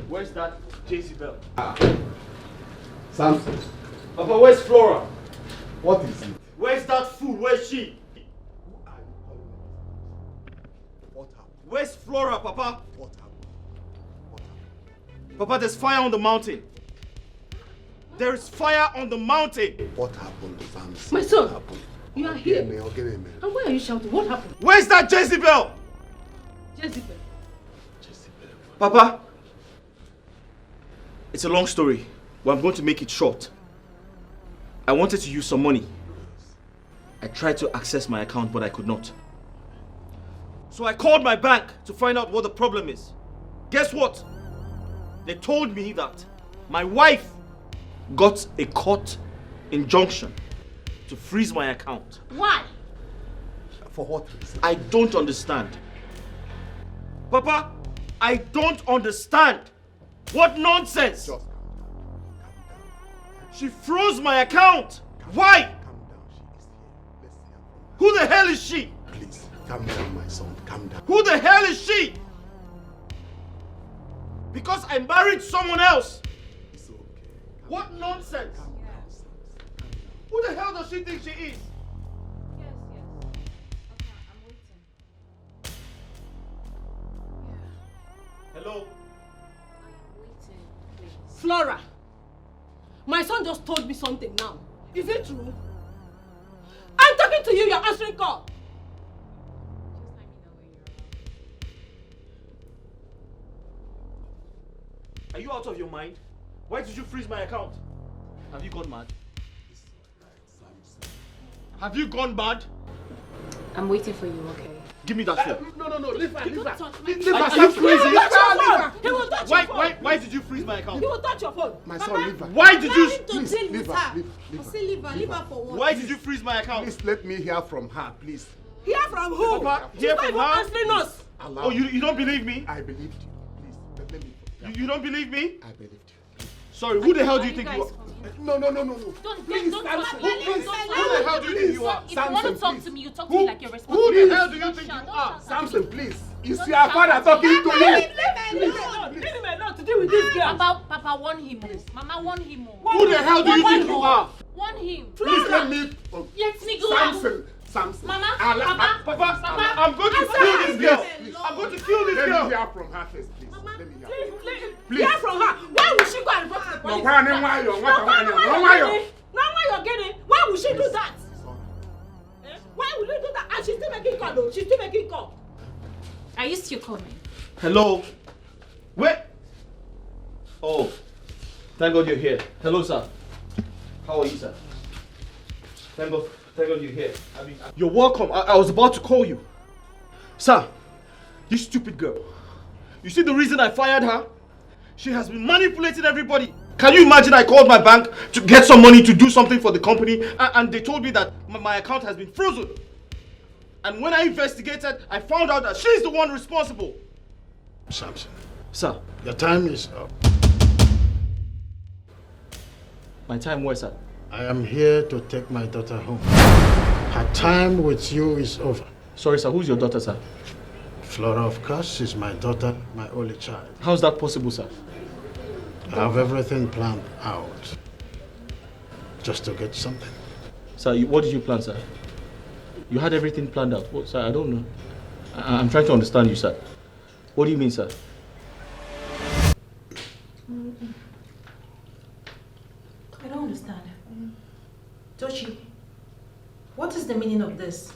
Where's that Jezebel? Samson. Papa, where's Flora? What is it? Where's that fool? Where's she? Who are you calling? What happened? Where's Flora, Papa? What happened? What happened? Papa, there's fire on the mountain. There is fire on the mountain. What happened, Samson? My son, What happened? you are here. And why are you shouting? What happened? Where's that Jezebel? Jezebel. Papa, it's a long story, but I'm going to make it short. I wanted to use some money. I tried to access my account, but I could not. So I called my bank to find out what the problem is. Guess what? They told me that my wife got a court injunction to freeze my account. Why? For what reason? I don't understand. Papa, I don't understand. What nonsense! Just calm down. She froze my account. Why? Calm down. She is here. Let's hear from her. Who the hell is she? Please, calm down, my son. Calm down. Who the hell is she? Because I married someone else. It's okay. What nonsense? Calm down, Samson. Calm down. Who the hell does she think she is? Yes. Okay, I'm waiting. Hello? I am waiting, please. Flora, my son just told me something now. Is it true? I'm talking to you, you're answering call. Just let me know when you're around. Are you out of your mind? Why did you freeze my account? Have you gone mad? It's alright, Samson. Have you gone mad? I'm waiting for you, okay? Give me that phone. No, leave her, leave her. Touch my Leave phone. her, Are you Samson. crazy? He will touch your phone. He will touch your phone. Why did you freeze my account? He will touch your phone. My son, leave her. Why did you Please, leave her, leave her. Leave her for what? Why did you freeze my account? Please let me hear from her, please. Hear from who? Papa, She's hear not from even her? answering us. Allow Oh, you don't believe me? I believed you. Please, let me. You don't believe me? I believed you. Sorry, who the hell do you think you are? No. Don't Please, talk Samson. to me. Please, Don't Who the hell do you think you are? If you want to Samson, talk please. to me, you talk to Who- me like you're Who responsible. the hell do you think you Don't are? shout. Samson, please. Is Don't your shout father at talking me. to you? Leave him alone to deal with this girl. Papa, warn him. Mama, warn him. Who the hell do you think you are? Warn him. Please let me. Let me go out. Samson. Mama, Papa, Papa, I'm going to kill this girl. Please. I'm going to kill this Let me girl. hear from her first, please. Let me hear. Please. Hear from her. Why would she go and report to the police? Why you're getting. Why would she do that? Why would you do that? And she's still making call though. She's still making call. are you still coming? Hello? Wait. Oh, thank God you're here. Hello, sir. How are you, sir? Thank God you're here. You're welcome. I was about to call you. Sir, this stupid girl. You see the reason I fired her? She has been manipulating everybody. Can you imagine I called my bank to get some money to do something for the company and they told me that my account has been frozen. And when I investigated, I found out that she's the one responsible. Samson, Sir, your time is up. my time where, sir? I am here to take my daughter home. Her time with you is over. Sorry, sir. Who's your daughter, sir? Flora, of course, is my daughter, my only child. How's that possible, sir? I have everything planned out just to get something. Sir, what did you plan, sir? You had everything planned out. What, sir? I don't know. I'm trying to understand you, sir. What do you mean, sir? I don't understand. Tochi, what is the meaning of this?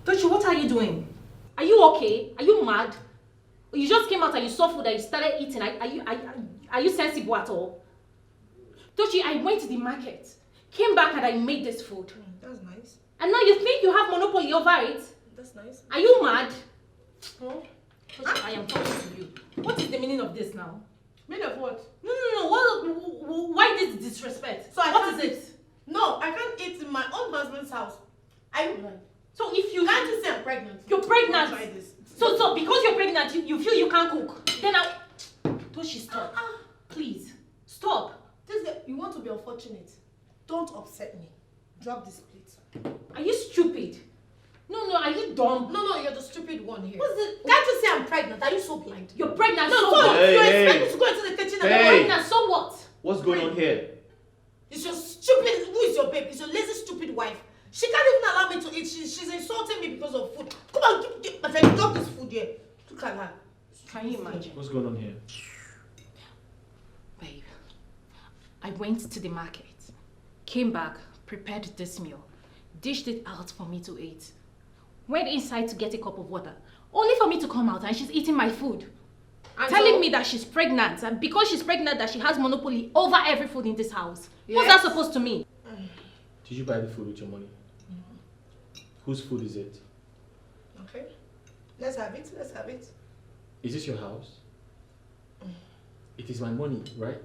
Tochi, what are you doing? Are you okay? Are you mad? You just came out and you saw food and you started eating. Are you sensible at all? Tochi, I went to the market, came back and I made this food. That's nice. And now you think you have monopoly over it? That's nice. Are you mad? Oh. Tochi, I am talking to you. What is the meaning of this now? Meaning of what? No. Why Why this disrespect? So What is it? No, I can't eat in my own husband's house. Are you blind? So if you Can't you say I'm pregnant? You're pregnant. Don't try this. So because you're pregnant, you feel you can't cook. Then Toshi, stop. Please. Stop. This guy, you want to be unfortunate. Don't upset me. Drop this plate. Are you stupid? No, are you dumb? No, you're the stupid one here. What's it? Can't you say I'm pregnant? Are you so blind? You're pregnant, No, so so what? Hey, you hey. expect me to go into the kitchen and Hey. You're pregnant, so what? What's going on here? It's your stupid, who is your babe? It's your lazy, stupid wife. She can't even allow me to eat. She's insulting me because of food. Come on, my friend, drop this food here. Look at her. Can you imagine? What's going on here? Babe, I went to the market, came back, prepared this meal, dished it out for me to eat, went inside to get a cup of water, only for me to come out and she's eating my food. And Telling so- me that she's pregnant, and because she's pregnant that she has monopoly over every food in this house. What's Yes. that supposed to mean? Did you buy the food with your money? Whose food is it? Okay. Let's have it. Is this your house? It is my money, right?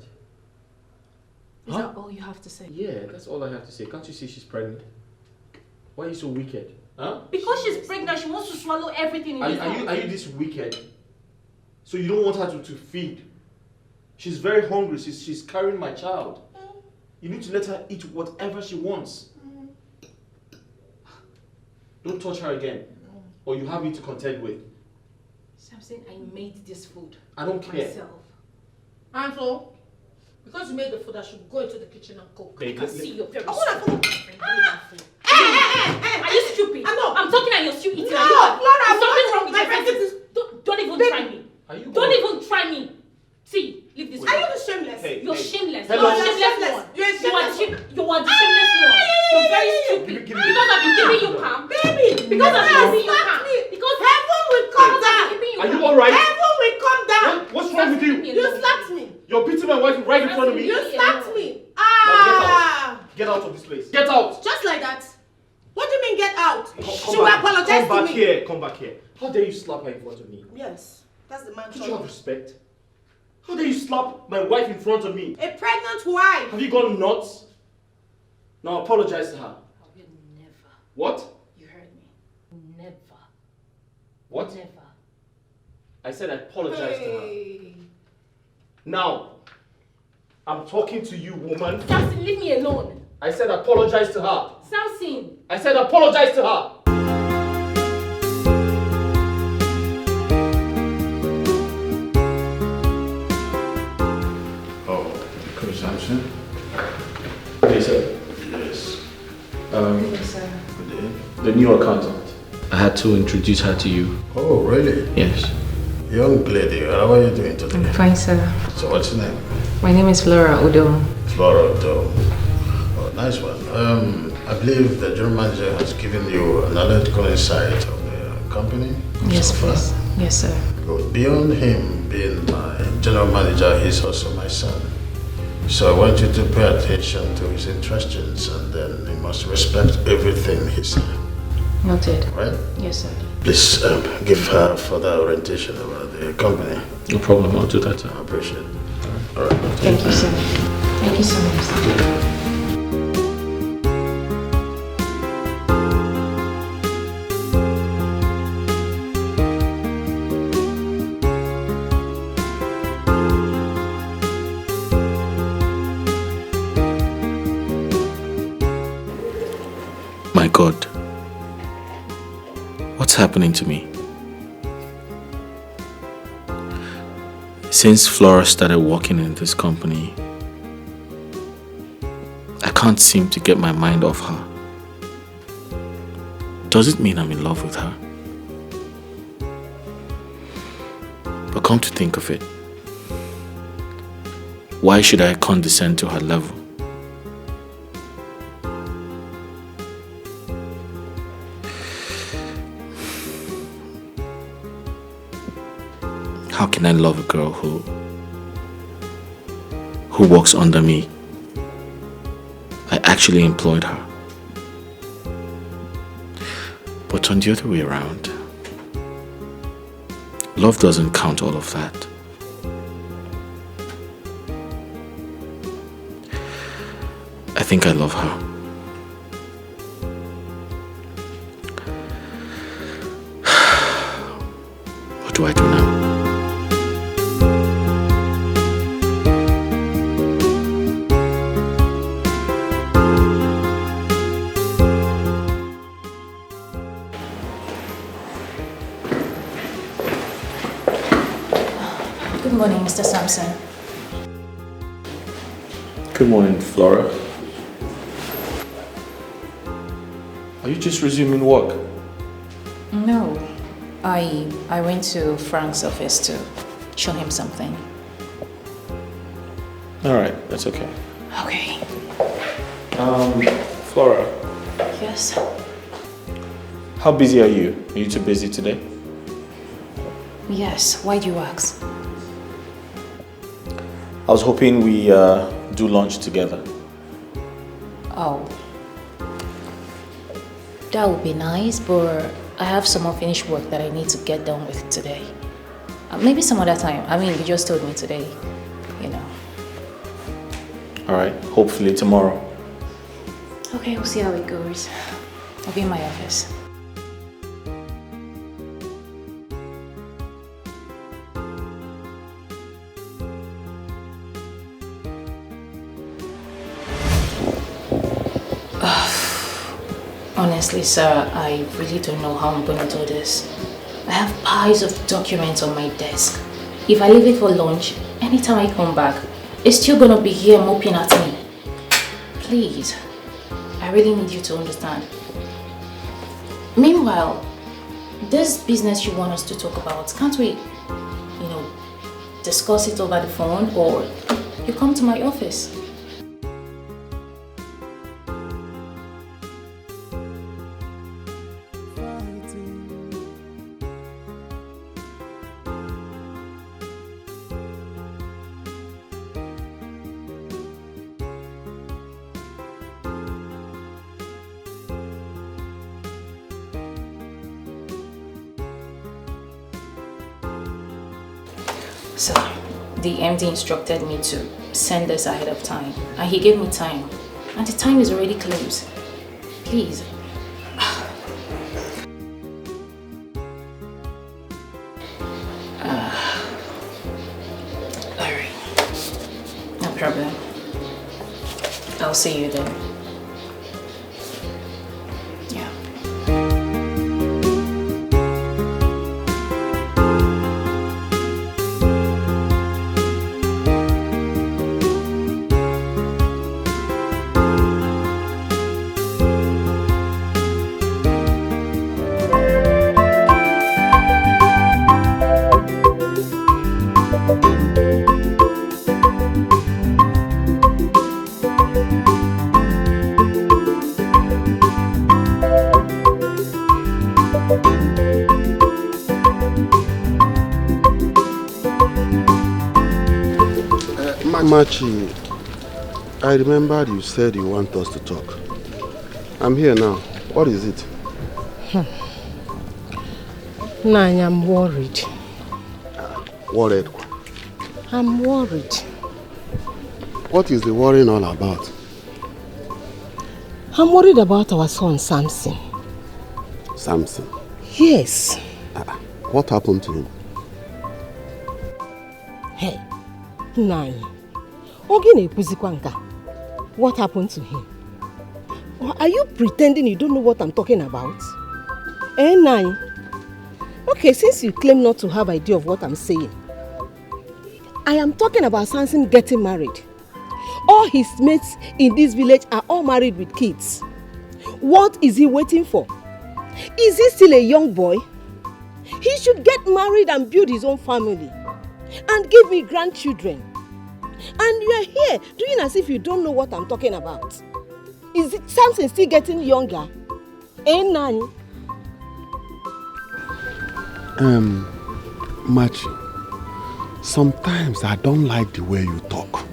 Is Huh? that all you have to say? Yeah, that's all I have to say. Can't you see she's pregnant? Why are you so wicked? Huh? Because she's pregnant, she wants to swallow everything in this house. Are you this wicked? So you don't want her to feed? She's very hungry. She's carrying my child. You need to let her eat whatever she wants. Don't touch her again, or you have me to contend with. Samson, I made this food. I don't care. Myself. And so, because you made the food, I should go into the kitchen and cook. Babe, I see your very I wanna stupid. cook. Give me that food. Are you stupid? I know. I'm talking and you're still eating. No, Are you- Flora, Is something wrong with my your friend, friend? this is- Don't even Baby. try me. Are you Don't going- even try me. See, leave this. Are room. you the shameless? Hey. You're shameless. Hello. You're a You're shameless shameless. one. You're a You are shameless the shameless one. You're very stupid. Give me Because I've been giving you calm. Baby, Because I've been giving you slap calm. me. Because Heaven will come Because I've down. been giving you Are you calm. alright? Heaven will come down. What's wrong with you? You slapped me. You're beating my wife right in front of me. You slapped me. Get out of this place. Get out. Just like that. What do you mean get out? Come She will back. apologize Come to back me. here. Come back here. How dare you slap her in front of me? Yes, that's the man. Don't you have respect? How dare you slap my wife in front of me? A pregnant wife. Have you gone nuts? Now apologize to her. I will never. What? You heard me. Never. What? Never. I said I apologize to her. Hey. Now, I'm talking to you, woman. Samson, leave me alone. I said apologize to her. Samson. I said apologize to her. Oh, Coach Samson? Yes, sir. Yes. Yes, sir. Good day. The new accountant. I had to introduce her to you. Oh, really? Yes. Young lady, how are you doing today? I'm fine, sir. So what's your name? My name is Flora Udo. Flora, though. Oh, nice one. I believe the general manager has given you an analytical insight of the company. Yes, so far. please. Yes, sir. Good. Beyond him being my general manager, he's also my son. So I want you to pay attention to his instructions, and then you must respect everything he said. Noted. Right? Yes, sir. Please give her further orientation about the company. No problem. I'll do that, sir. I appreciate it. All right. Thank you, sir. Thank you so much, sir. My God, what's happening to me? Since Flora started working in this company, I can't seem to get my mind off her. Does it mean I'm in love with her? But come to think of it, why should I condescend to her level? How can I love a girl who works under me? I actually employed her. But on the other way around, love doesn't count all of that. I think I love her. What do I do now? Good morning, Mr. Samson. Good morning, Flora. Are you just resuming work? No. I went to Frank's office to show him something. Alright, that's okay. Okay. Flora, Yes? how busy are you? Are you too busy today? Yes. Why do you ask? I was hoping we do lunch together. Oh. That would be nice, but I have some unfinished work that I need to get done with today. Maybe some other time. I mean, you just told me today, you know. Alright, hopefully tomorrow. Okay, we'll see how it goes. I'll be in my office. Honestly, sir, I really don't know how I'm going to do this. I have piles of documents on my desk. If I leave it for lunch, anytime I come back, it's still going to be here moping at me. Please, I really need you to understand. Meanwhile, this business you want us to talk about, can't we, discuss it over the phone, or you come to my office? So, the MD instructed me to send this ahead of time, and he gave me time, and the time is already close. Please. Alright. No problem. I'll see you then. Yeah. Machi, I remembered you said you want us to talk. I'm here now. What is it? Nanya, I'm worried. Worried? I'm worried. What is the worrying all about? I'm worried about our son, Samson. Samson? Yes. What happened to him? Hey, Nanya. What happened to him? Or are you pretending you don't know what I'm talking about? Nanya. Okay, since you claim not to have idea of what I'm saying, I am talking about Samson getting married. All his mates in this village are all married with kids. What is he waiting for? Is he still a young boy? He should get married and build his own family and give me grandchildren. And you are here doing as if you don't know what I'm talking about. Is it Samson still getting younger? Nani? Machi, sometimes I don't like the way you talk.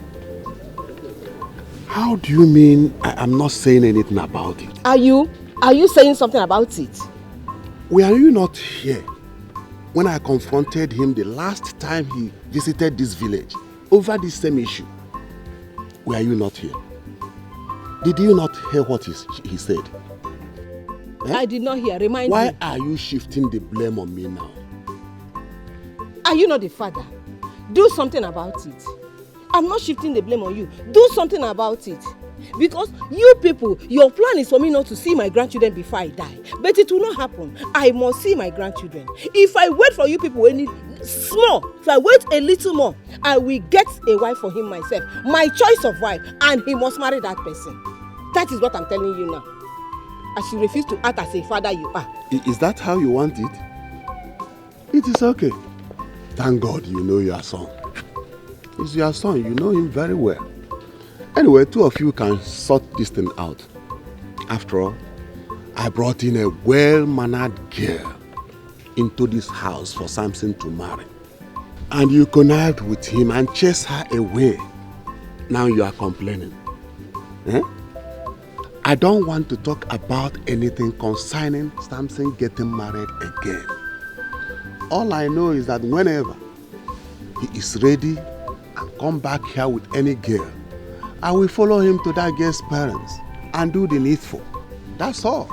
How do you mean I'm not saying anything about it? Are you saying something about it? Were you not here when I confronted him the last time he visited this village over this same issue? Were you not here? Did you not hear what he said? Eh? I did not hear. Remind me. Why are you shifting the blame on me now? Are you not the father? Do something about it. I'm not shifting the blame on you. Do something about it. Because you people, your plan is for me not to see my grandchildren before I die. But it will not happen. I must see my grandchildren. If I wait for you people if I wait a little more, I will get a wife for him myself. My choice of wife. And he must marry that person. That is what I'm telling you now. As you refuse to act as a father you are. Is that how you want it? It is okay. Thank God you know your son. He's your son. You know him very well. Anyway, two of you can sort this thing out. After all, I brought in a well-mannered girl into this house for Samson to marry. And you connived with him and chased her away. Now you are complaining. Eh? I don't want to talk about anything concerning Samson getting married again. All I know is that whenever he is ready and come back here with any girl, I will follow him to that girl's parents and do the needful. That's all.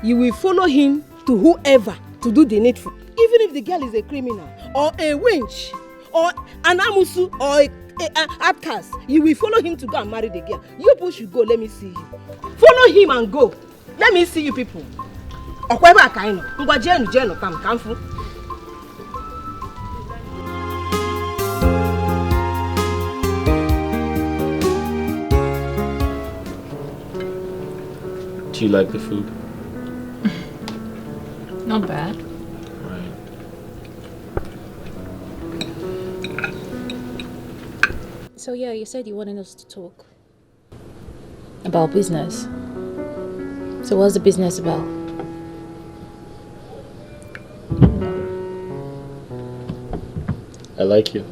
You will follow him to whoever to do the needful. Even if the girl is a criminal or a wench or an amusu or an outcast, you will follow him to go and marry the girl. You people should go. Let me see you. Follow him and go. Let me see you people. Do you like the food? Not bad. Right. So yeah, you said you wanted us to talk about business. So what's the business about? I like you.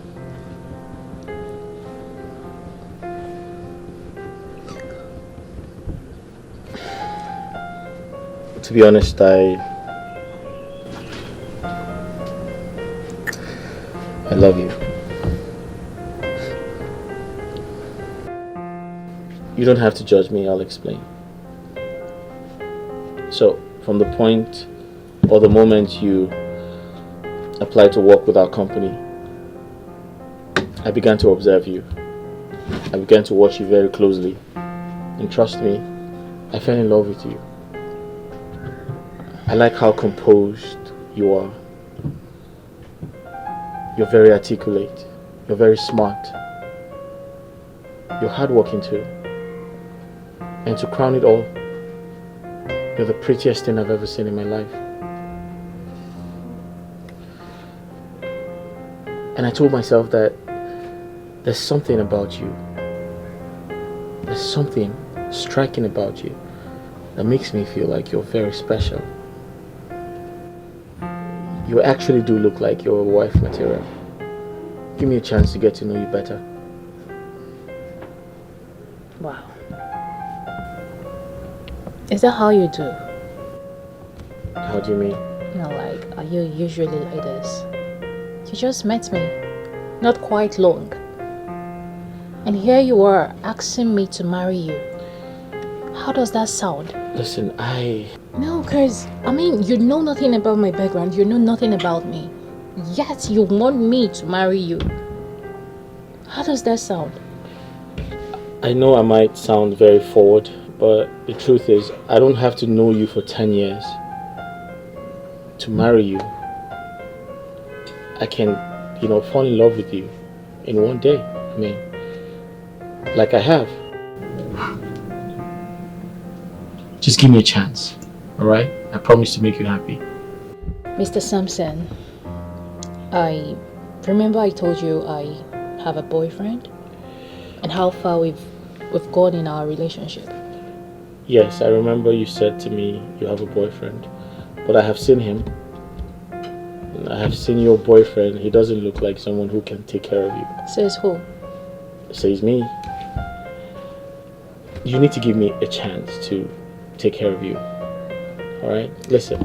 To be honest, I love you. You don't have to judge me, I'll explain. So, from the point or the moment you applied to work with our company, I began to observe you. I began to watch you very closely. And trust me, I fell in love with you. I like how composed you are. You're very articulate. You're very smart. You're hardworking too. And to crown it all, you're the prettiest thing I've ever seen in my life. And I told myself that there's something about you. There's something striking about you that makes me feel like you're very special. You actually do look like your wife material. Give me a chance to get to know you better. Wow. Is that how you do? How do you mean? No, like, are you usually like this? You just met me, not quite long. And here you are asking me to marry you. How does that sound? Listen, No, because, I mean, you know nothing about my background. You know nothing about me. Yet you want me to marry you. How does that sound? I know I might sound very forward, but the truth is, I don't have to know you for 10 years to marry you. I can, fall in love with you in one day. I mean, like I have. Just give me a chance, alright? I promise to make you happy. Mr. Samson, I remember I told you I have a boyfriend and how far we've gone in our relationship. Yes, I remember you said to me you have a boyfriend, but I have seen him. I have seen your boyfriend. He doesn't look like someone who can take care of you. Says who? Says me. You need to give me a chance to take care of you. Alright? Listen,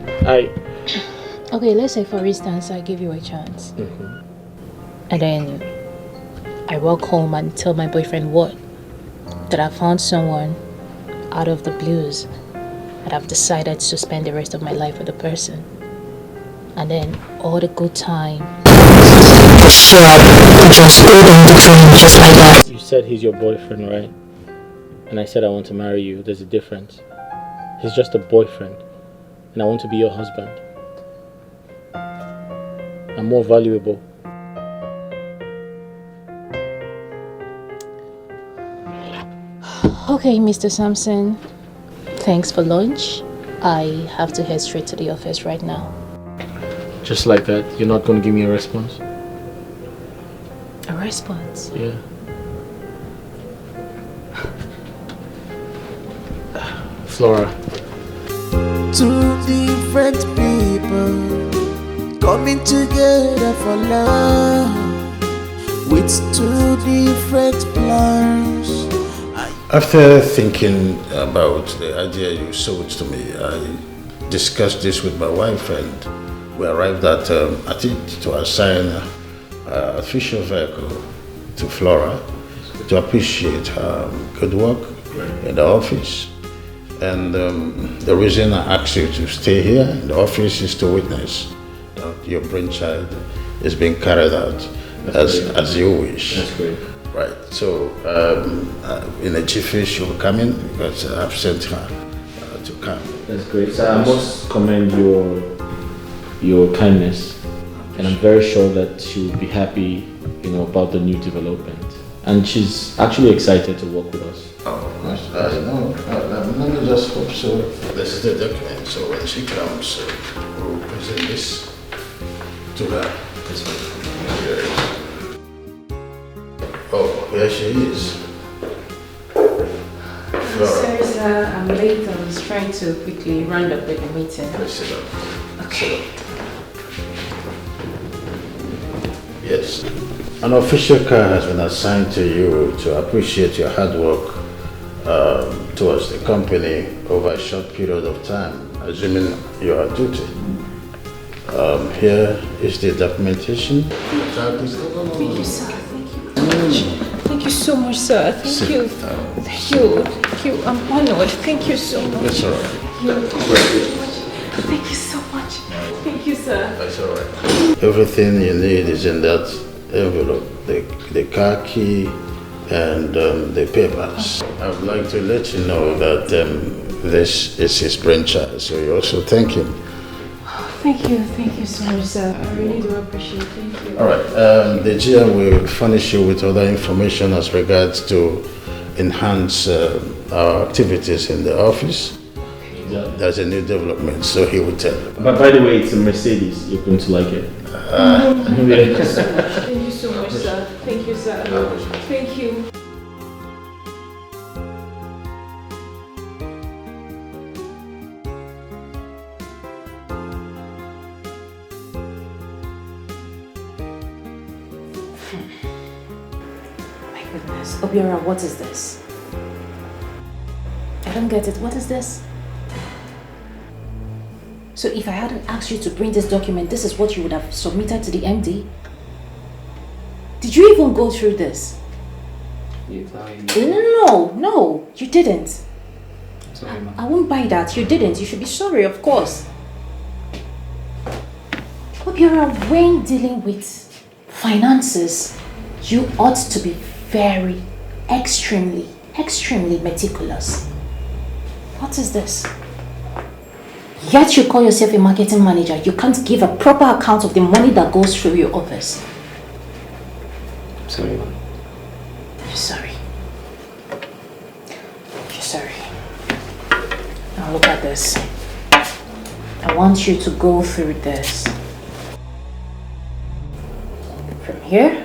Okay, let's say for instance I give you a chance. And then I walk home and tell my boyfriend what? that I found someone out of the blues, and I've decided to spend the rest of my life with a person. And then all the good time just hold on the train just like that. You said he's your boyfriend, right? And I said I want to marry you. There's a difference. He's just a boyfriend, and I want to be your husband. I'm more valuable. Okay, Mr. Samson. Thanks for lunch. I have to head straight to the office right now. Just like that, you're not going to give me a response? A response? Yeah. Flora. Two different people coming together for love with two different plans. After thinking about the idea you sold to me, I discussed this with my wife, and we arrived at to assign an official vehicle to Flora to appreciate her good work in the office. And the reason I asked you to stay here in the office is to witness that your brainchild is being carried out as you wish. That's great. Right. So in a jiffy she will come in because I've sent her to come. That's great. So I must commend your kindness, and I'm very sure that she will be happy, about the new development. And she's actually excited to work with us. Oh, of course. Let me just hope so. This is the document, so when she comes, we'll present this to her. Oh, here she is. Sorry, sir, I'm late. I was trying to quickly round up with the meeting. Please sit down. Okay. Yes. An official car has been assigned to you to appreciate your hard work towards the company over a short period of time, assuming you are duty. Here is the documentation. Thank you, sir. Thank you so much, sir. Thank you. Thank you. I'm honored. Thank you so much. That's all right. Thank you so much. Thank you, sir. That's all right. Everything you need is in that envelope. The car key and the papers. I would like to let you know that this is his brainchild, so you also thank him. Thank you so much, sir. I really do appreciate it. Thank you. All right. The GM will furnish you with other information as regards to enhance our activities in the office. There's a new development, so he will tell you. But by the way, it's a Mercedes. You're going to like it. Thank you so much, sir. Thank you, sir. Thank you. My goodness. Obiora, what is this? I don't get it. What is this? So if I hadn't asked you to bring this document, this is what you would have submitted to the MD? Did you even go through this? No, you didn't. Sorry, ma'am. I won't buy that. You didn't. You should be sorry, of course. Obiora, when dealing with finances, you ought to be very, extremely meticulous. What is this? Yet you call yourself a marketing manager. You can't give a proper account of the money that goes through your office. Sorry, ma'am. You're sorry. You're sorry. Now look at this. I want you to go through this. From here.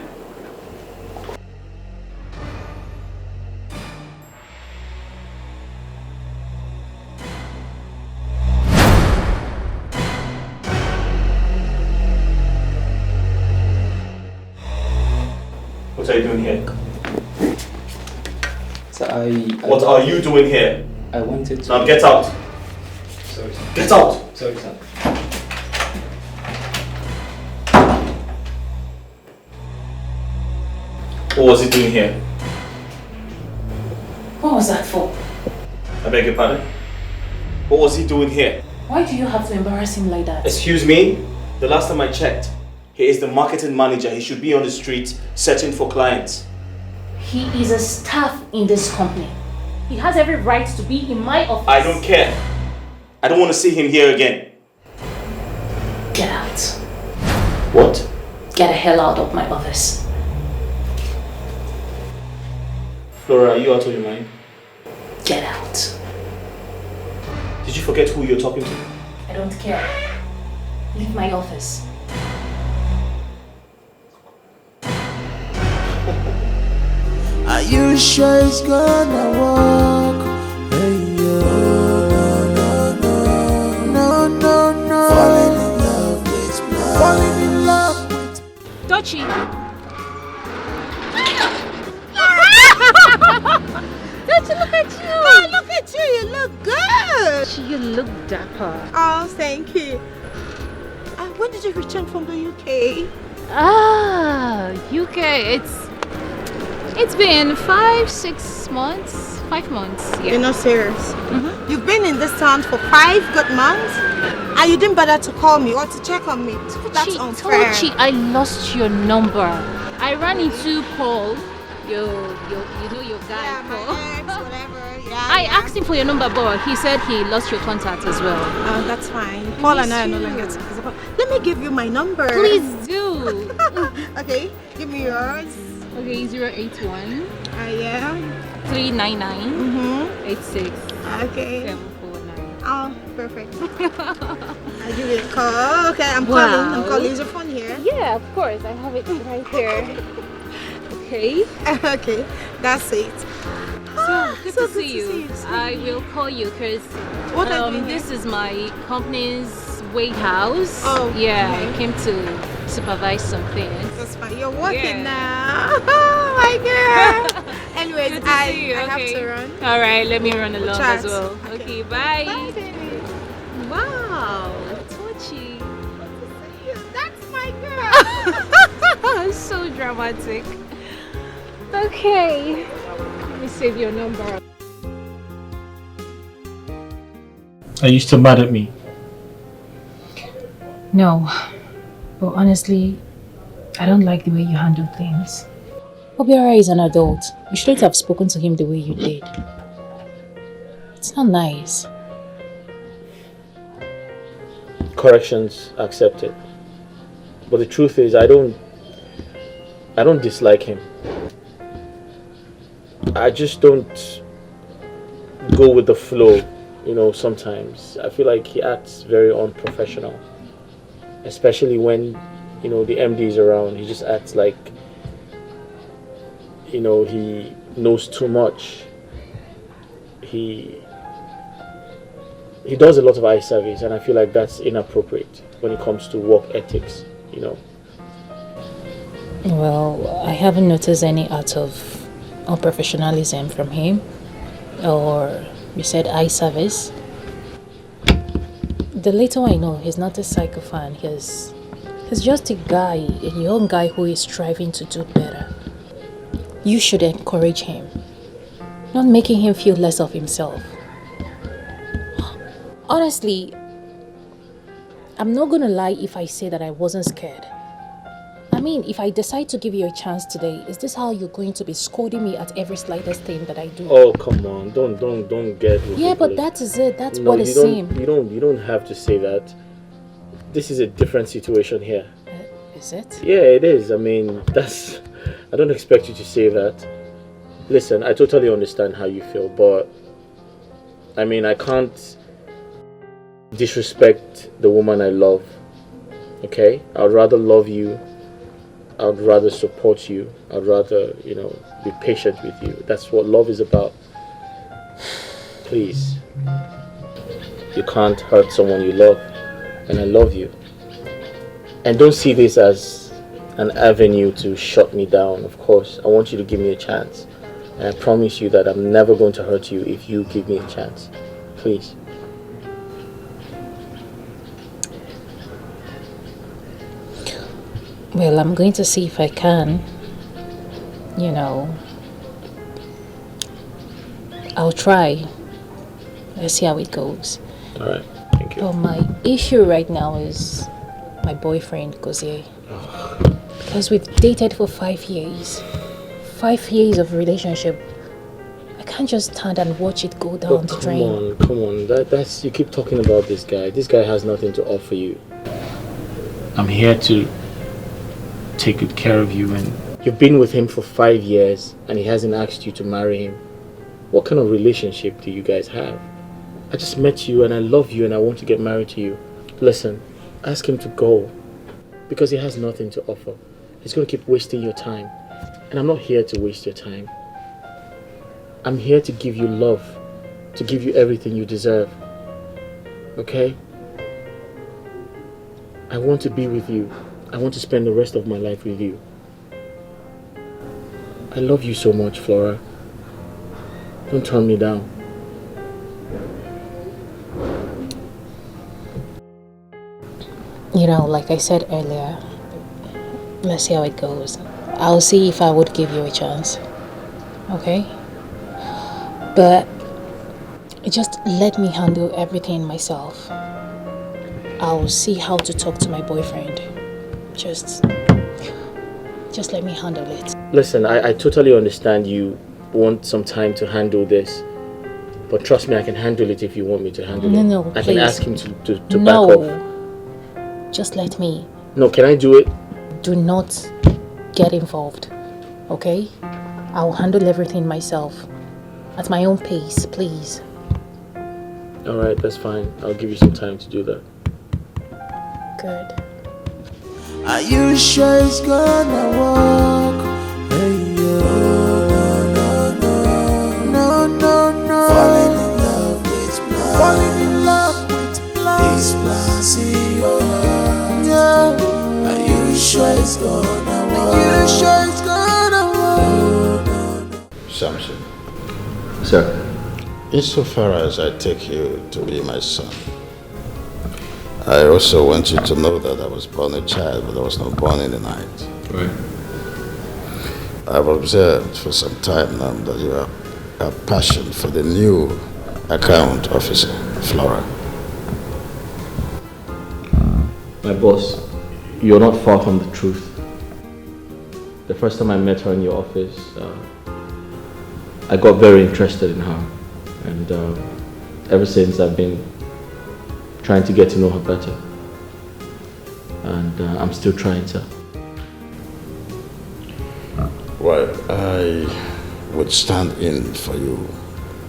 What are you doing here? So What are you doing here? I wanted to... Now get out. Sorry, sir. Get out. Sorry, sir. What was he doing here? What was that for? I beg your pardon? What was he doing here? Why do you have to embarrass him like that? Excuse me? The last time I checked, he is the marketing manager. He should be on the street searching for clients. He is a staff in this company. He has every right to be in my office. I don't care. I don't want to see him here again. Get out. What? Get the hell out of my office. Flora, are you out of your mind? Get out. Did you forget who you're talking to? I don't care. Leave my office. Are you sure it's gonna work? Hey, no, no, no. Falling in love with blood. Falling in love with Dochi. Dochi, look at you. Oh, look at you. You look good. You look dapper. Oh, thank you. When did you return from the UK? UK. It's been 5 months. 5 months. Yeah. You're not serious. You've been in this town for 5 good months, and you didn't bother to call me or to check on me. That's unfair. Tochi, I lost your number. I ran into Paul. You know your guy, Paul. My ex, whatever. I asked him for your number, but he said he lost your contact as well. Oh, that's fine. Paul and I are no longer together. Let me give you my number. Please do. Okay, give me yours. Okay, 081. Yeah. 399. 86. Okay. 749. Oh, perfect. I'll give you a call. Okay, I'm calling. Is your phone here? Yeah, of course. I have it right here. Okay. Okay, that's it. So good to see you. I will call you because this is my company's warehouse. Oh, yeah. okay. I came to supervise some things. That's fine. You're working now. Oh my God. Anyways, I have to run. All right, let me run along chat. as well. Okay, bye. Bye, baby. Wow, Tochi. That's my girl. So dramatic. Okay. Let me save your number. Are you still mad at me? No. But honestly, I don't like the way you handle things. Obiora is an adult. You shouldn't have spoken to him the way you did. It's not nice. Corrections accepted. But the truth is, I don't dislike him. I just don't go with the flow, sometimes. I feel like he acts very unprofessional. Especially when, the MD is around. He just acts like, he knows too much. He does a lot of eye service, and I feel like that's inappropriate when it comes to work ethics, Well, I haven't noticed any act of unprofessionalism from him. Or you said eye service. The little I know, he's not a psychophant. He's just a guy, a young guy who is striving to do better. You should encourage him, not making him feel less of himself. Honestly, I'm not gonna lie if I say that I wasn't scared. I mean, if I decide to give you a chance today, is this how you're going to be scolding me at every slightest thing that I do? Oh, come on. Don't get ridiculous. Yeah, but that is it. That's No, what it seems. You don't have to say that. This is a different situation here. Is it? Yeah, it is. I mean, I don't expect you to say that. Listen, I totally understand how you feel, but I mean, I can't disrespect the woman I love. Okay? I'd rather love you. I'd rather support you. I'd rather, be patient with you. That's what love is about. Please. You can't hurt someone you love. And I love you. And don't see this as an avenue to shut me down. Of course, I want you to give me a chance. And I promise you that I'm never going to hurt you if you give me a chance. Please. Well, I'm going to see if I can, I'll try. Let's see how it goes. Alright, thank you. But my issue right now is my boyfriend, Gozie. Because we've dated for 5 years. 5 years of relationship. I can't just stand and watch it go down the drain. Come on. That's you keep talking about this guy. This guy has nothing to offer you. I'm here to take good care of you, and you've been with him for 5 years and he hasn't asked you to marry him. What kind of relationship do you guys have? I just met you and I love you and I want to get married to you. Listen, ask him to go because he has nothing to offer. He's going to keep wasting your time, and I'm not here to waste your time. I'm here to give you love, to give you everything you deserve. Okay? I want to be with you. I want to spend the rest of my life with you. I love you so much, Flora. Don't turn me down. You know, like I said earlier, let's see how it goes. I'll see if I would give you a chance. Okay? But just let me handle everything myself. I'll see how to talk to my boyfriend. Just let me handle it. Listen, I totally understand you want some time to handle this. But trust me, I can handle it if you want me to handle it. No, I please. can ask him to back off. Just let me. No, can I do it? Do not get involved. Okay? I'll handle everything myself. At my own pace, please. Alright, that's fine. I'll give you some time to do that. Good. Are you sure it's gonna work? Hey, no. Falling in love with plans. Falling in love with plans. These plans in your heart. Yeah. Are you sure it's gonna work? Are you sure it's gonna work? Samson. Sir. Insofar as I take you to be my son, I also want you to know that I was born a child, but I was not born in the night. Right. I've observed for some time now that you have a passion for the new account officer, Flora. My boss, you're not far from the truth. The first time I met her in your office, I got very interested in her. And ever since, I've been trying to get to know her better. And I'm still trying to. Well, I would stand in for you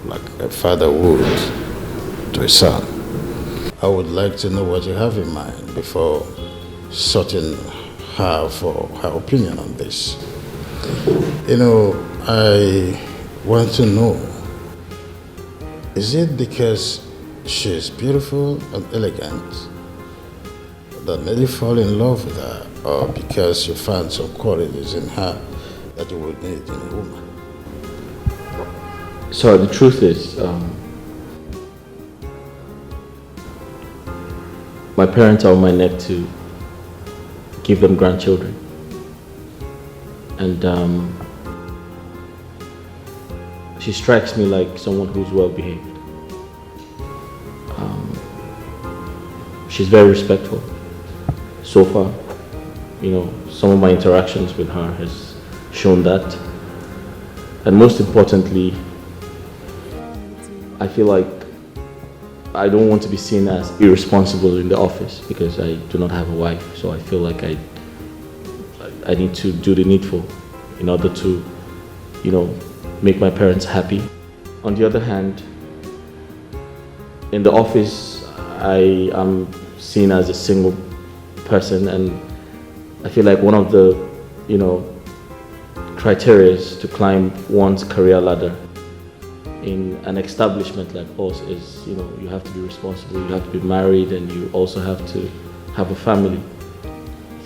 like a father would to a son. I would like to know what you have in mind before sorting her for her opinion on this. You know, I want to know, is it because she's beautiful and elegant that made you fall in love with her, or because you found some qualities in her that you would need in a woman? So the truth is, my parents are on my neck to give them grandchildren. And she strikes me like someone who's well behaved. She's very respectful. So far, you know, some of my interactions with her has shown that. And most importantly, I feel like I don't want to be seen as irresponsible in the office because I do not have a wife. So I feel like I need to do the needful in order to, you know, make my parents happy. On the other hand, in the office, I am seen as a single person, and I feel like one of the, you know, criteria to climb one's career ladder in an establishment like us is, you know, you have to be responsible, you have to be married, and you also have to have a family.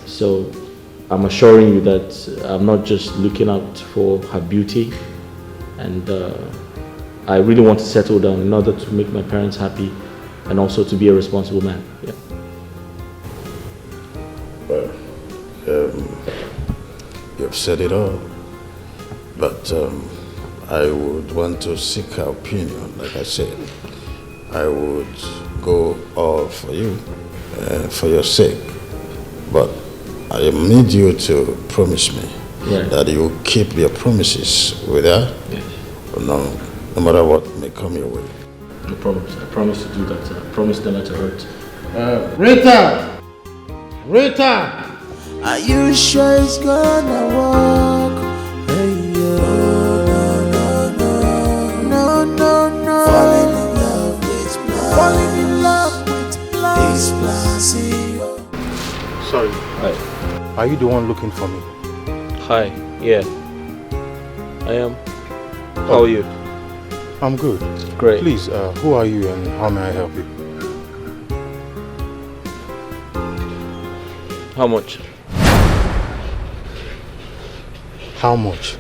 So I'm assuring you that I'm not just looking out for her beauty, and I really want to settle down in order to make my parents happy and also to be a responsible man. Yeah. Well, you've said it all, but I would want to seek her opinion. Like I said, I would go all for you, for your sake. But I need you to promise me that you keep your promises with her. Yes. No matter what may come your way. I promise. I promise to do that. I promise never to hurt. Rita! Rita! Are you sure it's gonna work? Hey, no. Falling in love with blind. Falling in love with blind. This blind. Sorry. Hi. Are you the one looking for me? Hi. Yeah. I am. How are you? I'm good. Great. Please, who are you and how may I help you? How much? How much?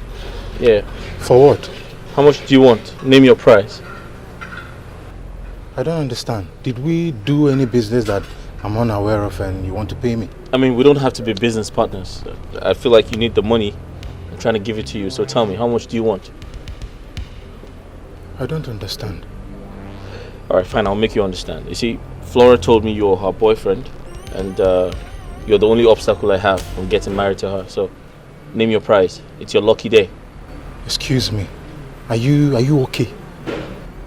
Yeah. For what? How much do you want? Name your price. I don't understand. Did we do any business that I'm unaware of and you want to pay me? I mean, we don't have to be business partners. I feel like you need the money. I'm trying to give it to you. So tell me, how much do you want? I don't understand. Alright, fine, I'll make you understand. You see, Flora told me you're her boyfriend, and you're the only obstacle I have from getting married to her. So, name your price. It's your lucky day. Excuse me. Are you okay?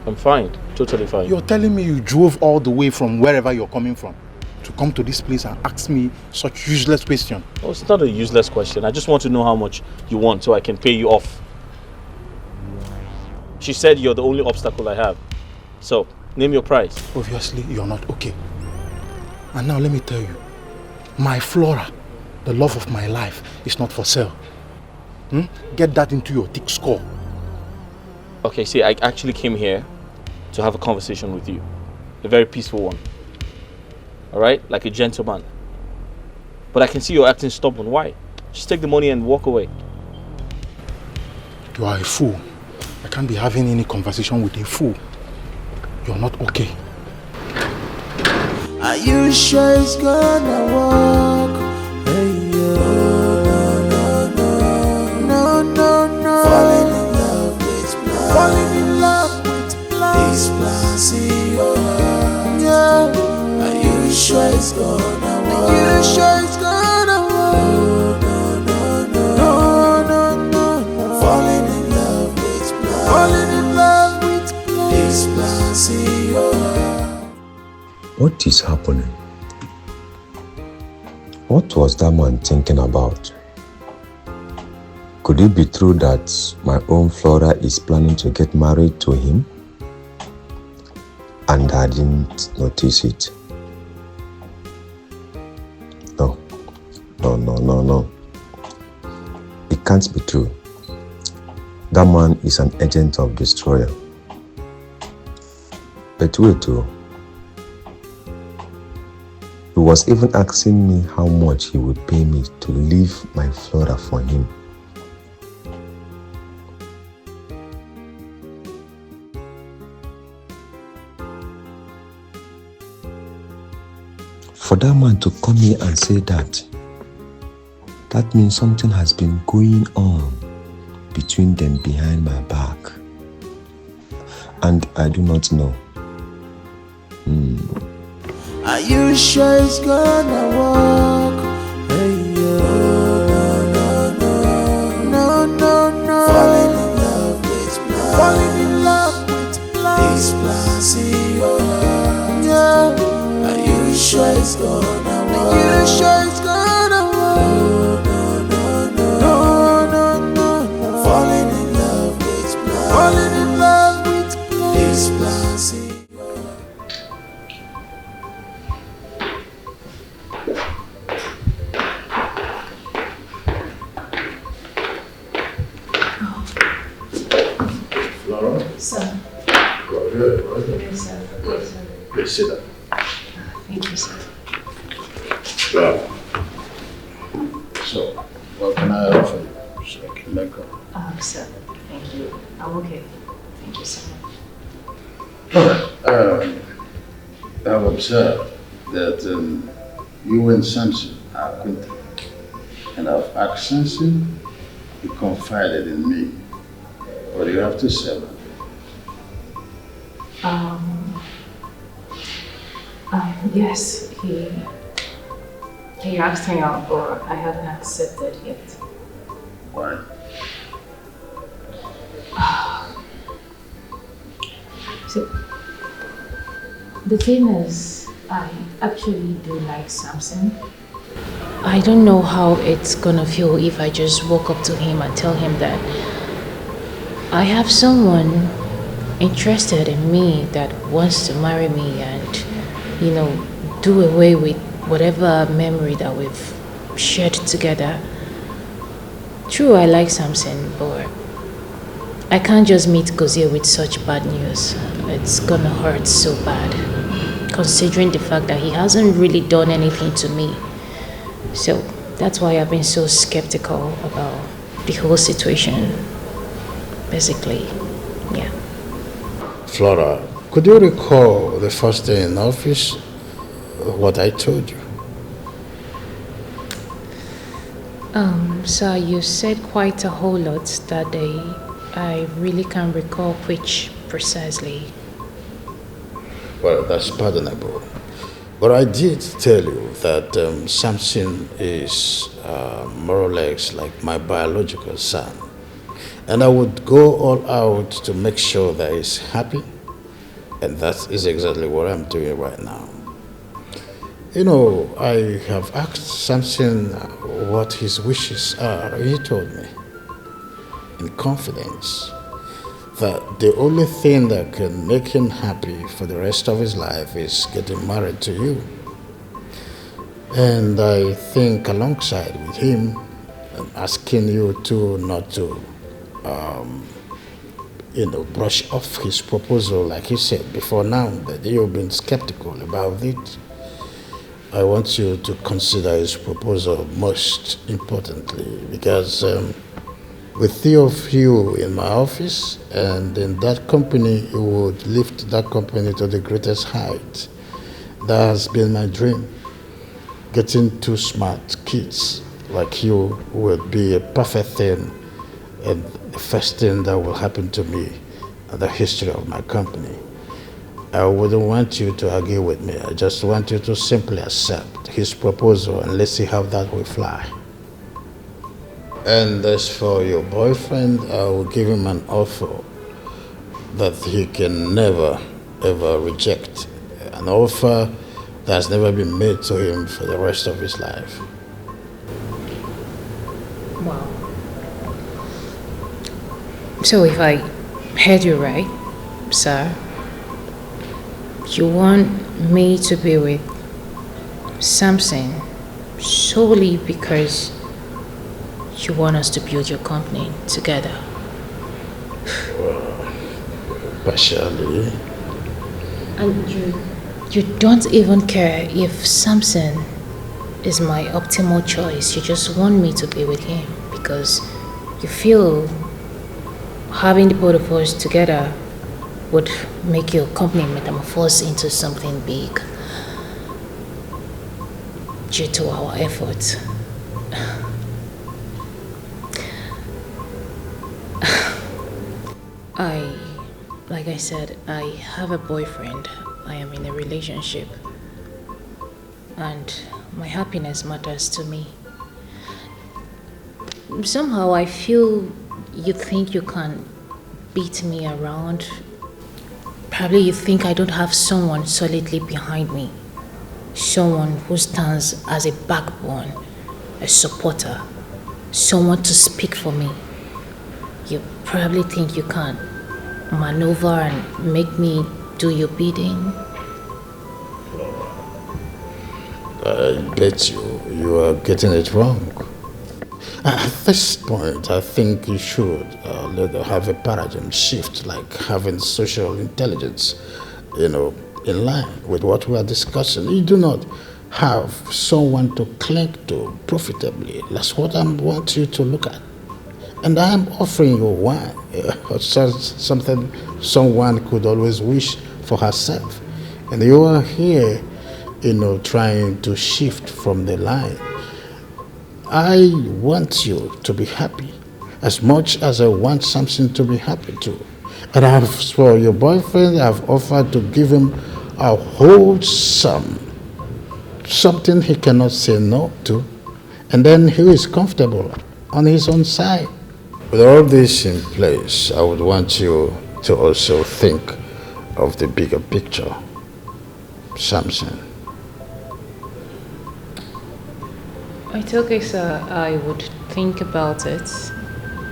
I'm fine. Totally fine. You're telling me you drove all the way from wherever you're coming from to come to this place and ask me such useless question? Oh, it's not a useless question. I just want to know how much you want so I can pay you off. She said you're the only obstacle I have. So, name your price. Obviously, you're not okay. And now let me tell you, my Flora, the love of my life, is not for sale. Get that into your thick skull. Okay, see, I actually came here to have a conversation with you. A very peaceful one. Alright? Like a gentleman. But I can see you're acting stubborn. Why? Just take the money and walk away. You are a fool. I can't be having any conversation with a fool. You're not okay. Are you sure it's gonna work? Hey, no. Falling in love with blind. Falling in love with blind. This blind. Yeah. Are you sure it's gonna work? Are you sure it's gonna work? No. Falling in love with blind. Falling in love with blind. This blind. What is happening? What was that man thinking about? Could it be true that my own Flora is planning to get married to him? And I didn't notice it. No. It can't be true. That man is an agent of destroyer. But wait too. He was even asking me how much he would pay me to leave my Flora for him. For that man to come here and say that means something has been going on between them behind my back. And I do not know. Are you sure it's gonna work? Hey, no. Falling in love with blind. Falling in love with blind. This blind. Yeah. Are you sure it's gonna work? Are you sure it's gonna work? No. Falling in love with blind. Falling in love with blind. This blind. Sir. Go ahead. Yes, sir. Please sit down. Thank you, sir. So, what can I offer you? So I can let go. Sir, thank you. I'm okay. Thank you so much. Alright. I've observed that you and Samson are acquainted. And I've asked Samson, he confided in me. What do you have to say? Yes, he asked me out, but I haven't accepted yet. Why? So, the thing is, I actually do like Samson. I don't know how it's gonna feel if I just walk up to him and tell him that I have someone interested in me that wants to marry me and, you know, do away with whatever memory that we've shared together. True, I like Samson, but I can't just meet Gozie with such bad news. It's gonna hurt so bad, considering the fact that he hasn't really done anything to me. So that's why I've been so skeptical about the whole situation. Basically, yeah. Flora, could you recall the first day in office, what I told you? Sir, you said quite a whole lot that day. I really can't recall which precisely. Well, that's pardonable. But I did tell you that Samson is more or less like my biological son. And I would go all out to make sure that he's happy. And that is exactly what I'm doing right now. You know, I have asked Samson what his wishes are. He told me, in confidence, that the only thing that can make him happy for the rest of his life is getting married to you. And I think alongside with him, I'm asking you to not to, brush off his proposal like he said before now, that you've been skeptical about it. I want you to consider his proposal most importantly, because with three of you in my office and in that company, you would lift that company to the greatest height. That has been my dream. Getting two smart kids like you would be a perfect thing and the first thing that will happen to me in the history of my company. I wouldn't want you to argue with me. I just want you to simply accept his proposal and let's see how that will fly. And as for your boyfriend, I will give him an offer that he can never, ever reject. An offer that has never been made to him for the rest of his life. Wow. So if I heard you right, sir, you want me to be with Samson solely because you want us to build your company together? Well, partially. And you don't even care if Samson is my optimal choice. You just want me to be with him because you feel having the both of us together would make your company metamorphose into something big due to our efforts. Like I said, I have a boyfriend. I am in a relationship. And my happiness matters to me. Somehow I feel you think you can beat me around. Probably you think I don't have someone solidly behind me. Someone who stands as a backbone, a supporter, someone to speak for me. You probably think you can maneuver and make me do your bidding. I bet you are getting it wrong. At this point, I think you should have a paradigm shift, like having social intelligence, in line with what we are discussing. You do not have someone to cling to profitably. That's what I want you to look at. And I am offering you one, something someone could always wish for herself. And you are here, trying to shift from the line. I want you to be happy. as much as I want Samson to be happy too. And as for your boyfriend, I've offered to give him a whole sum, something he cannot say no to, and then he is comfortable on his own side. With all this in place, I would want you to also think of the bigger picture, Samson. It's okay, sir. I would think about it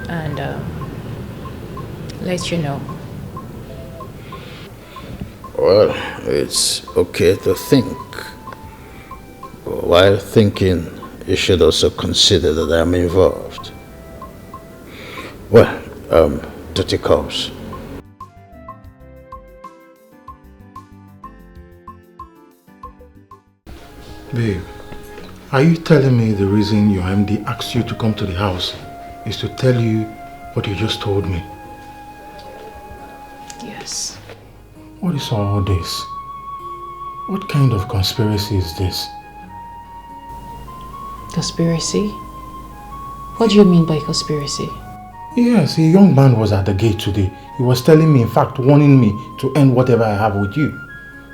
and let you know. Well, it's okay to think. While thinking, you should also consider that I'm involved. Well, duty calls. Babe, are you telling me the reason your MD asked you to come to the house is to tell you what you just told me? Yes. What is all this? What kind of conspiracy is this? Conspiracy? What do you mean by conspiracy? Yes, a young man was at the gate today. He was telling me, in fact, warning me to end whatever I have with you.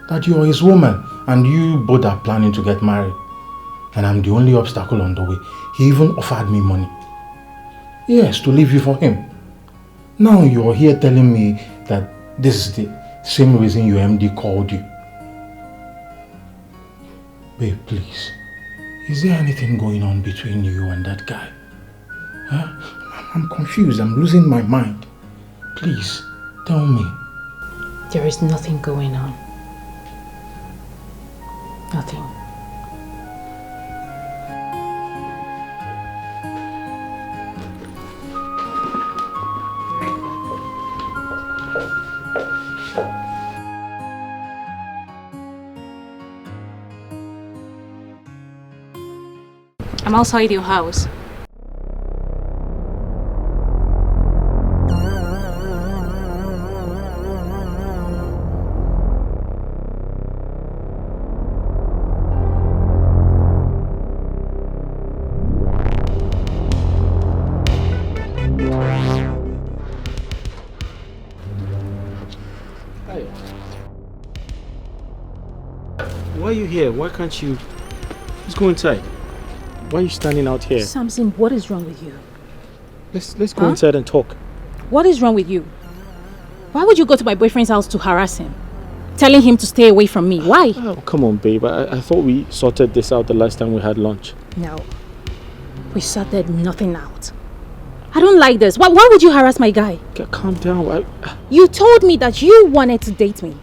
That you're his woman and you both are planning to get married. And I'm the only obstacle on the way. He even offered me money. Yes, to leave you for him. Now you're here telling me that this is the same reason your MD called you. Babe, please. Is there anything going on between you and that guy? Huh? I'm confused. I'm losing my mind. Please, tell me. There is nothing going on. Nothing. I'm outside your house. Why are you here? Why can't you... Let's go inside. Why are you standing out here? Samson, what is wrong with you? Let's go inside and talk. What is wrong with you? Why would you go to my boyfriend's house to harass him? Telling him to stay away from me. Why? Oh, come on, babe. I thought we sorted this out the last time we had lunch. No. We sorted nothing out. I don't like this. Why would you harass my guy? Calm down. You told me that you wanted to date me.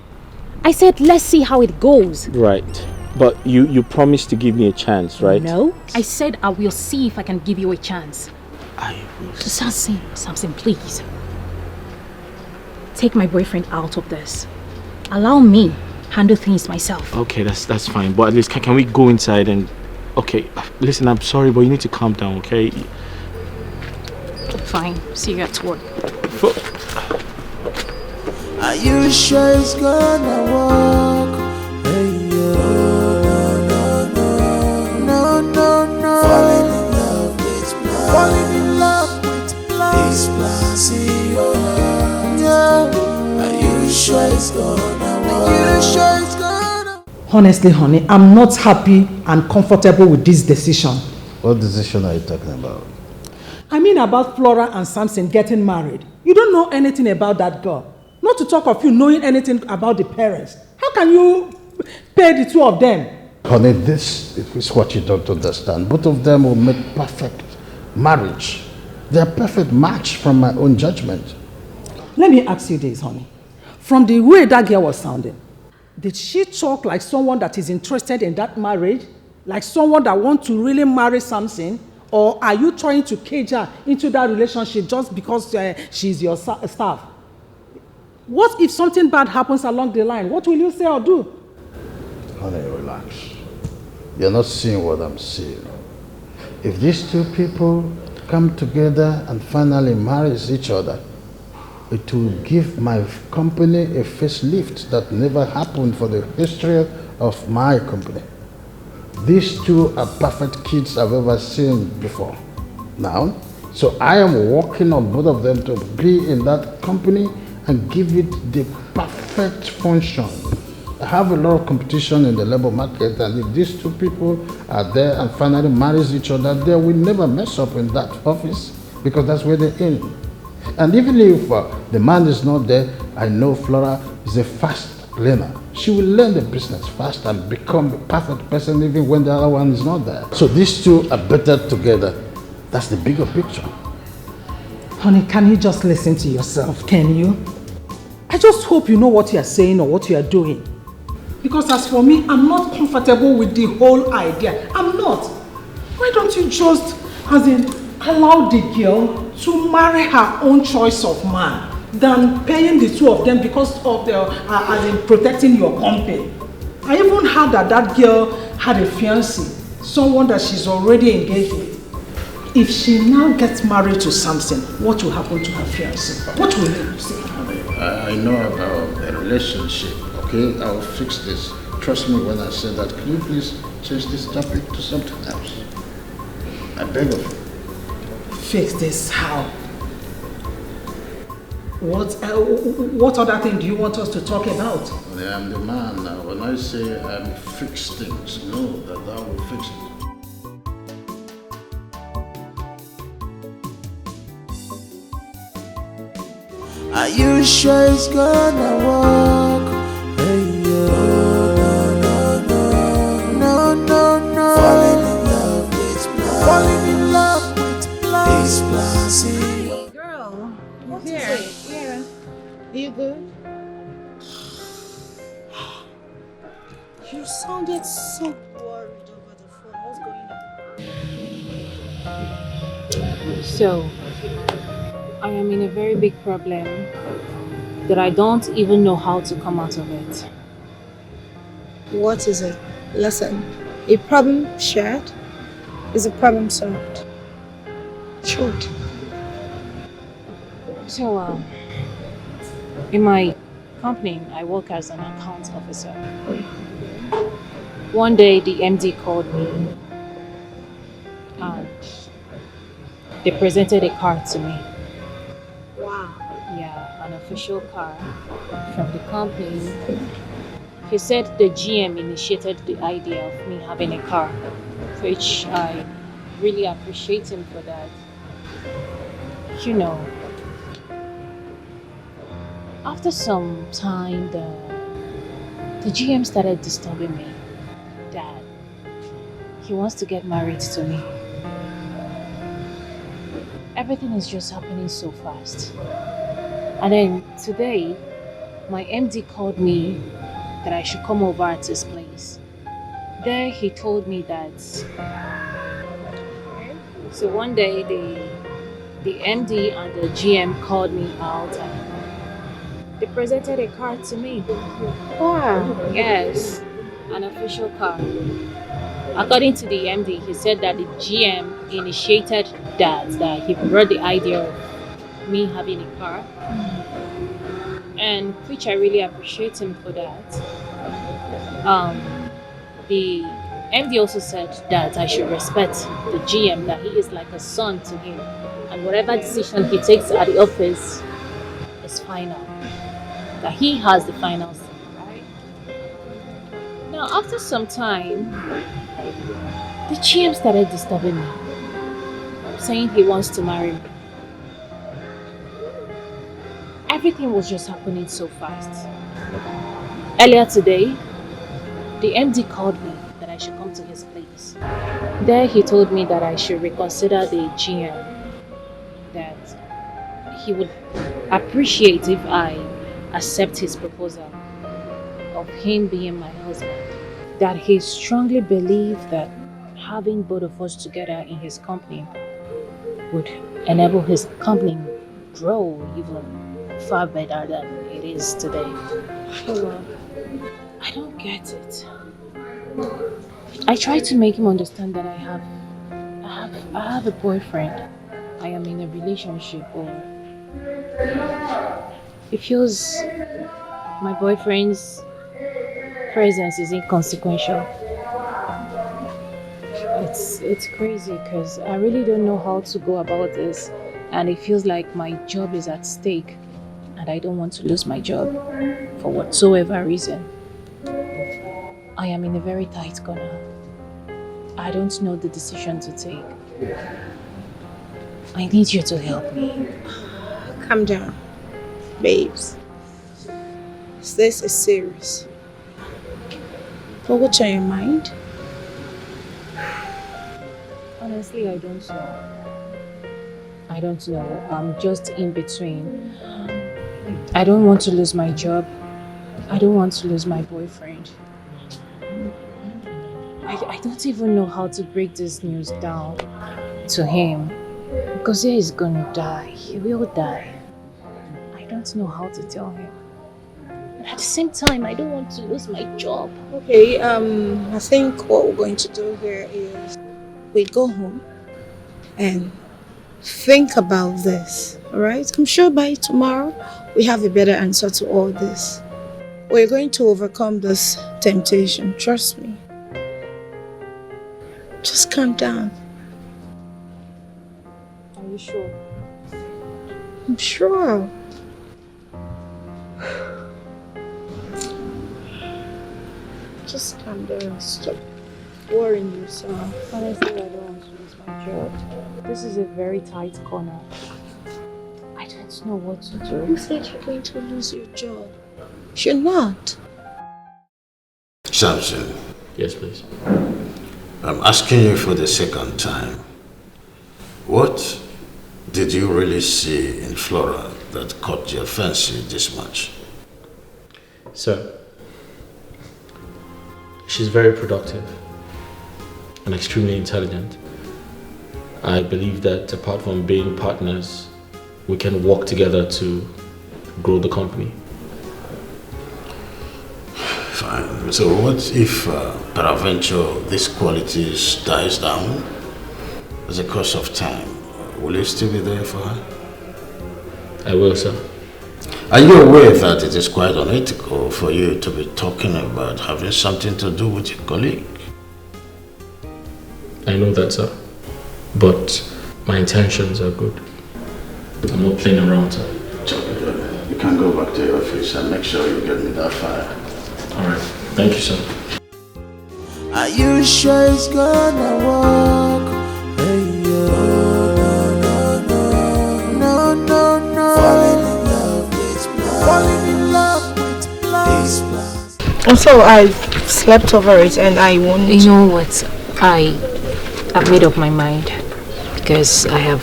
I said, let's see how it goes. Right. But you promised to give me a chance, right? No. I said I will see if I can give you a chance. I will. Samson, please. Take my boyfriend out of this. Allow me handle things myself. Okay, that's fine. But at least can we go inside and... Okay, listen, I'm sorry, but you need to calm down, okay? Fine. See you at work. Are you sure it's gonna work? Hey, no. Falling in love with blind. Falling in love with blind. This blind, yeah. Are you sure it's gonna work? Are you sure it's gonna? Honestly, honey, I'm not happy and comfortable with this decision. What decision are you talking about? I mean about Flora and Samson getting married. You don't know anything about that girl. Not to talk of you knowing anything about the parents. How can you pay the two of them? Honey, this is what you don't understand. Both of them will make perfect marriage. They're a perfect match from my own judgment. Let me ask you this, honey. From the way that girl was sounding, did she talk like someone that is interested in that marriage? Like someone that wants to really marry Samson? Or are you trying to cage her into that relationship just because she's your staff? What if something bad happens along the line? What will you say or do? Honey, relax. You're not seeing what I'm seeing. If these two people come together and finally marry each other, it will give my company a facelift that never happened for the history of my company. These two are perfect kids I've ever seen before. Now, So I am working on both of them to be in that company and give it the perfect function. I have a lot of competition in the labor market, and if these two people are there and finally marries each other, they will never mess up in that office because that's where they're in. And even if the man is not there, I know Flora is a fast learner. She will learn the business fast and become a perfect person even when the other one is not there. So these two are better together. That's the bigger picture. Honey, can you just listen to yourself, can you? I just hope you know what you are saying or what you are doing. Because as for me, I'm not comfortable with the whole idea. I'm not. Why don't you just, allow the girl to marry her own choice of man than paying the two of them because of the, protecting your company? I even heard that girl had a fiancé, someone that she's already engaged with. If she now gets married to Samson, what will happen to her fiancé? What will you say? I know about a relationship, okay? I'll fix this. Trust me when I say that. Can you please change this topic to something else? I beg of you. Fix this how? What other thing do you want us to talk about? I am the man now. When I say I fix things, know that I will fix it. Are you sure it's gonna work? Hey, yo. No. Falling in love with blind. Falling in love with blind. This blessing. Girl, what is it? Yeah. Are you good? You sounded so worried over the phone. What's going on? So, I am in a very big problem that I don't even know how to come out of it. What is it? Listen, a problem shared is a problem solved. Short. So, in my company, I work as an accounts officer. One day, the MD called me and they presented a card to me. Wow. Yeah, an official card from the company. He said the GM initiated the idea of me having a car, which I really appreciate him for that. You know, after some time, the GM started disturbing me that he wants to get married to me. Everything is just happening so fast. And then today, my MD called me that I should come over at his place. There he told me that. So one day the MD and the GM called me out and they presented a card to me. Wow. Yes, an official card. According to the MD, he said that the GM initiated that he brought the idea of me having a car. And which I really appreciate him for that. The MD also said that I should respect the GM, that he is like a son to him, and whatever decision he takes at the office is final, that he has the final say, right? Now after some time, the GM started disturbing me, saying he wants to marry me. Everything was just happening so fast. Earlier today, the MD called me that I should come to his place. There he told me that I should reconsider the GM, that he would appreciate if I accept his proposal of him being my husband, that he strongly believed that having both of us together in his company would enable his company grow even far better than it is today. I don't get it. I try to make him understand that I have a boyfriend. I am in a relationship, or he feels my boyfriend's presence is inconsequential. It's crazy because I really don't know how to go about this, and it feels like my job is at stake and I don't want to lose my job for whatsoever reason. I am in a very tight corner. I don't know the decision to take. I need you to help me. Calm down, babes. This is serious. But what's on your mind? Honestly, I don't know. I don't know. I'm just in between. I don't want to lose my job. I don't want to lose my boyfriend. I don't even know how to break this news down to him. Because he is gonna die. He will die. I don't know how to tell him. And at the same time, I don't want to lose my job. Okay, I think what we're going to do here is we go home and think about this, alright? I'm sure by tomorrow we have a better answer to all this. We're going to overcome this temptation, trust me. Just calm down. Are you sure? I'm sure. Just calm down. Stop worrying yourself. Honestly, I don't want to lose my job. This is a very tight corner. I don't know what to do. You said you're going to lose your job. You're not. Samson. Yes, please. I'm asking you for the second time. What did you really see in Flora that caught your fancy this much? Sir, she's very productive and extremely intelligent. I believe that apart from being partners, we can work together to grow the company. Fine. So what if, peradventure, these qualities dies down as a course of time? Will you still be there for her? I will, sir. Are you aware that it is quite unethical for you to be talking about having something to do with your colleague? I know that, sir. But my intentions are good. I'm not playing around, sir. You can go back to your office and make sure you get me that file. Alright. Thank you, sir. Are you sure it's gonna work? Hey, no, no, no. Falling in love with plans. Falling in love with plans. And so I slept over it and I won't. You know what? I've made up my mind because I have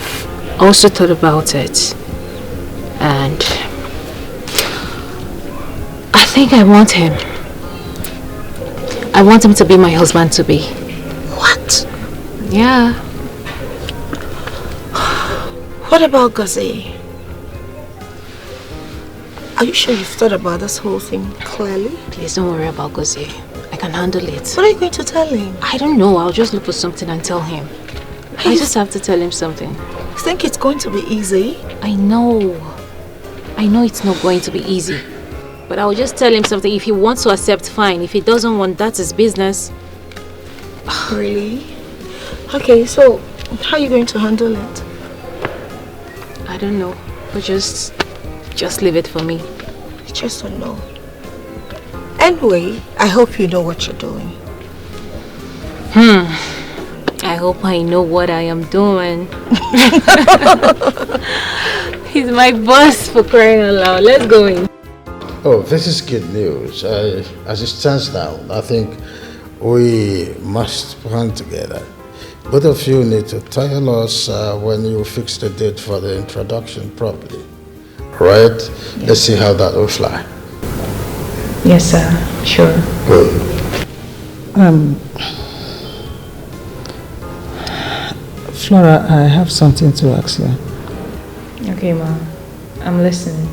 also thought about it, and I think I want him. I want him to be my husband to be. What? Yeah. What about Gazi? Are you sure you've thought about this whole thing clearly? Please don't worry about Gazi. I can handle it. What are you going to tell him? I don't know. I'll just look for something and tell him. I just have to tell him something. You think it's going to be easy? I know. I know it's not going to be easy. But I'll just tell him something. If he wants to accept, fine. If he doesn't want, that's his business. Really? Okay, so how are you going to handle it? I don't know. But just leave it for me. I just don't know. Anyway, I hope you know what you're doing. I hope I know what I am doing. He's my boss, for crying out loud. Let's go in. Oh, this is good news. As it stands now, I think we must plan together. Both of you need to tell us when you fix the date for the introduction properly. Right? Yes. Let's see how that will fly. Yes, sir. Sure. Good. Flora, I have something to ask you. Okay, Ma. I'm listening.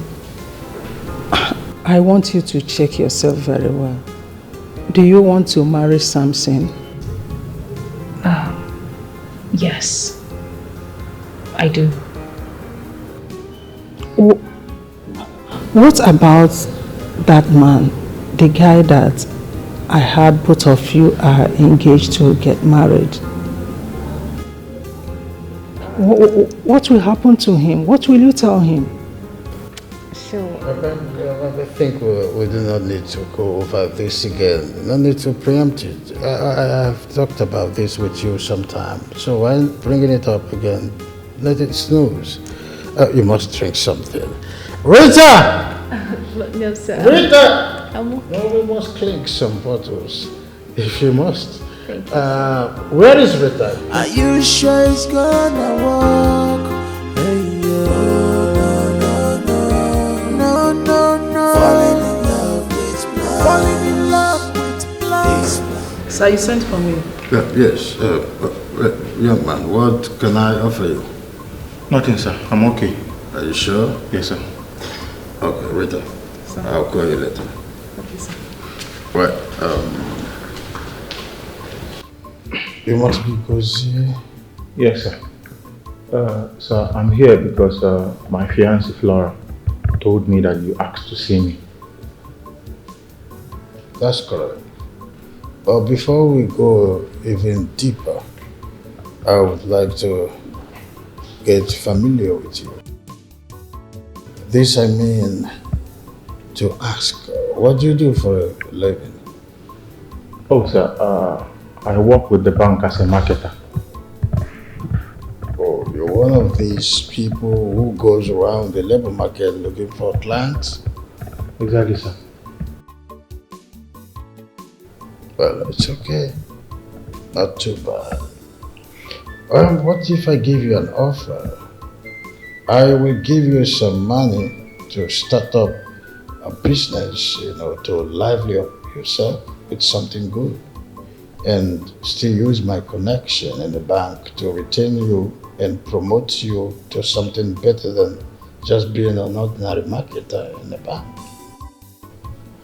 I want you to check yourself very well. Do you want to marry Samson? Yes. I do. What about that man, the guy that I heard both of you are engaged to get married? What will happen to him? What will you tell him? So, I think we do not need to go over this again. No need to preempt it. I've talked about this with you sometime. So when bringing it up again, let it snooze. You must drink something. Rita! no, sir. Rita! No, we must clink some bottles. If you must. Thank you. Where is Rita? Are you sure it's gonna work? Hey, no, falling in love with blind. Falling in love with blind. Sir, you sent for me. Yes. Young man, what can I offer you? Nothing, sir. I'm okay. Are you sure? Yes, sir. Okay, Rita. I'll call you later. Okay, sir. Right. You must be busy. Yes, sir. Sir, I'm here because my fiancée Flora told me that you asked to see me. That's correct. But before we go even deeper, I would like to get familiar with you. This I mean to ask, what do you do for a living? Oh, sir, I work with the bank as a marketer. Oh, you're one of these people who goes around the labor market looking for clients? Exactly, sir. Well, it's okay. Not too bad. What if I give you an offer? I will give you some money to start up a business, to lively up yourself with something good, and still use my connection in the bank to retain you and promote you to something better than just being an ordinary marketer in the bank.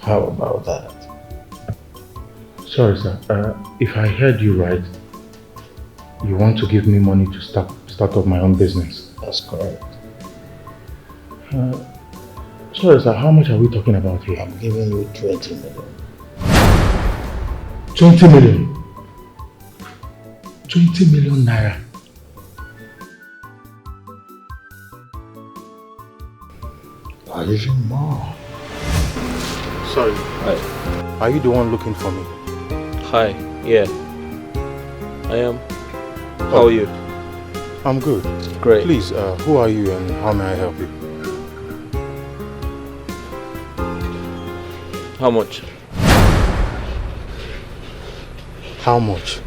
How about that? Sorry, sir. If I heard you right, you want to give me money to start up my own business. That's correct. Sorry, sir. How much are we talking about here? I'm giving you 20 million. 20 million? 20 million naira? Or even more. Sorry. Hi. Are you the one looking for me? Hi. Yeah. I am. How are you? I'm good. Great. Please, who are you and how may I help you? How much? How much?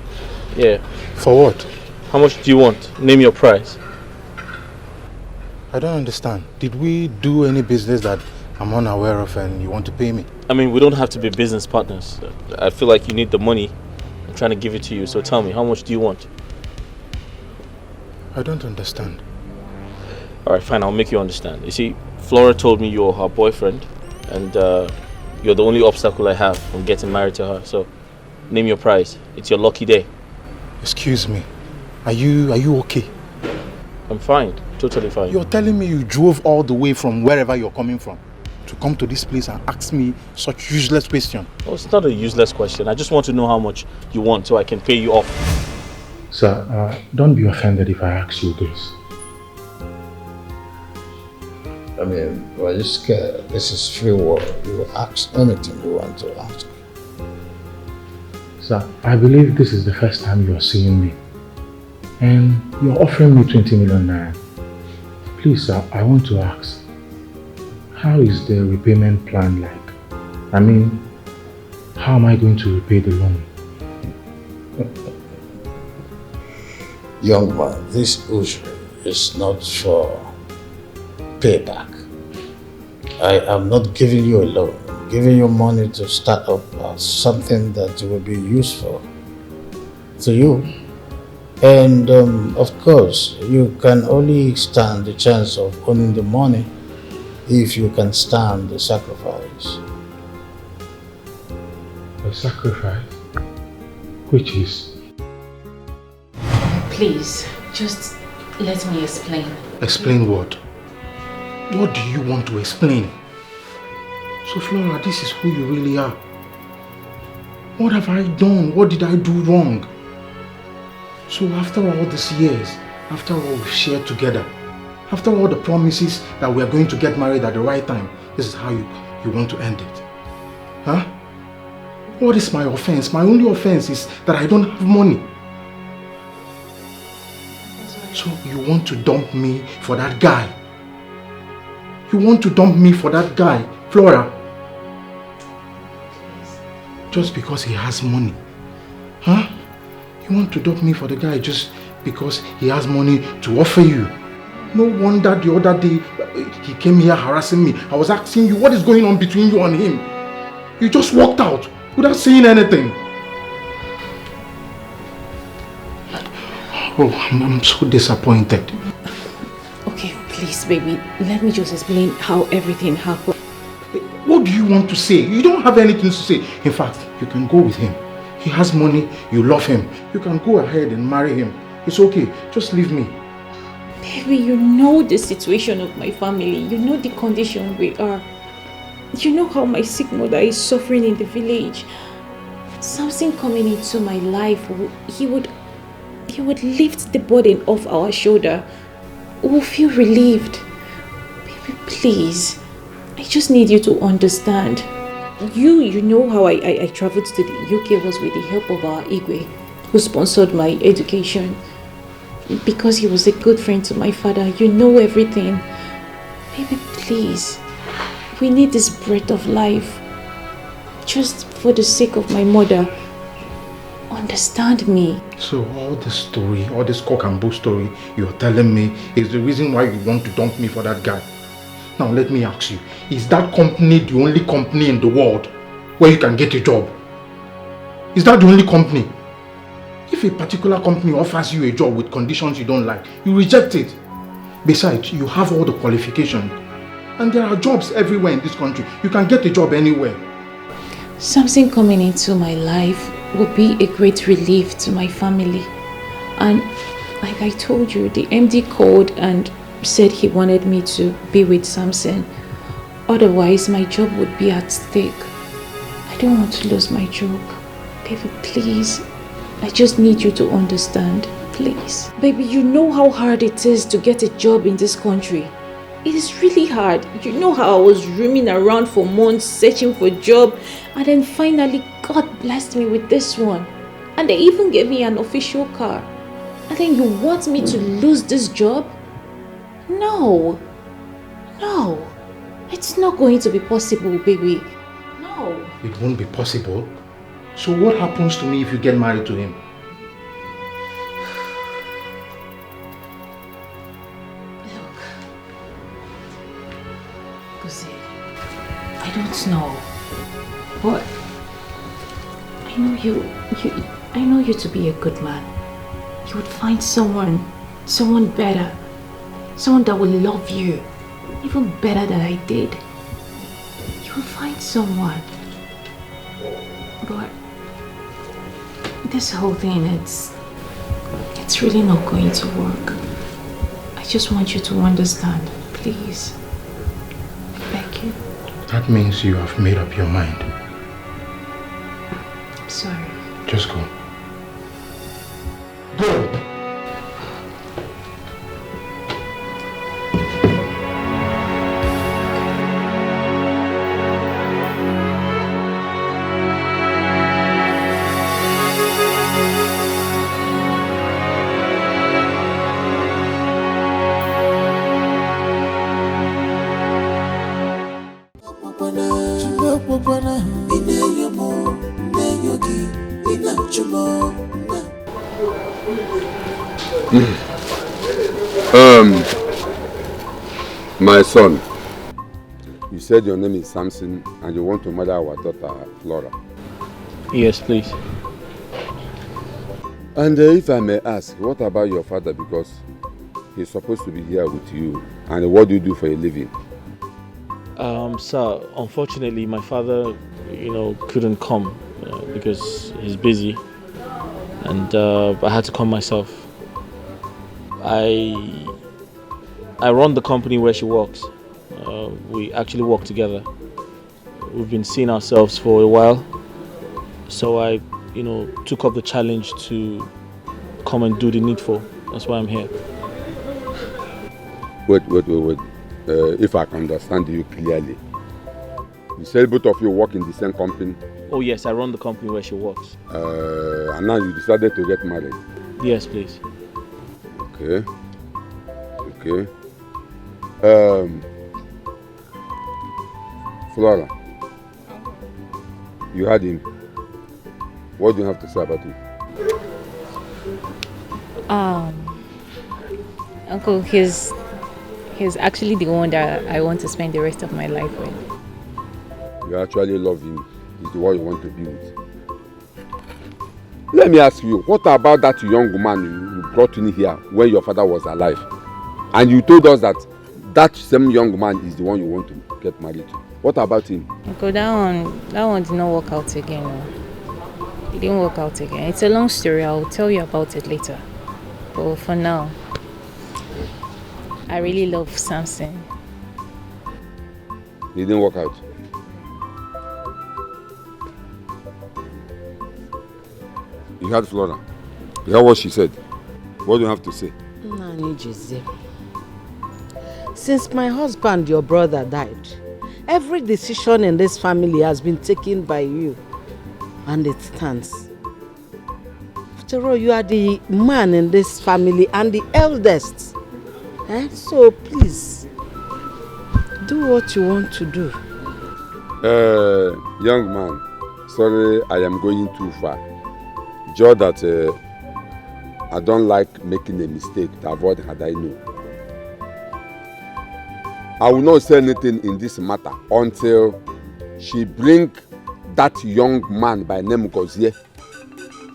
Yeah. For what? How much do you want? Name your price. I don't understand. Did we do any business that I'm unaware of and you want to pay me? I mean, we don't have to be business partners. I feel like you need the money. I'm trying to give it to you. So tell me, how much do you want? I don't understand. Alright, fine. I'll make you understand. You see, Flora told me you're her boyfriend. And you're the only obstacle I have from getting married to her. So name your price. It's your lucky day. Excuse me. Are you okay? I'm fine. Totally fine. You're telling me you drove all the way from wherever you're coming from to come to this place and ask me such useless question? Oh, it's not a useless question. I just want to know how much you want so I can pay you off. Sir, don't be offended if I ask you this. I mean, why are you scared? This is free world. You will ask anything you want to ask. Sir, I believe this is the first time you're seeing me. And you're offering me 20 million naira. Please, sir, I want to ask, how is the repayment plan like? I mean, how am I going to repay the loan? Young man, this usury is not for payback. I am not giving you a loan. I'm giving you money to start up something that will be useful to you. And of course, you can only stand the chance of owning the money if you can stand the sacrifice. The sacrifice? Which is? Please, just let me explain. Explain what? What do you want to explain? So Flora, this is who you really are. What have I done? What did I do wrong? So after all these years, After all we've shared together, after all the promises that we are going to get married at the right time, this is how you want to end it. Huh? What is my offense? My only offense is that I don't have money. So you want to dump me for that guy? You want to dump me for that guy, Flora? Just because he has money? Huh? You want to dump me for the guy just because he has money to offer you? No wonder the other day he came here harassing me. I was asking you what is going on between you and him. You just walked out without saying anything. Oh, I'm so disappointed. Okay, please, baby. Let me just explain how everything happened. What do you want to say? You don't have anything to say. In fact, you can go with him. He has money, you love him. You can go ahead and marry him. It's okay. Just leave me. Baby, you know the situation of my family. You know the condition we are. You know how my sick mother is suffering in the village. Samson coming into my life, he would lift the burden off our shoulder. We'll feel relieved. Baby, please. I just need you to understand. You know how I traveled to the UK was with the help of our Igwe, who sponsored my education. Because he was a good friend to my father. You know everything. Baby, please. We need this breath of life. Just for the sake of my mother. Understand me. So all this story, all this cock and bull story you're telling me is the reason why you want to dump me for that guy. Now let me ask you, is that company the only company in the world where you can get a job? Is that the only company? If a particular company offers you a job with conditions you don't like, you reject it. Besides, you have all the qualifications. And there are jobs everywhere in this country. You can get a job anywhere. Something coming into my life will be a great relief to my family. And like I told you, the MD called and said he wanted me to be with Samson. Otherwise, my job would be at stake. I don't want to lose my job. Baby, please. I just need you to understand. Please. Baby, you know how hard it is to get a job in this country. It is really hard. You know how I was roaming around for months searching for a job, and then finally God blessed me with this one. And they even gave me an official car. And then you want me to lose this job? No. No. It's not going to be possible, baby. No. It won't be possible. So what happens to me if you get married to him? I don't know, but I know you to be a good man. You would find someone better, someone that will love you, even better than I did. You will find someone, but this whole thing, it's really not going to work. I just want you to understand, please. Thank you. That means you have made up your mind. I'm sorry. Just go. Go! My son, you said your name is Samson and you want to marry our daughter, Flora. Yes, please. And if I may ask, what about your father? Because he's supposed to be here with you. And what do you do for a living? Sir, unfortunately, my father, couldn't come because he's busy. And I had to come myself. I run the company where she works. We actually work together. We've been seeing ourselves for a while. So I, took up the challenge to come and do the needful. That's why I'm here. Wait. If I can understand you clearly. You said both of you work in the same company? Oh yes, I run the company where she works. And now you decided to get married? Yes, please. Okay. Flora, you had him. What do you have to say about him? Uncle, he's actually the one that I want to spend the rest of my life with. You actually love him. He's the one you want to be with. Let me ask you, what about that young woman you brought in here when your father was alive? And you told us that that same young man is the one you want to get married to. What about him? Uncle, that one did not work out again. No. It didn't work out again. It's a long story. I'll tell you about it later. But for now, I really love Samson. It didn't work out. You heard Flora. You heard what she said. What do you have to say? Since my husband, your brother, died, every decision in this family has been taken by you. And it stands. After all, you are the man in this family and the eldest. So please, do what you want to do. Young man, sorry I am going too far. Just that I don't like making a mistake to avoid had I know. I will not say anything in this matter until she bring that young man by name Gozie.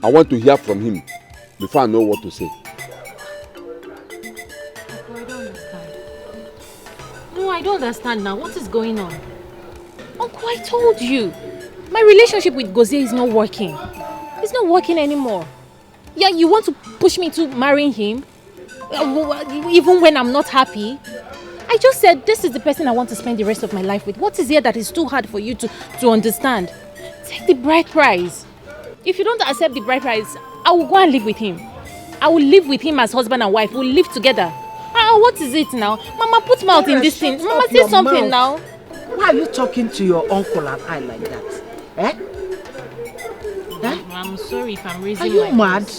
I want to hear from him before I know what to say. I don't understand. No, I don't understand now. What is going on? Uncle, I told you. My relationship with Gozie is not working. It's not working anymore. Yeah, you want to push me to marrying him? Even when I'm not happy? I just said this is the person I want to spend the rest of my life with. What is here that is too hard for you to understand? Take the bride price. If you don't accept the bride price, I will go and live with him. I will live with him as husband and wife. We'll live together. What is it now? Mama, put mouth in this thing. Mama, say something now. Why are you talking to your uncle and I like that? I'm sorry if I'm raising my voice. Are you mad?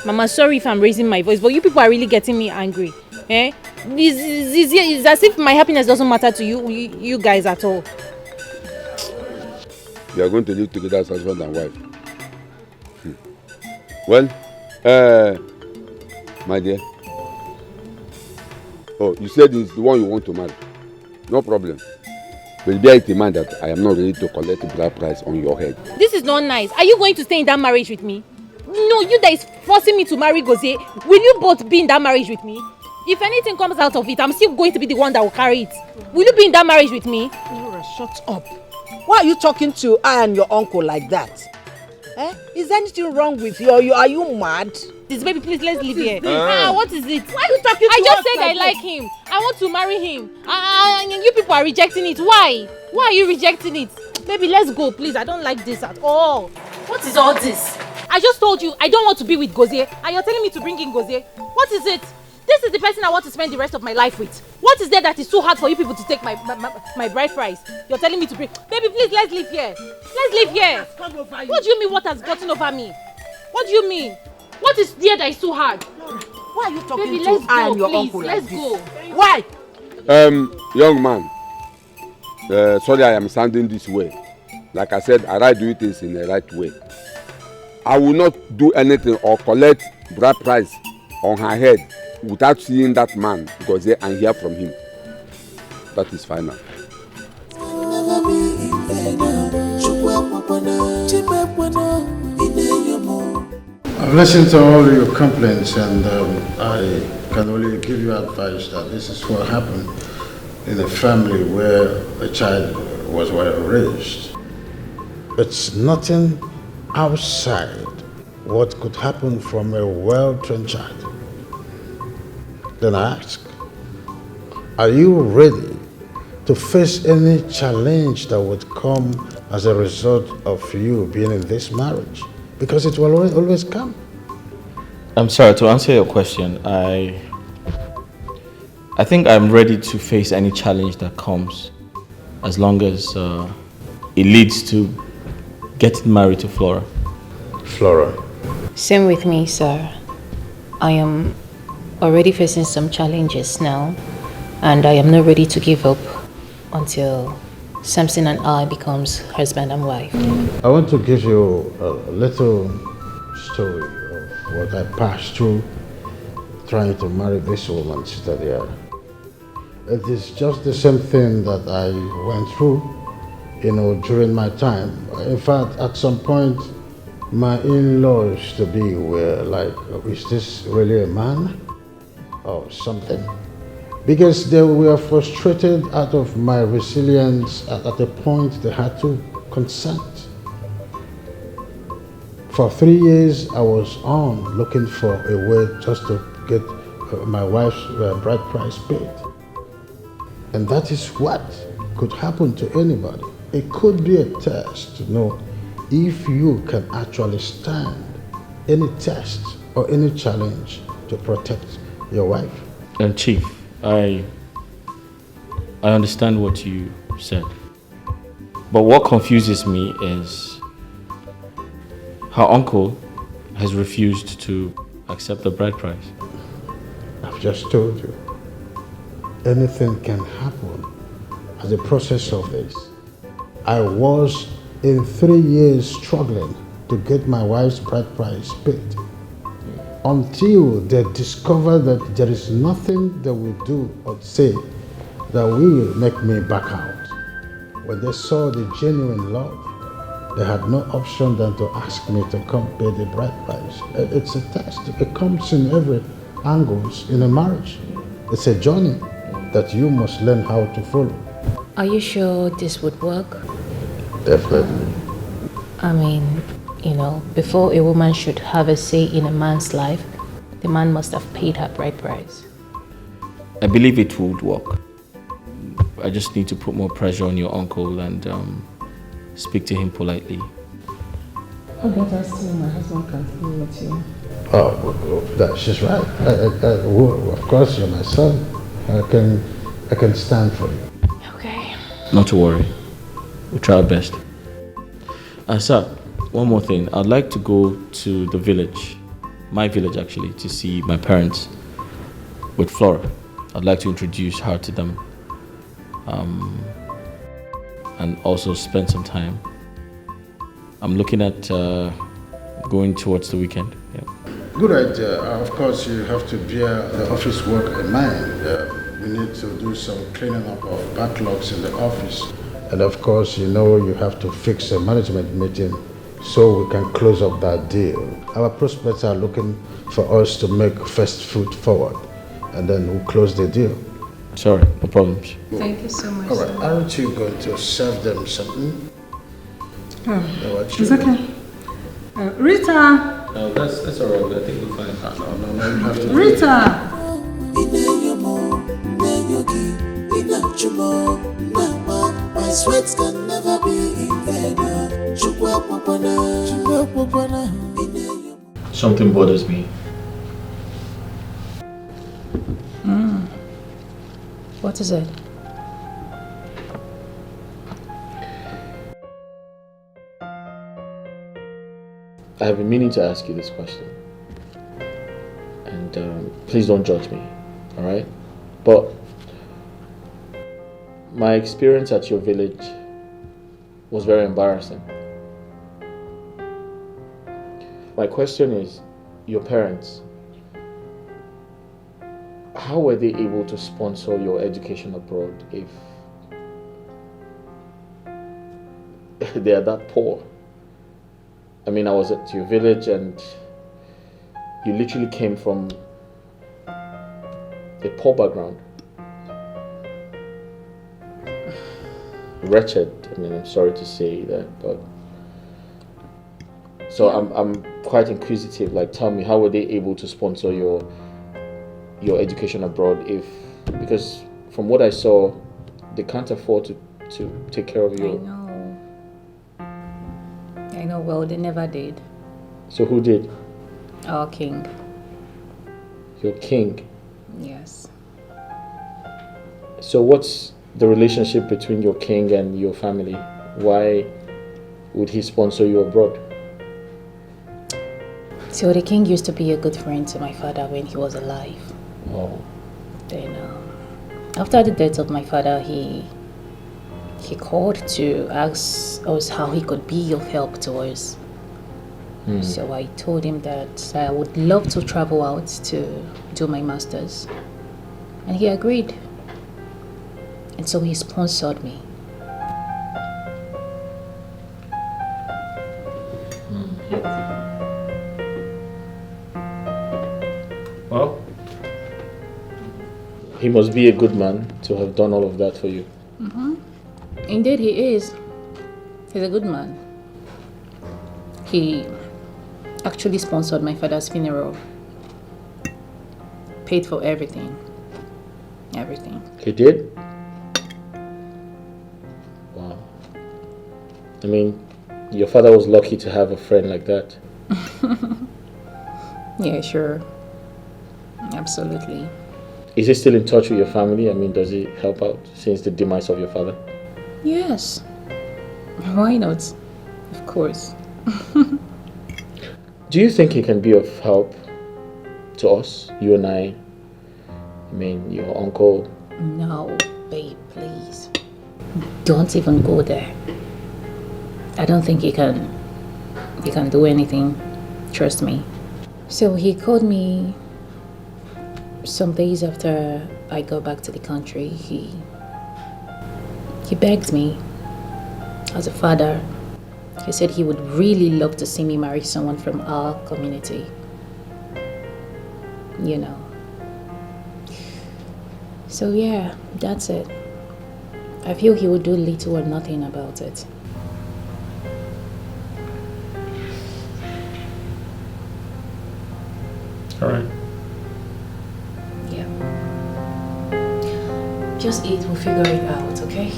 Mama, sorry if I'm raising my voice, but you people are really getting me angry. It's as if my happiness doesn't matter to you guys at all. You are going to live together as husband and wife. Well, my dear. Oh, you said it's the one you want to marry. No problem. But bear it in mind that I am not ready to collect the bride price on your head. This is not nice. Are you going to stay in that marriage with me? No, you that is forcing me to marry Gozie. Will you both be in that marriage with me? If anything comes out of it, I'm still going to be the one that will carry it. Will you be in that marriage with me? Flora, shut up. Why are you talking to I and your uncle like that? Is anything wrong with you? Are you mad? This baby, please, let's leave here. What is it? Why are you talking to I just said like I like him. I want to marry him. You people are rejecting it. Why? Why are you rejecting it? Baby, let's go, please. I don't like this at all. What is all this? I just told you I don't want to be with Gozie, and you're telling me to bring in Gozie. What is it? This is the person I want to spend the rest of my life with. What is there that is too hard for you people to take my bride price? You're telling me to bring... Baby, please, let's leave here. Let's leave here. What do you mean what has gotten over me? What do you mean? What is there that is too hard? Why are you talking Baby, to let's I go, and your please. uncle like Let's this? go. Why? Young man. Sorry I am sounding this way. Like I said, I like do things in the right way. I will not do anything or collect bride price on her head without seeing that man because and hear from him. That is final. I've listened to all your complaints and I can only give you advice that this is what happened in a family where a child was well raised. It's nothing outside what could happen from a well-trained child. Then I ask, are you ready to face any challenge that would come as a result of you being in this marriage? Because it will always come. I'm sorry, to answer your question, I I think I'm ready to face any challenge that comes, as long as it leads to getting married to Flora. Flora. Same with me, sir. I am already facing some challenges now, and I am not ready to give up until Samson and I becomes husband and wife. I want to give you a little story of what I passed through trying to marry this woman, Chinenye. It is just the same thing that I went through, during my time. In fact, at some point, my in-laws to be were like, is this really a man or something? Because they were frustrated out of my resilience. At a point they had to consent. For 3 years I was on looking for a way just to get my wife's bride price paid. And that is what could happen to anybody. It could be a test to know if you can actually stand any test or any challenge to protect your wife. And Chief, I understand what you said. But what confuses me is her uncle has refused to accept the bride price. I've just told you, anything can happen as a process of this. I was in 3 years struggling to get my wife's bride price paid until they discovered that there is nothing they will do or say that will make me back out. When they saw the genuine love, they had no option than to ask me to come pay the bride price. It's a test. It comes in every angles in a marriage. It's a journey that you must learn how to follow. Are you sure this would work? Definitely. I mean, before a woman should have a say in a man's life, the man must have paid her bride price. I believe it would work. I just need to put more pressure on your uncle and speak to him politely. How about I see my husband can stay with you? She's right. Of course, you're my son. I can stand for you. Okay. Not to worry. We'll try our best. Sir, one more thing. I'd like to go to the village, my village actually, to see my parents with Flora. I'd like to introduce her to them. And also spend some time. I'm looking at going towards the weekend. Yeah. Good idea. Of course, you have to bear the office work in mind. We need to do some cleaning up of backlogs in the office. And of course, you have to fix a management meeting so we can close up that deal. Our prospects are looking for us to make first foot forward, and then we'll close the deal. Sorry, no problems. Thank you so much. All right, aren't you going to serve them something? It's okay. Rita! No, that's all right. I think we'll find. No, you have to. Rita! My sweats can never be in vain. Something bothers me. What is it? I have been meaning to ask you this question. And please don't judge me, alright? But my experience at your village was very embarrassing. My question is, your parents, how were they able to sponsor your education abroad if they are that poor? I mean, I was at your village and you literally came from a poor background. Wretched, I mean, I'm sorry to say that, but... So I'm quite inquisitive, like tell me, how were they able to sponsor your education abroad because from what I saw, they can't afford to take care of you. I know, well, they never did. So who did? Our king. Your king? Yes. So what's the relationship between your king and your family? Why would he sponsor you abroad? So the king used to be a good friend to my father when he was alive. Oh. Then after the death of my father, he called to ask us how he could be of help to us. So I told him that I would love to travel out to do my master's. And he agreed. And so he sponsored me. Well, he must be a good man to have done all of that for you. Indeed, he is. He's a good man. He actually sponsored my father's funeral. Paid for everything. Everything. He did? Wow. I mean, your father was lucky to have a friend like that. Yeah, sure. Absolutely. Is he still in touch with your family? I mean, does he help out since the demise of your father? Yes. Why not? Of course. Do you think he can be of help to us, you and I mean, your uncle? No, babe, please. Don't even go there. I don't think he can do anything. Trust me. So he called me some days after I got back to the country. He begged me as a father. He said he would really love to see me marry someone from our community. You know. So yeah, that's it. I feel he would do little or nothing about it. All right. Yeah. Just eat, we'll figure it out, okay?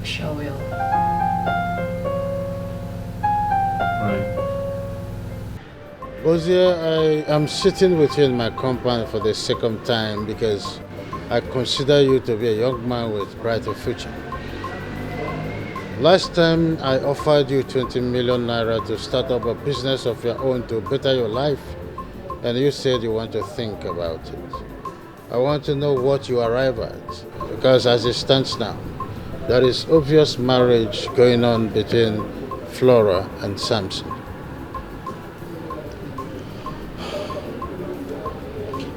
Sure will. Ozia, I am sitting with you in my compound for the second time because I consider you to be a young man with brighter future. Last time I offered you 20 million naira to start up a business of your own to better your life, and you said you want to think about it. I want to know what you arrive at, because as it stands now, there is obvious marriage going on between Flora and Samson.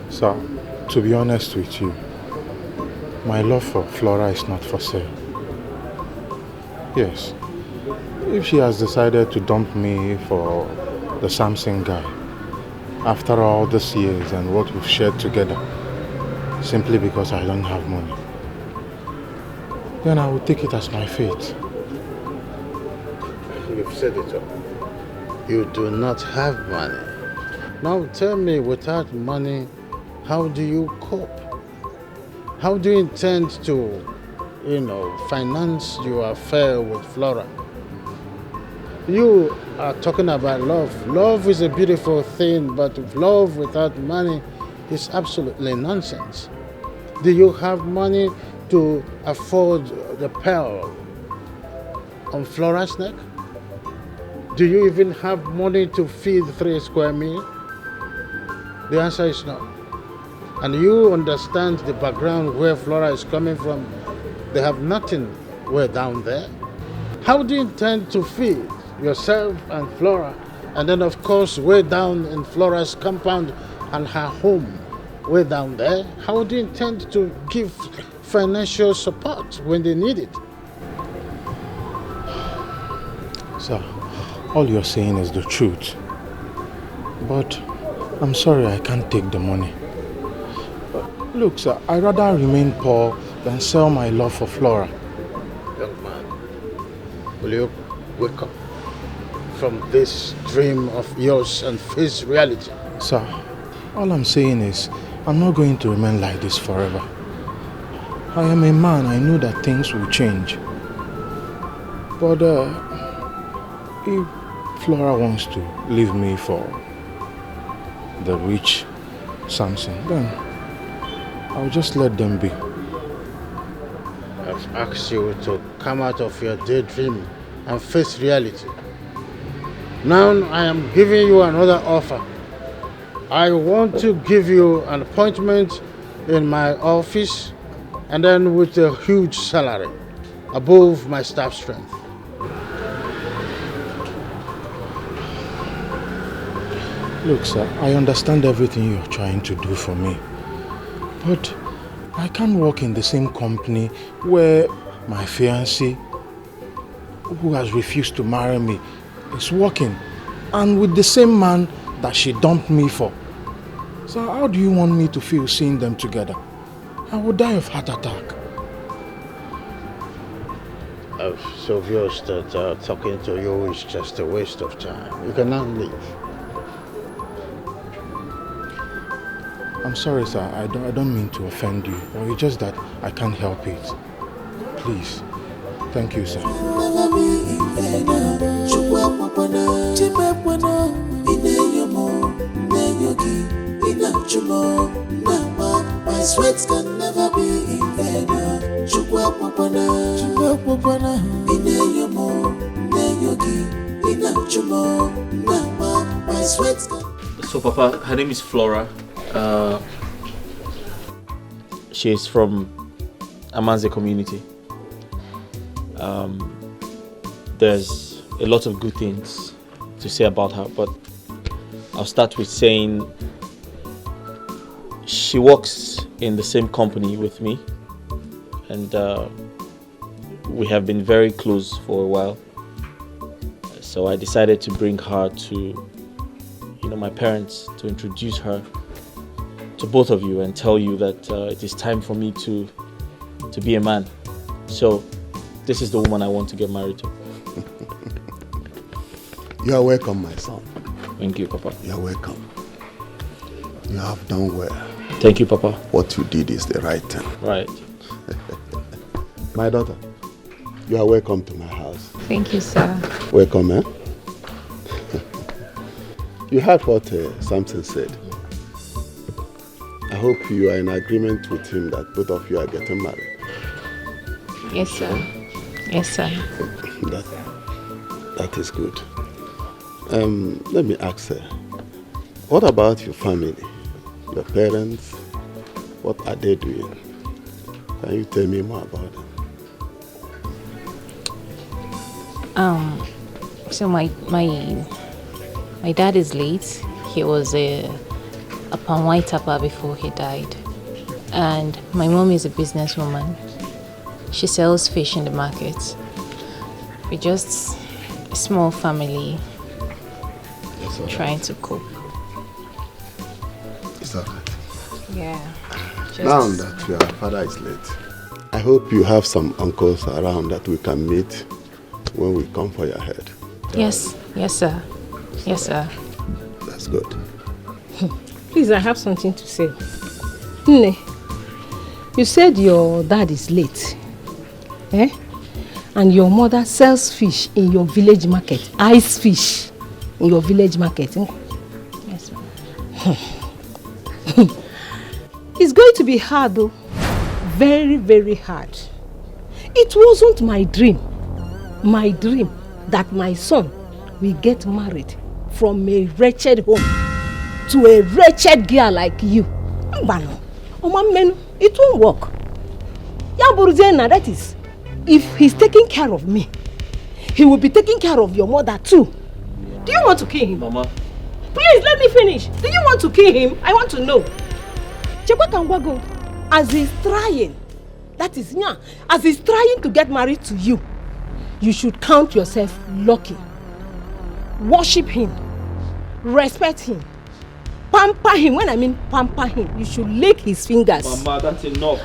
Sir, to be honest with you, my love for Flora is not for sale. Yes, if she has decided to dump me for the Samson guy, after all these years and what we've shared together, simply because I don't have money, then I will take it as my fate. You've said it all. You do not have money. Now tell me, without money, how do you cope? How do you intend to, finance your affair with Flora? You are talking about love. Love is a beautiful thing, but love without money is absolutely nonsense. Do you have money to afford the pearl on Flora's neck? Do you even have money to feed 3 square meals? The answer is no. And you understand the background where Flora is coming from. They have nothing way down there. How do you intend to feed yourself and Flora? And then, of course, way down in Flora's compound and her home, way down there, how do you intend to give financial support when they need it? Sir, all you're saying is the truth. But I'm sorry I can't take the money. Look, sir, I'd rather remain poor than sell my love for Flora. Young man, will you wake up from this dream of yours and face reality? Sir, all I'm saying is, I'm not going to remain like this forever. I am a man, I know that things will change. But if Flora wants to leave me for the rich Samson, then I'll just let them be. I've asked you to come out of your daydream and face reality. Now I am giving you another offer. I want to give you an appointment in my office and then with a huge salary above my staff strength. Look, sir, I understand everything you're trying to do for me. But I can't work in the same company where my fiancé, who has refused to marry me, is working, and with the same man that she dumped me for. So how do you want me to feel seeing them together? I would die of heart attack. It's obvious that talking to you is just a waste of time. You cannot leave. I'm sorry, sir. I don't mean to offend you, or it's just that I can't help it. Please. Thank you, sir. My sweats can never be in vain. My sweats can. So, Papa, her name is Flora. She's from Amanze community. There's a lot of good things to say about her, but I'll start with saying she works in the same company with me, and we have been very close for a while. So I decided to bring her to, my parents, to introduce her to both of you and tell you that it is time for me to be a man. So this is the woman I want to get married to. You are welcome, my son. Thank you, Papa. You are welcome. You have done well. Thank you, Papa. What you did is the right thing. Right. My daughter, you are welcome to my house. Thank you, sir. Welcome, eh? You heard what Samson said. I hope you are in agreement with him that both of you are getting married. Yes, sir. Yes, sir. That is good. Let me ask her, what about your family? Your parents? What are they doing? Can you tell me more about them? So my dad is late. He was a palm white tapper before he died. And my mom is a businesswoman. She sells fish in the market. We're just a small family trying to cope. It's all right. Yeah. Now that your father is late, I hope you have some uncles around that we can meet when we come for your head. Yes. Yes, sir. Yes, sir. That's good. Please, I have something to say. Nne, you said your dad is late. Eh? And your mother sells fish in your village market. Ice fish in your village market. Yes, ma'am. It's going to be hard though. Very, very hard. It wasn't my dream that my son will get married from a wretched home to a wretched girl like you. It won't work. That is, if he's taking care of me, he will be taking care of your mother too. Do you want to kill him? Mama. Please let me finish. Do you want to kill him? I want to know. As he's trying, that is, as he's trying to get married to you, you should count yourself lucky. Worship him. Respect him. Pamper him. When I mean pamper him, you should lick his fingers. Mama, that's enough.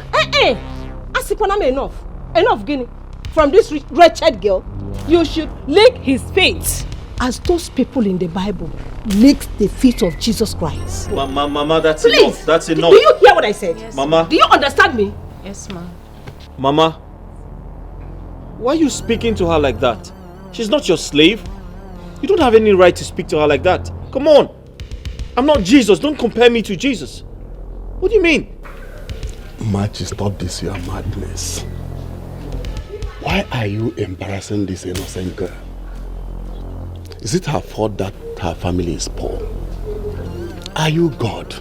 Enough. Enough, Guinea. From this wretched girl, you should lick his feet. As those people in the Bible licked the feet of Jesus Christ. Mama, that's Please, enough. That's enough. Do you hear what I said? Yes. Mama. Do you understand me? Yes, ma'am. Mama, why are you speaking to her like that? She's not your slave. You don't have any right to speak to her like that. Come on. I'm not Jesus. Don't compare me to Jesus. What do you mean? Machi, stop this your madness. Why are you embarrassing this innocent girl? Is it her fault that her family is poor? Are you God?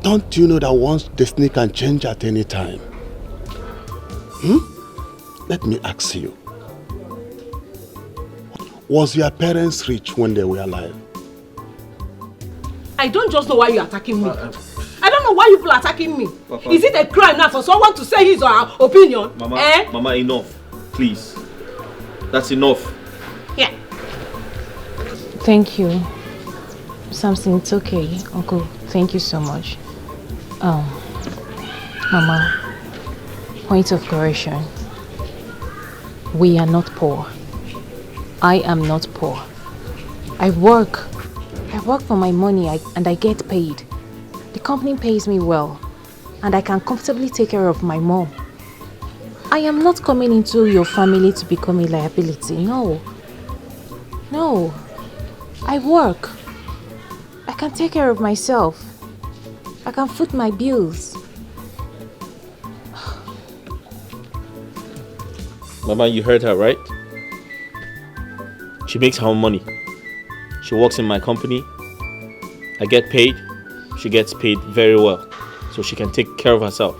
Don't you know that one's destiny can change at any time? Let me ask you. Was your parents rich when they were alive? I don't just know why you're attacking me. I don't know why you people are attacking me. Papa. Is it a crime now for someone to say his or her opinion? Mama, Mama, enough. Please. That's enough. Yeah. Thank you. Samson, it's okay. Uncle, thank you so much. Mama, point of correction. We are not poor. I am not poor. I work for my money and I get paid. The company pays me well and I can comfortably take care of my mom. I am not coming into your family to become a liability. No. No. I work. I can take care of myself. I can foot my bills. Mama, you heard her, right? She makes her own money. She works in my company. I get paid. She gets paid very well. So she can take care of herself.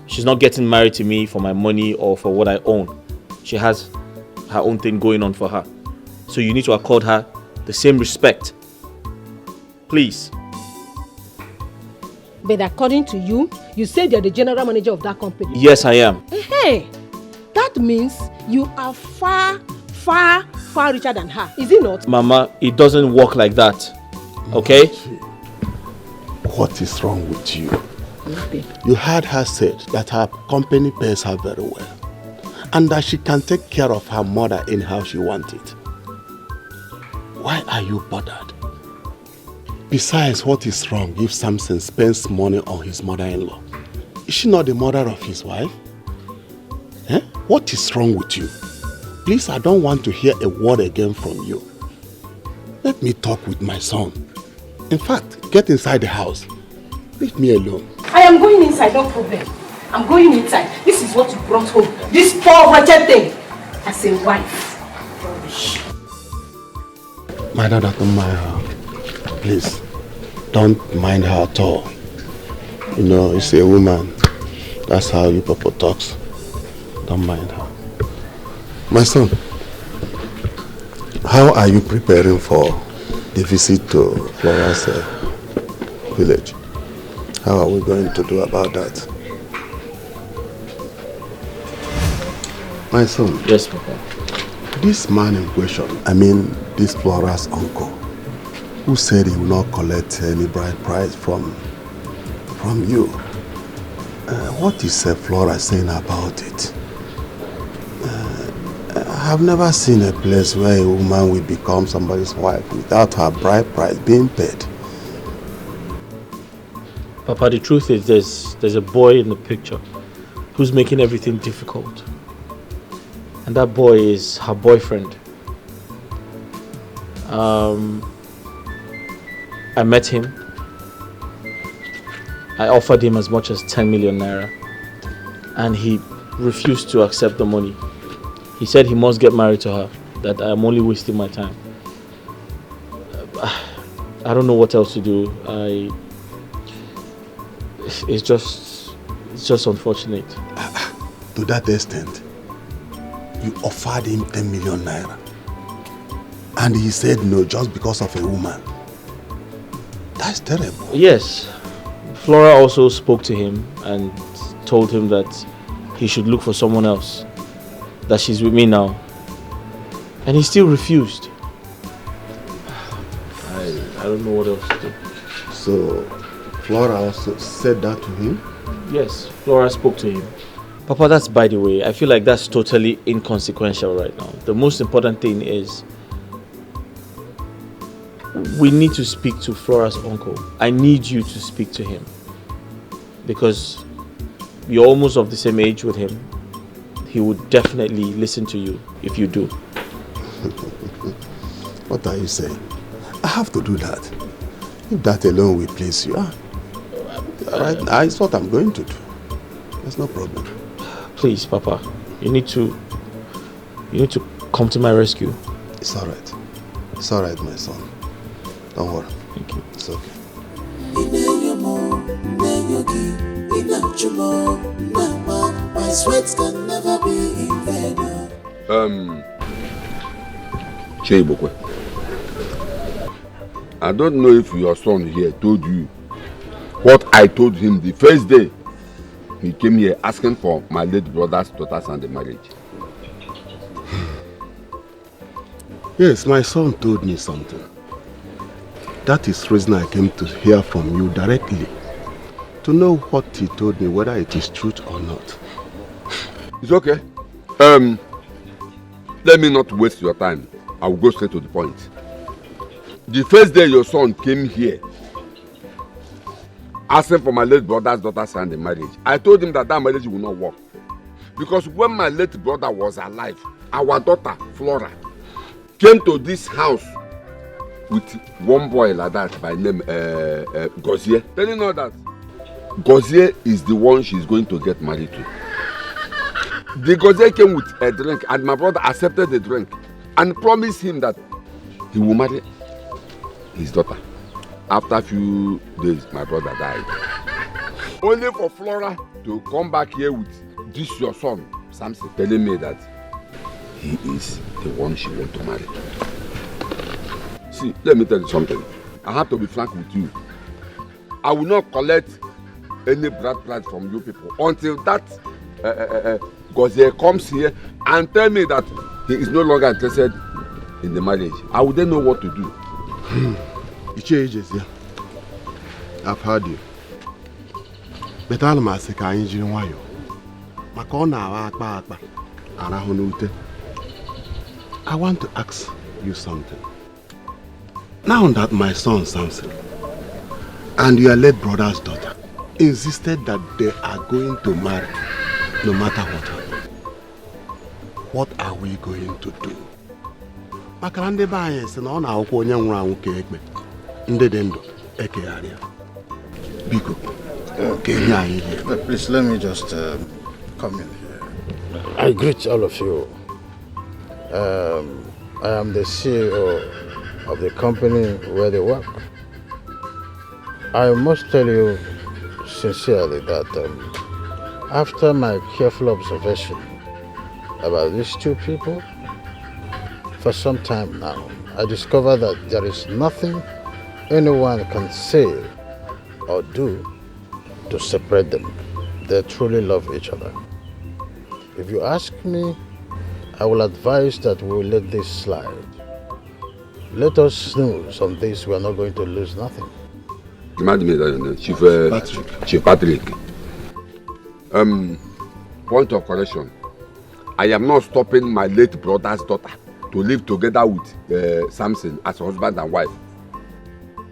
She's not getting married to me for my money or for what I own. She has her own thing going on for her. So you need to accord her the same respect. Please. But according to you, you said you're the general manager of that company. Yes, I am. Hey, that means you are far richer than her, is it not? Mama, it doesn't work like that. Okay? What is wrong with you? Nothing. You heard her said that her company pays her very well and that she can take care of her mother in how she wants it. Why are you bothered? Besides, what is wrong if Samson spends money on his mother-in-law? Is she not the mother of his wife? Eh? What is wrong with you? Please, I don't want to hear a word again from you. Let me talk with my son. In fact, get inside the house. Leave me alone. I am going inside, no problem. I'm going inside. This is what you brought home. This poor wretched thing. As a wife. Rubbish. My daughter, don't mind her. Please, don't mind her at all. You know, it's a woman. That's how you people talks. Don't mind her. My son, how are you preparing for the visit to Flora's village? How are we going to do about that? My son. Yes, Papa. This man in question, I mean this Flora's uncle, who said he will not collect any bride price from you. What is Flora saying about it? I've never seen a place where a woman will become somebody's wife without her bride price being paid. Papa, the truth is there's a boy in the picture who's making everything difficult. And that boy is her boyfriend. I met him. I offered him as much as 10 million naira. And he refused to accept the money. He said he must get married to her, that I'm only wasting my time. I don't know what else to do. It's just unfortunate. To that extent, you offered him 10 million naira. And he said no just because of a woman. That's terrible. Yes. Flora also spoke to him and told him that he should look for someone else. That she's with me now. And he still refused. I don't know what else to do. So, Flora also said that to him? Yes, Flora spoke to him. Papa, that's by the way. I feel like that's totally inconsequential right now. The most important thing is we need to speak to Flora's uncle. I need you to speak to him. Because you're almost of the same age with him. He would definitely listen to you if you do. What are you saying? I have to do that. If that alone will please you. Right now, it's what I'm going to do. There's no problem. Please, Papa, you need to come to my rescue. It's all right. It's all right, my son. Don't worry. Thank you. It's okay. My sweat can never be in vain. Chebokwe, I don't know if your son here told you what I told him the first day he came here asking for my late brother's daughter's hand in marriage. Yes, my son told me something. That is the reason I came to hear from you directly. To know what he told me, whether it is truth or not. It's okay. Let me not waste your time. I will go straight to the point. The first day your son came here asking for my late brother's daughter's hand in marriage, I told him that marriage will not work. Because when my late brother was alive, our daughter, Flora, came to this house with one boy like that by name Gozie. Telling her that Gozie is the one she's going to get married to. The Gozie came with a drink and my brother accepted the drink and promised him that he will marry his daughter. After a few days, my brother died. Only for Flora to come back here with this your son, Samson, telling me that he is the one she wants to marry. See, let me tell you something. I have to be frank with you. I will not collect any bride price from you people until that Gozie comes here and tell me that he is no longer interested in the marriage. I would then know what to do. I've heard you. But I want to ask you something. Now that my son Samson and your late brother's daughter insisted that they are going to marry no matter what happens, what are we going to do? Please let me just come in here. I greet all of you. I am the CEO of the company where they work. I must tell you sincerely that after my careful observation about these two people, for some time now, I discovered that there is nothing anyone can say or do to separate them. They truly love each other. If you ask me, I will advise that we will let this slide. Let us snooze on this. We are not going to lose nothing. Chief Patrick. Point of correction. I am not stopping my late brother's daughter to live together with Samson as husband and wife.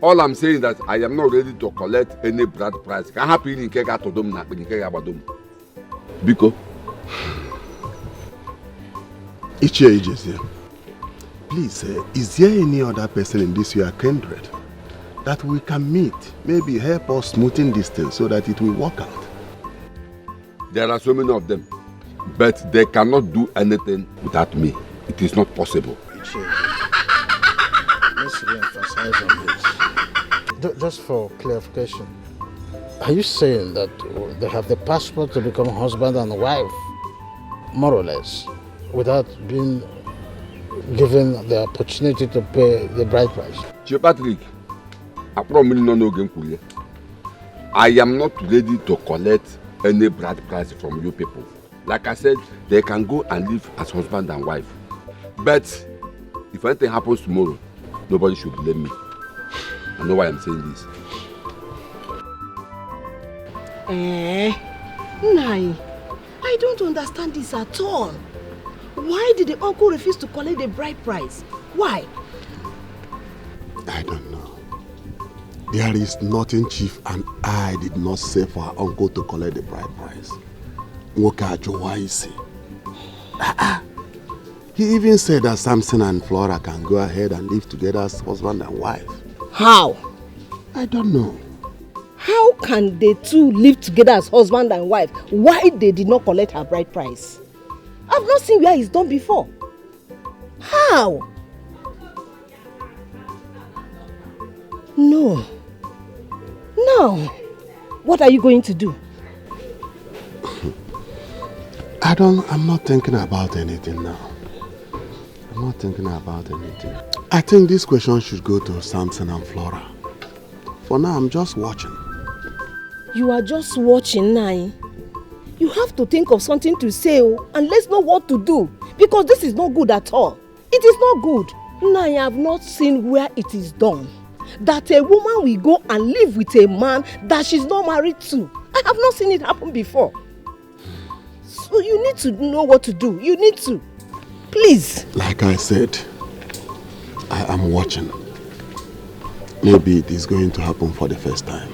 All I'm saying is that I am not ready to collect any bride price. Can happen in Kega to them, not in Kega Badum. Biko. Please, is there any other person in this your kindred that we can meet, maybe help us smoothing this thing so that it will work out? There are so many of them, but they cannot do anything without me. It is not possible. Let's re-emphasize on this. Just for clarification, are you saying that they have the passport to become husband and wife, more or less, without being given the opportunity to pay the bride price? Chief Patrick, I am not ready to collect any bride price from you people. Like I said, they can go and live as husband and wife. But if anything happens tomorrow, nobody should blame me. I know why I'm saying this. Nai, I don't understand this at all. Why did the uncle refuse to collect the bride price? Why? I don't know. There is nothing Chief and I did not say for our uncle to collect the bride price. He even said that Samson and Flora can go ahead and live together as husband and wife. How? I don't know. How can the two live together as husband and wife? Why they did not collect her bride price? I've not seen where it's done before. How? No. Now, what are you going to do? I'm not thinking about anything now. I'm not thinking about anything. I think this question should go to Samson and Flora. For now, I'm just watching. You are just watching, Nai. You have to think of something to say and let's know what to do. Because this is not good at all. It is not good. Nai, I have not seen where it is done. That a woman will go and live with a man that she's not married to. I have not seen it happen before. So you need to know what to do. You need to. Please. Like I said, I am watching. Maybe it is going to happen for the first time.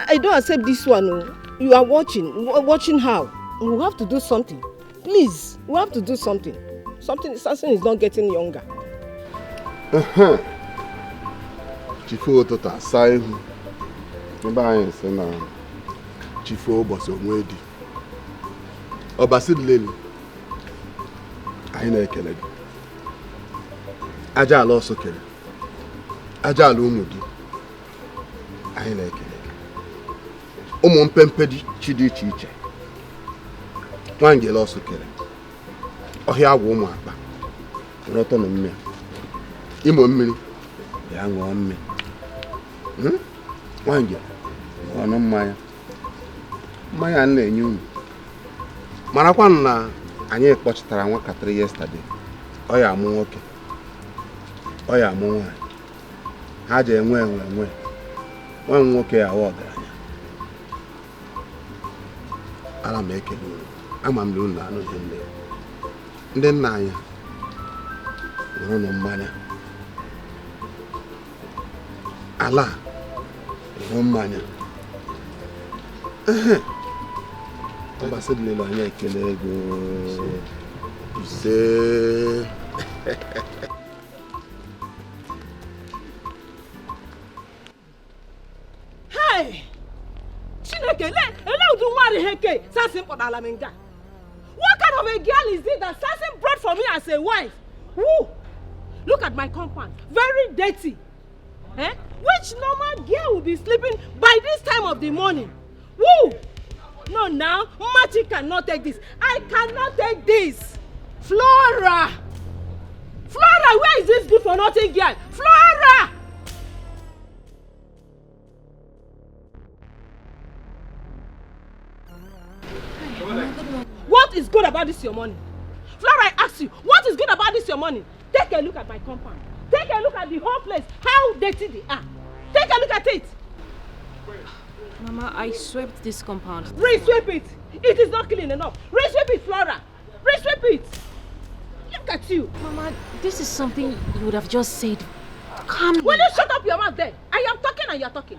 I don't accept this one. You are watching. Watching how? We have to do something. Please, we have to do something. Samson is not getting younger. Chifu Otota, Saihu. Mba Sena. Chifu Oboso Mwedi. Obasid Lily. Aina Ekele. Ajal also Kele. Ajal Umudu. Aina Ekele. Mpempedi Chidi Chiche. Twangel also Kele. Ohia Woman. Roto no me. Imo mmiri. Ya ṅụọ mmiri. Nwanyị, ọnụ mmanya. Mmanya na-enye unu. Marakwa na anyị kpọchitara nwakatịrị yesterday. Ọ ya amụ nwoke. Ọ ya amụ nwaanyị. Ha je enwe. Nwa nwoke ya awa ọgaranya. Ala m ekele unu. Ama m na unu anụ ihe nne. Ndị nna anyị ṅụrụ unu mmanya. Ala ṅụrụ mmanya. Ọbasị dị lelo anyị ekele ego. Ise. Hey! Chineke, ele udu nwari heke Samson podala menga. What kind of a girl is it that Samson brought for me as a wife? Woo! Look at my compound, very dirty. Which normal girl will be sleeping by this time of the morning? Woo! No, now, Machi cannot take this. I cannot take this. Flora! Flora, where is this good for nothing girl? Flora! What is good about this your money? Flora, I ask you, what is good about this your money? Take a look at my compound. Take a look at the whole place, how dirty they are. Take a look at it. Mama, I swept this compound. Re-sweep it. It is not clean enough. Re-sweep it, Flora. Re-sweep it. Look at you. Mama, this is something you would have just said. Calm. Will you shut up your mouth then? I am talking and you are talking.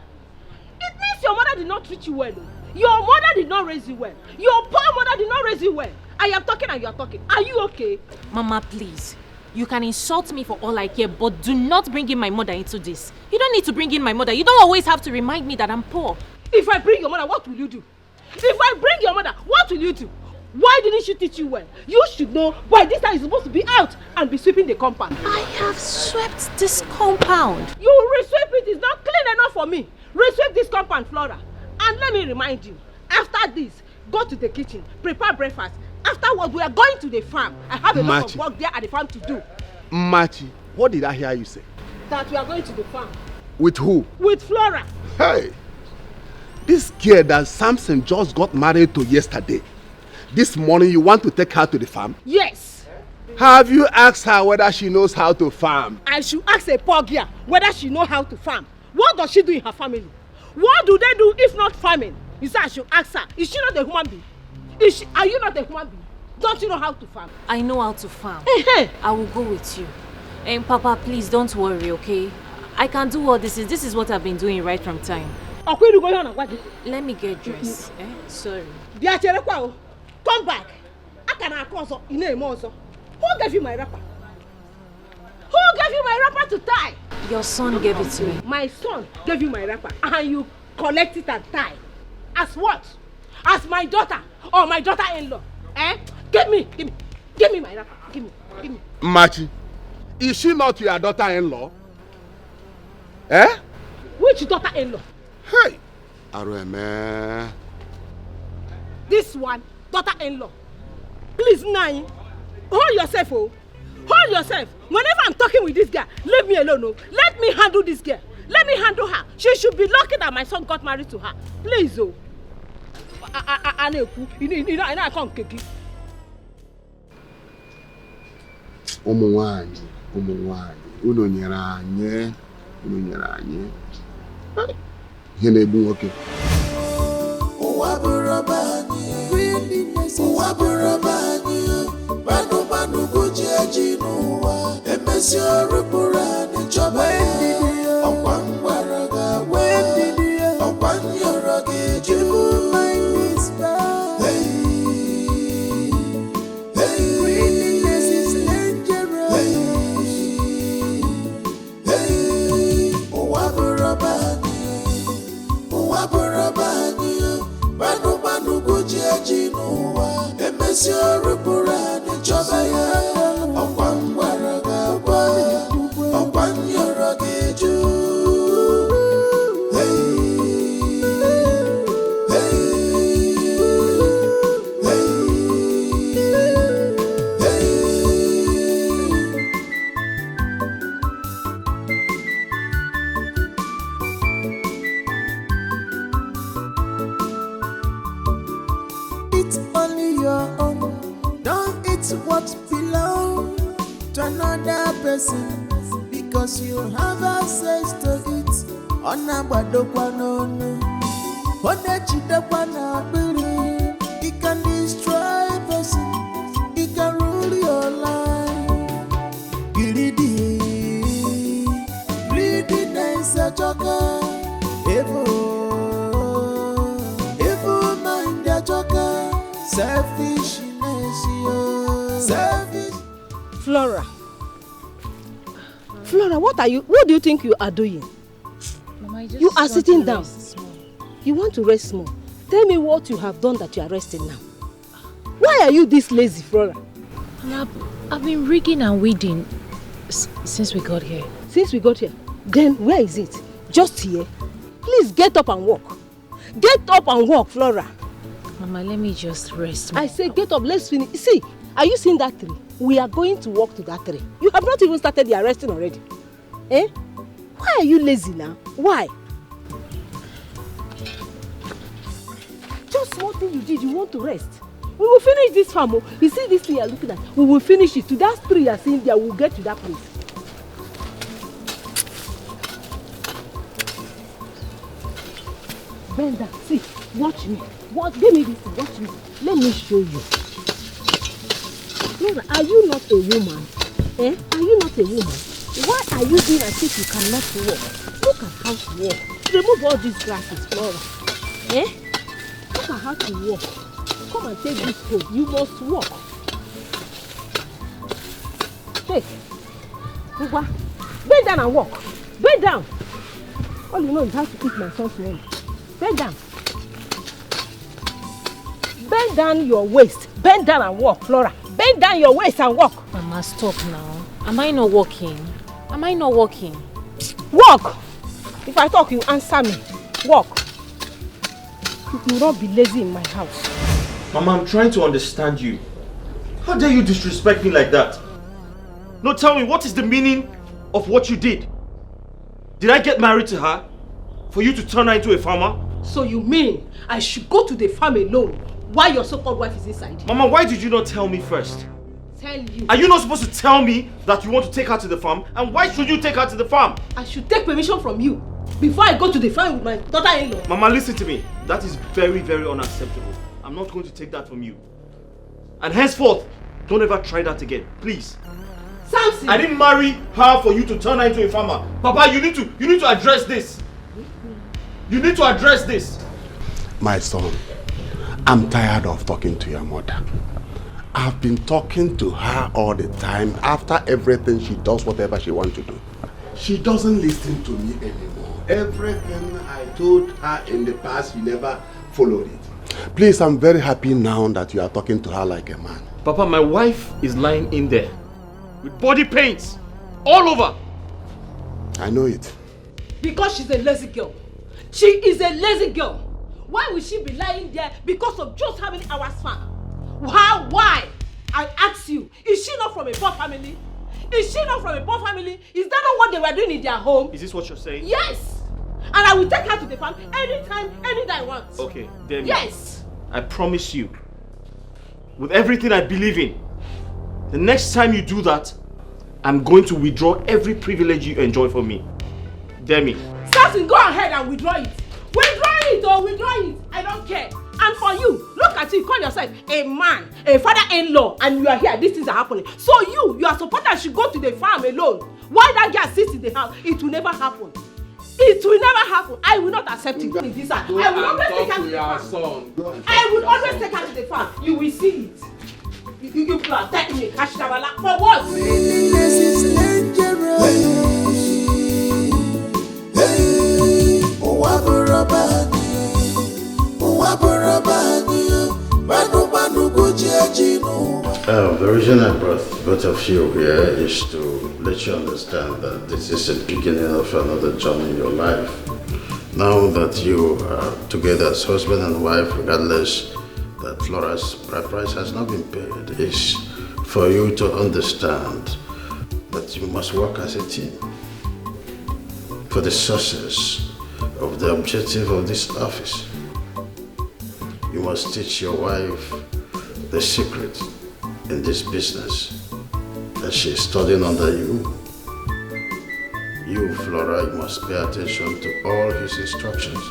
It means your mother did not treat you well. Your mother did not raise you well. Your poor mother did not raise you well. I am talking and you are talking. Are you okay? Mama, please. You can insult me for all I care, but do not bring in my mother into this. You don't need to bring in my mother. You don't always have to remind me that I'm poor. If I bring your mother, what will you do? If I bring your mother, what will you do? Why didn't she teach you well? You should know by this time you're supposed to be out and be sweeping the compound. I have swept this compound. You re-sweep it. It's not clean enough for me. Re-sweep this compound, Flora. And let me remind you, after this, go to the kitchen, prepare breakfast. Afterwards, we are going to the farm. I have a lot of work there at the farm to do. Machi, what did I hear you say? That we are going to the farm. With who? With Flora. Hey! This girl that Samson just got married to yesterday. This morning you want to take her to the farm? Yes. Have you asked her whether she knows how to farm? I should ask a poor girl whether she knows how to farm. What does she do in her family? What do they do if not farming? You say I should ask her. Is she not a human being? Are you not a human being? Don't you know how to farm? I know how to farm. I will go with you. And Papa, please don't worry, okay? I can do all this. This is what I've been doing right from time. Let me get dressed. Sorry. Come back. Who gave you my wrapper? Who gave you my wrapper to tie? Your son gave it to me. My son gave you my wrapper and you collect it and tie. As what? As my daughter or my daughter-in-law? Eh? Give me my wrapper. Give me. Machi, is she not your daughter-in-law? Eh? Which daughter-in-law? Hey! Arueme. This one, daughter-in-law. Please, Nai, hold yourself, oh. Hold yourself. Whenever I'm talking with this girl, leave me alone, oh. Let me handle this girl. Let me handle her. She should be lucky that my son got married to her. Please, oh. I can't kick it. Umuwanyi, unu nyere anyị. Ihe na-egbu nwoke. Ụwa bụrụ anyị, manụ goji eji n'ụwa, emesi ọrụ bụrụ anyị chọba ya, ọkwa ngwara ga-agwa, ọkwa nyọrọ ga-eju. Manụ goji eji n'ụwa, emesi ọrụ bụrụ anyị chọba ya, ọkwa ngwara ga-agwa, ọkwa nyọrọ ga-eju. Because you have access to it. Onabadokwa nono, onechidokwa na biri. It can destroy a person. It can rule your life. Greediness a joker. Evil mind a joker. Selfishness, selfish. Flora, what do you think you are doing? Mama, you are sitting down. You want to rest more. Tell me what you have done that you are resting now. Why are you this lazy, Flora? Mama, I've been rigging and weeding since we got here. Since we got here? Then where is it? Just here? Please get up and walk. Get up and walk, Flora. Mama, let me just rest more. I say get up, let's finish. See, are you seeing that tree? We are going to walk to that tree. You have not even started the arresting already. Eh? Why are you lazy now? Why? Just one thing you did, you want to rest. We will finish this farm. You see this thing you are looking at? We will finish it. To that tree you are seeing there, we will get to that place. Bend down. See, watch me. Give me this thing. Watch me. Let me show you. Flora, are you not a woman? Eh? Are you not a woman? Why are you doing as if you cannot walk? Look at how to walk. Remove all these grasses, Flora. Eh? Look at how to walk. Come and take this food. You must walk. Take. Bend down and walk. Bend down. All you know is how to eat my son's money. Bend down. Bend down your waist. Bend down and walk, Flora. Bend down your waist and walk. Mama, stop now. Am I not walking? Walk! If I talk, you answer me. Walk. You will not be lazy in my house. Mama, I'm trying to understand you. How dare you disrespect me like that? No, tell me, what is the meaning of what you did? Did I get married to her for you to turn her into a farmer? So you mean I should go to the farm alone while your so-called wife is inside? Mama, why did you not tell me first? Tell you? Are you not supposed to tell me that you want to take her to the farm? And why should you take her to the farm? I should take permission from you before I go to the farm with my daughter-in-law. Mama, listen to me. That is very, very unacceptable. I'm not going to take that from you. And henceforth, don't ever try that again, please. Samson! I didn't marry her for you to turn her into a farmer. Papa, you need to address this. You need to address this. My son, I'm tired of talking to your mother. I've been talking to her all the time. After everything, she does whatever she wants to do. She doesn't listen to me anymore. Everything I told her in the past, you never followed it. Please, I'm very happy now that you are talking to her like a man. Papa, my wife is lying in there with body pains all over. I know it. Because she's a lazy girl. She is a lazy girl. Why would she be lying there because of just how many hours fun? Why? I ask you, is she not from a poor family? Is she not from a poor family? Is that not what they were doing in their home? Is this what you're saying? Yes! And I will take her to the farm anytime, any day I want. Okay, then. Yes! I promise you, with everything I believe in, the next time you do that, I'm going to withdraw every privilege you enjoy from me. Demi. Samson, go ahead and withdraw it. Withdraw it. I don't care. And for you, look at you, call yourself a man, a father-in-law, and you are here, these things are happening. So you are supposed to go to the farm alone. Why that girl sits in the house? It will never happen. It will never happen. I will not accept it. I will always take her to the farm. I will always take her to the farm. You will see it. You plan, take me, Ashtabala, for what? Loneliness is dangerous. The reason I brought both of you here is to let you understand that this is the beginning of another journey in your life. Now that you are together as husband and wife, regardless that Flora's bride price has not been paid, is for you to understand that you must work as a team for the success of the objective of this office. You must teach your wife the secret in this business that she is studying under you. You, Flora, you must pay attention to all his instructions.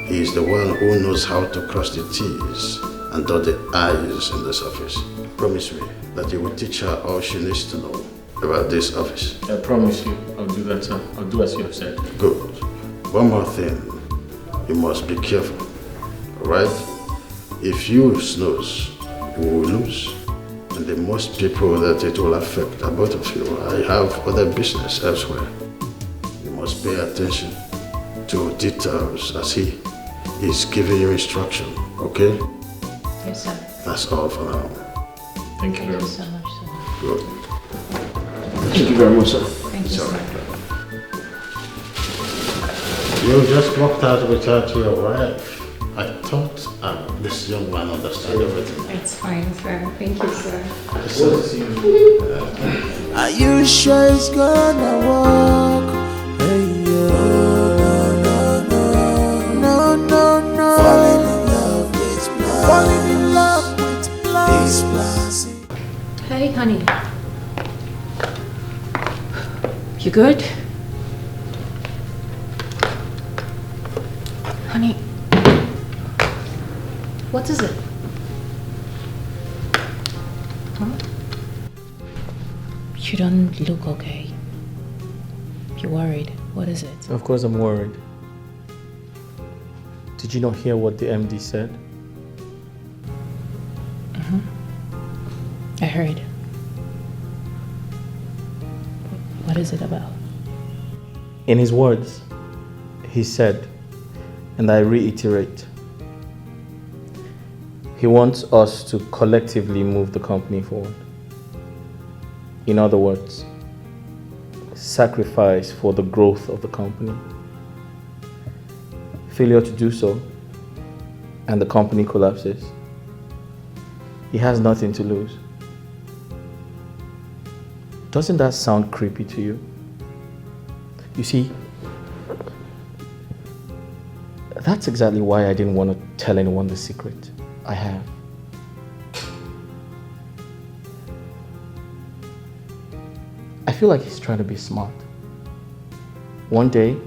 He is the one who knows how to cross the T's and dot the I's in this office. Promise me that you will teach her all she needs to know about this office. I promise you, I'll do that, sir. I'll do as you have said. Good. One more thing. You must be careful. Alright? If you snooze, you will lose. And the most people that it will affect are both of you. I have other business elsewhere. You must pay attention to details as he is giving you instruction, okay? Yes, sir. That's all for now. Thank you very much. So much, sir. Good. Thank you very much, sir. Thank you, sir. You just walked out without your wife. I thought this young man understood everything. It's fine, sir. Thank you, sir. Are you sure it's gonna work? Hey, no. Falling in love with blind. Falling in love with blind. Hey, honey. You good? Honey. What is it? Huh? You don't look okay. You're worried. What is it? Of course I'm worried. Did you not hear what the MD said? I heard. What is it about? In his words, he said, and I reiterate, he wants us to collectively move the company forward. In other words, sacrifice for the growth of the company. Failure to do so, and the company collapses. He has nothing to lose. Doesn't that sound creepy to you? You see, that's exactly why I didn't want to tell anyone the secret I have. I feel like he's trying to be smart. One day,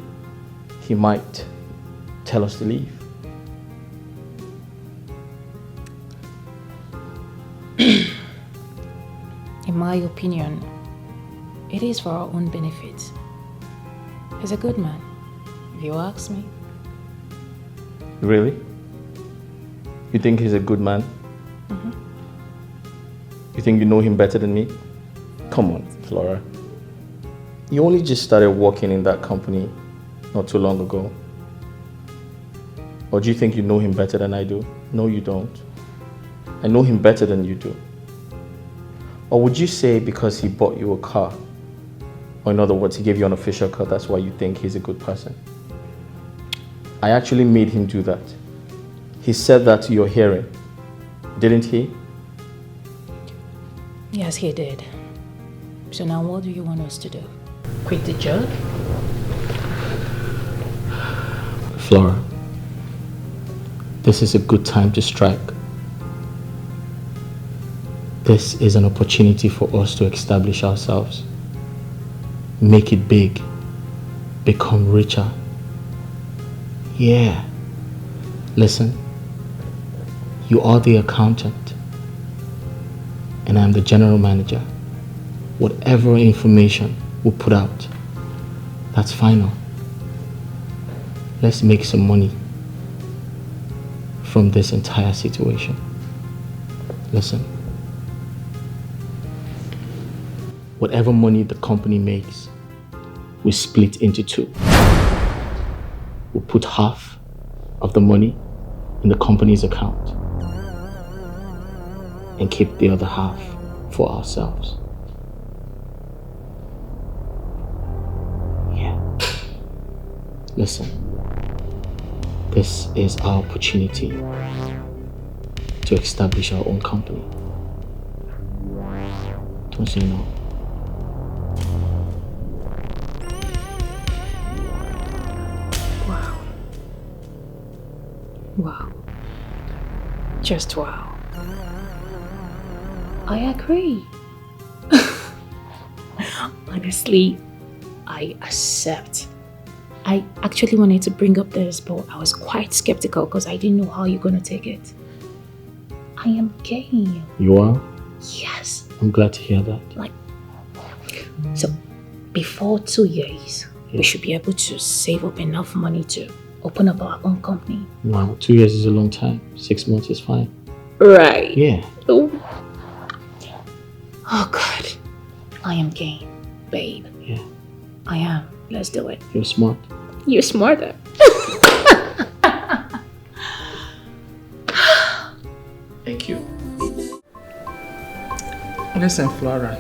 he might tell us to leave. In my opinion, it is for our own benefit. He's a good man, if you ask me. Really? You think he's a good man? You think you know him better than me? Come on, Flora. You only just started working in that company not too long ago. Or do you think you know him better than I do? No, you don't. I know him better than you do. Or would you say because he bought you a car, or in other words, he gave you an official car, that's why you think he's a good person? I actually made him do that. He said that to your hearing, didn't he? Yes, he did. So now what do you want us to do? Quit the job? Flora, this is a good time to strike. This is an opportunity for us to establish ourselves, make it big, become richer. Yeah. Listen, you are the accountant, and I'm the general manager. Whatever information we put out, that's final. Let's make some money from this entire situation. Listen, whatever money the company makes, we split into two. We put half of the money in the company's account and keep the other half for ourselves. Yeah. Listen, this is our opportunity to establish our own company. Don't say no. Wow. Just wow. I agree. Honestly, I accept. I actually wanted to bring up this, but I was quite skeptical because I didn't know how you're going to take it. I am game. You are? Yes. I'm glad to hear that. Like, so before 2 years, we should be able to save up enough money to open up our own company. Wow, 2 years is a long time. 6 months is fine. Right. Yeah. Oh God. I am game, babe. Yeah. I am. Let's do it. You're smart. You're smarter. Thank you. Listen, Flora.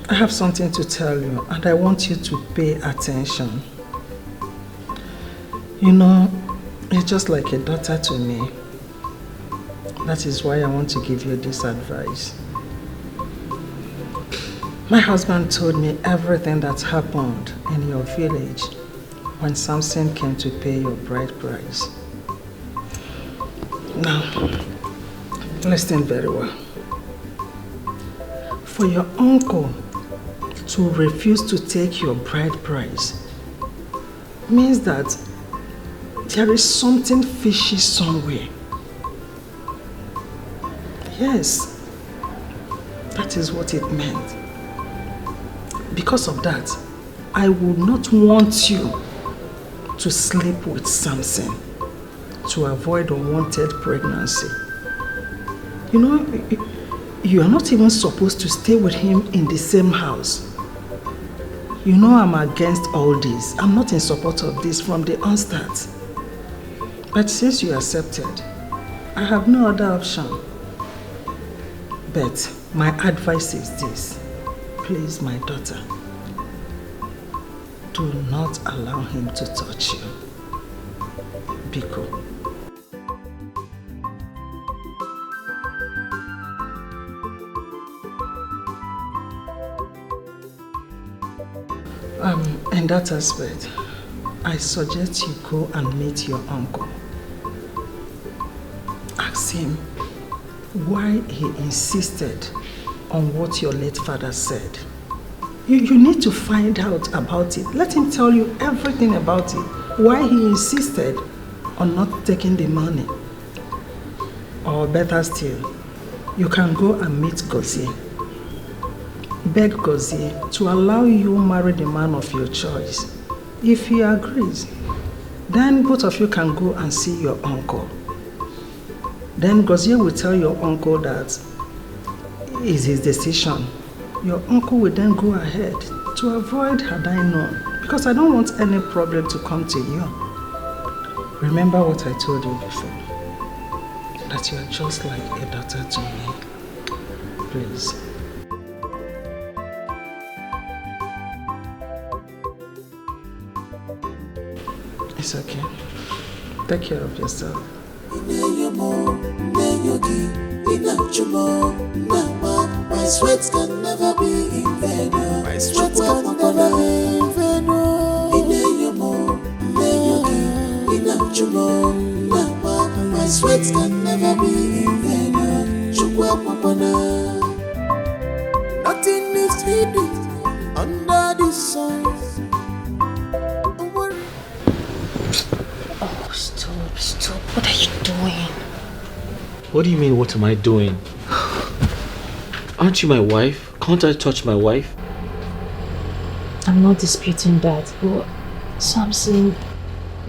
I have something to tell you, and I want you to pay attention. You know, you're just like a daughter to me. That is why I want to give you this advice. My husband told me everything that happened in your village when Samson came to pay your bride price. Now, listen very well. For your uncle to refuse to take your bride price means that there is something fishy somewhere. Yes, that is what it meant. Because of that, I would not want you to sleep with Samson to avoid unwanted pregnancy. You know, you are not even supposed to stay with him in the same house. You know I'm against all this. I'm not in support of this from the onset. But since you accepted, I have no other option. But my advice is this. Please, my daughter, do not allow him to touch you. Biko. In that aspect, I suggest you go and meet your uncle. Ask him why he insisted on what your late father said. You need to find out about it. Let him tell you everything about it. Why he insisted on not taking the money. Or better still, you can go and meet Gozie. Beg Gozie to allow you marry the man of your choice. If he agrees, then both of you can go and see your uncle. Then Gozie will tell your uncle that it's his decision your uncle will then go ahead to avoid had I known, because I don't want any problem to come to you. Remember what I told you before, that you are just like a daughter to me. Please. It's okay. Take care of yourself. My sweat can never be in vain. My sweat can never be in vain. My sweat can never be in vain. Nothing is hidden under the sun. Oh, stop. What are you doing? What do you mean, what am I doing? Aren't you my wife? Can't I touch my wife? I'm not disputing that, but Samson,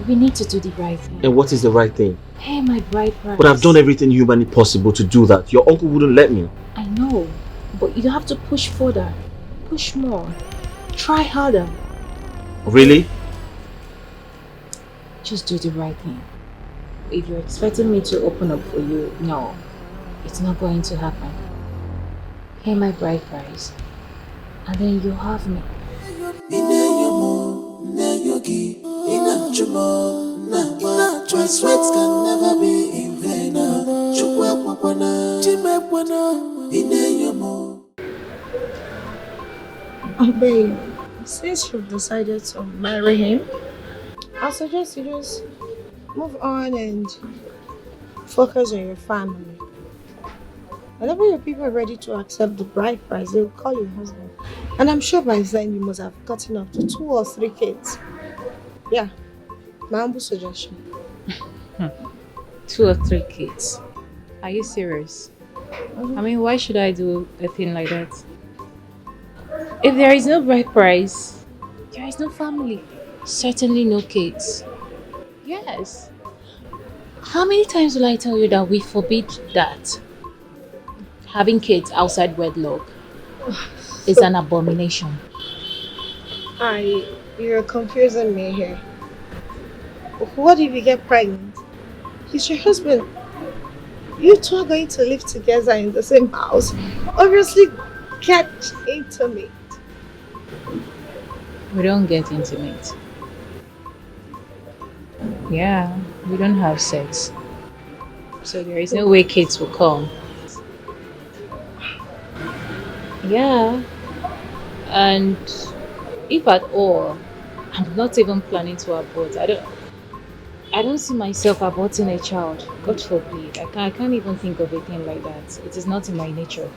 we need to do the right thing. And what is the right thing? Hey, my bride price. But I've done everything humanly possible to do that. Your uncle wouldn't let me. I know, but you have to push further. Push more. Try harder. Really? Just do the right thing. If you're expecting me to open up for you, no. It's not going to happen. Pay my bride price, and then you have me. My sweat can never be in vain. Babe, since you've decided to marry him, I suggest you just move on and focus on your family. Whenever your people are ready to accept the bride price, they will call your husband. And I'm sure by then you must have gotten up to 2 or 3 kids. Yeah, my humble suggestion. 2 or 3 kids. Are you serious? I mean, why should I do a thing like that? If there is no bride price, there is no family. Certainly no kids. Yes. How many times will I tell you that we forbid that? Having kids outside wedlock is an abomination. You're confusing me here. What if you get pregnant? He's your husband. You two are going to live together in the same house. Obviously, get intimate. We don't get intimate. Yeah, we don't have sex. So there is no way kids will come. Yeah. And if at all, I'm not even planning to abort. I don't see myself aborting a child. God forbid. I can't even think of a thing like that. It is not in my nature.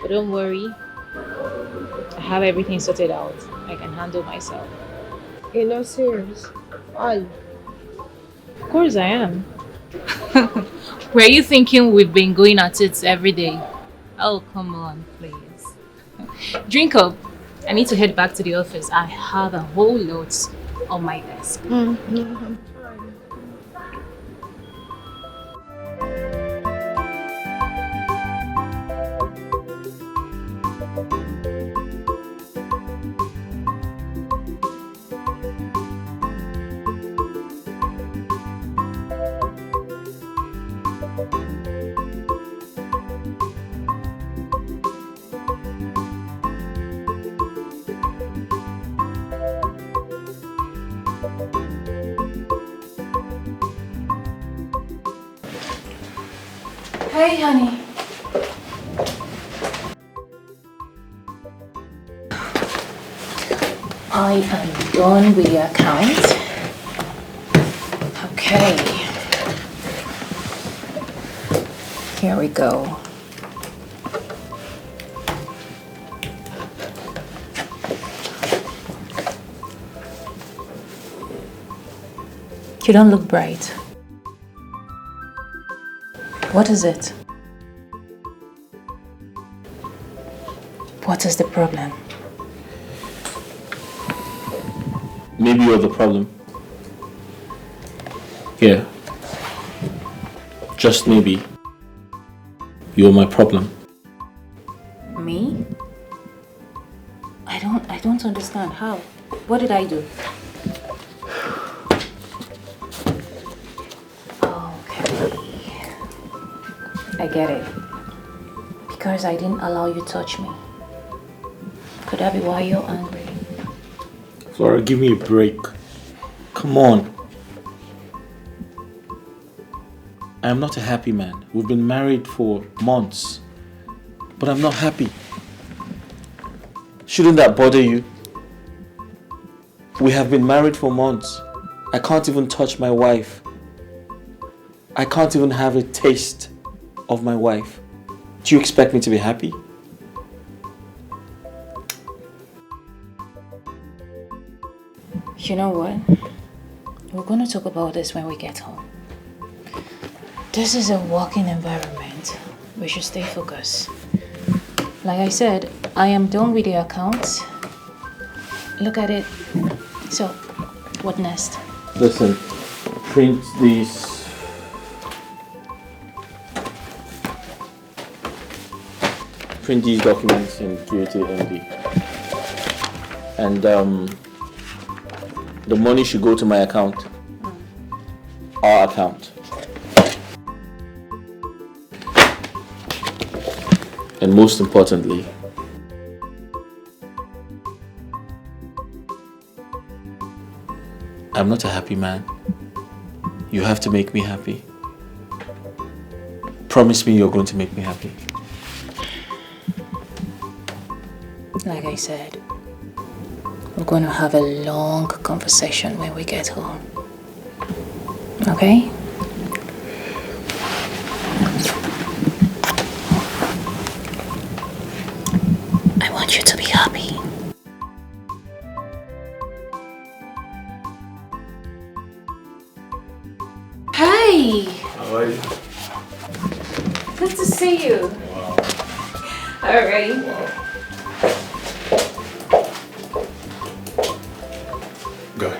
But don't worry. I have everything sorted out. I can handle myself. You're not serious? Are you? Of course I am. Were you thinking we've been going at it every day? Oh, come on, please. Drink up. I need to head back to the office. I have a whole lot on my desk. Mm-hmm. Hey, honey. I am done with your account. Okay. Here we go. You don't look bright. What is it? What is the problem? Maybe you're the problem. Yeah. Just maybe. You're my problem. Me? don't understand. How? What did I do? Okay. I get it. Because I didn't allow you to touch me. Could that be why you're angry? Flora, give me a break. Come on. I am not a happy man. We've been married for months, but I'm not happy. Shouldn't that bother you? We have been married for months. I can't even touch my wife. I can't even have a taste of my wife. Do you expect me to be happy? You know what? We're going to talk about this when we get home. This is a working environment. We should stay focused. Like I said, I am done with the accounts. Look at it. So, what next? Listen, print these. Print these documents and give it to the MD. And the money should go to my account. Our account. And most importantly, I'm not a happy man. You have to make me happy. Promise me you're going to make me happy. Like I said, we're going to have a long conversation when we get home. Okay? I want you to be happy. Hey! How are you? Good to see you. Wow. All right. Wow. Guy.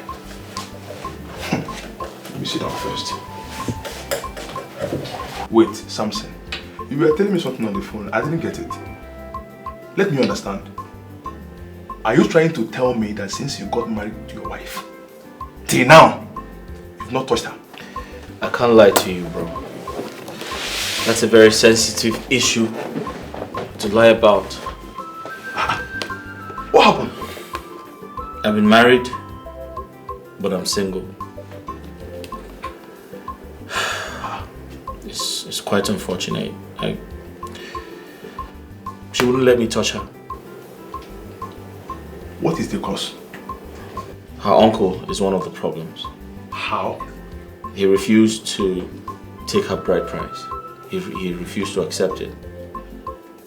Let me sit down first. Wait, Samson. You were telling me something on the phone. I didn't get it. Let me understand. Are you trying to tell me that since you got married to your wife, till now, you've not touched her? I can't lie to you, bro. That's a very sensitive issue to lie about. What happened? I've been married, but I'm single. It's quite unfortunate. She wouldn't let me touch her. What is the cause? Her uncle is one of the problems. How? He refused to take her bride price. He refused to accept it.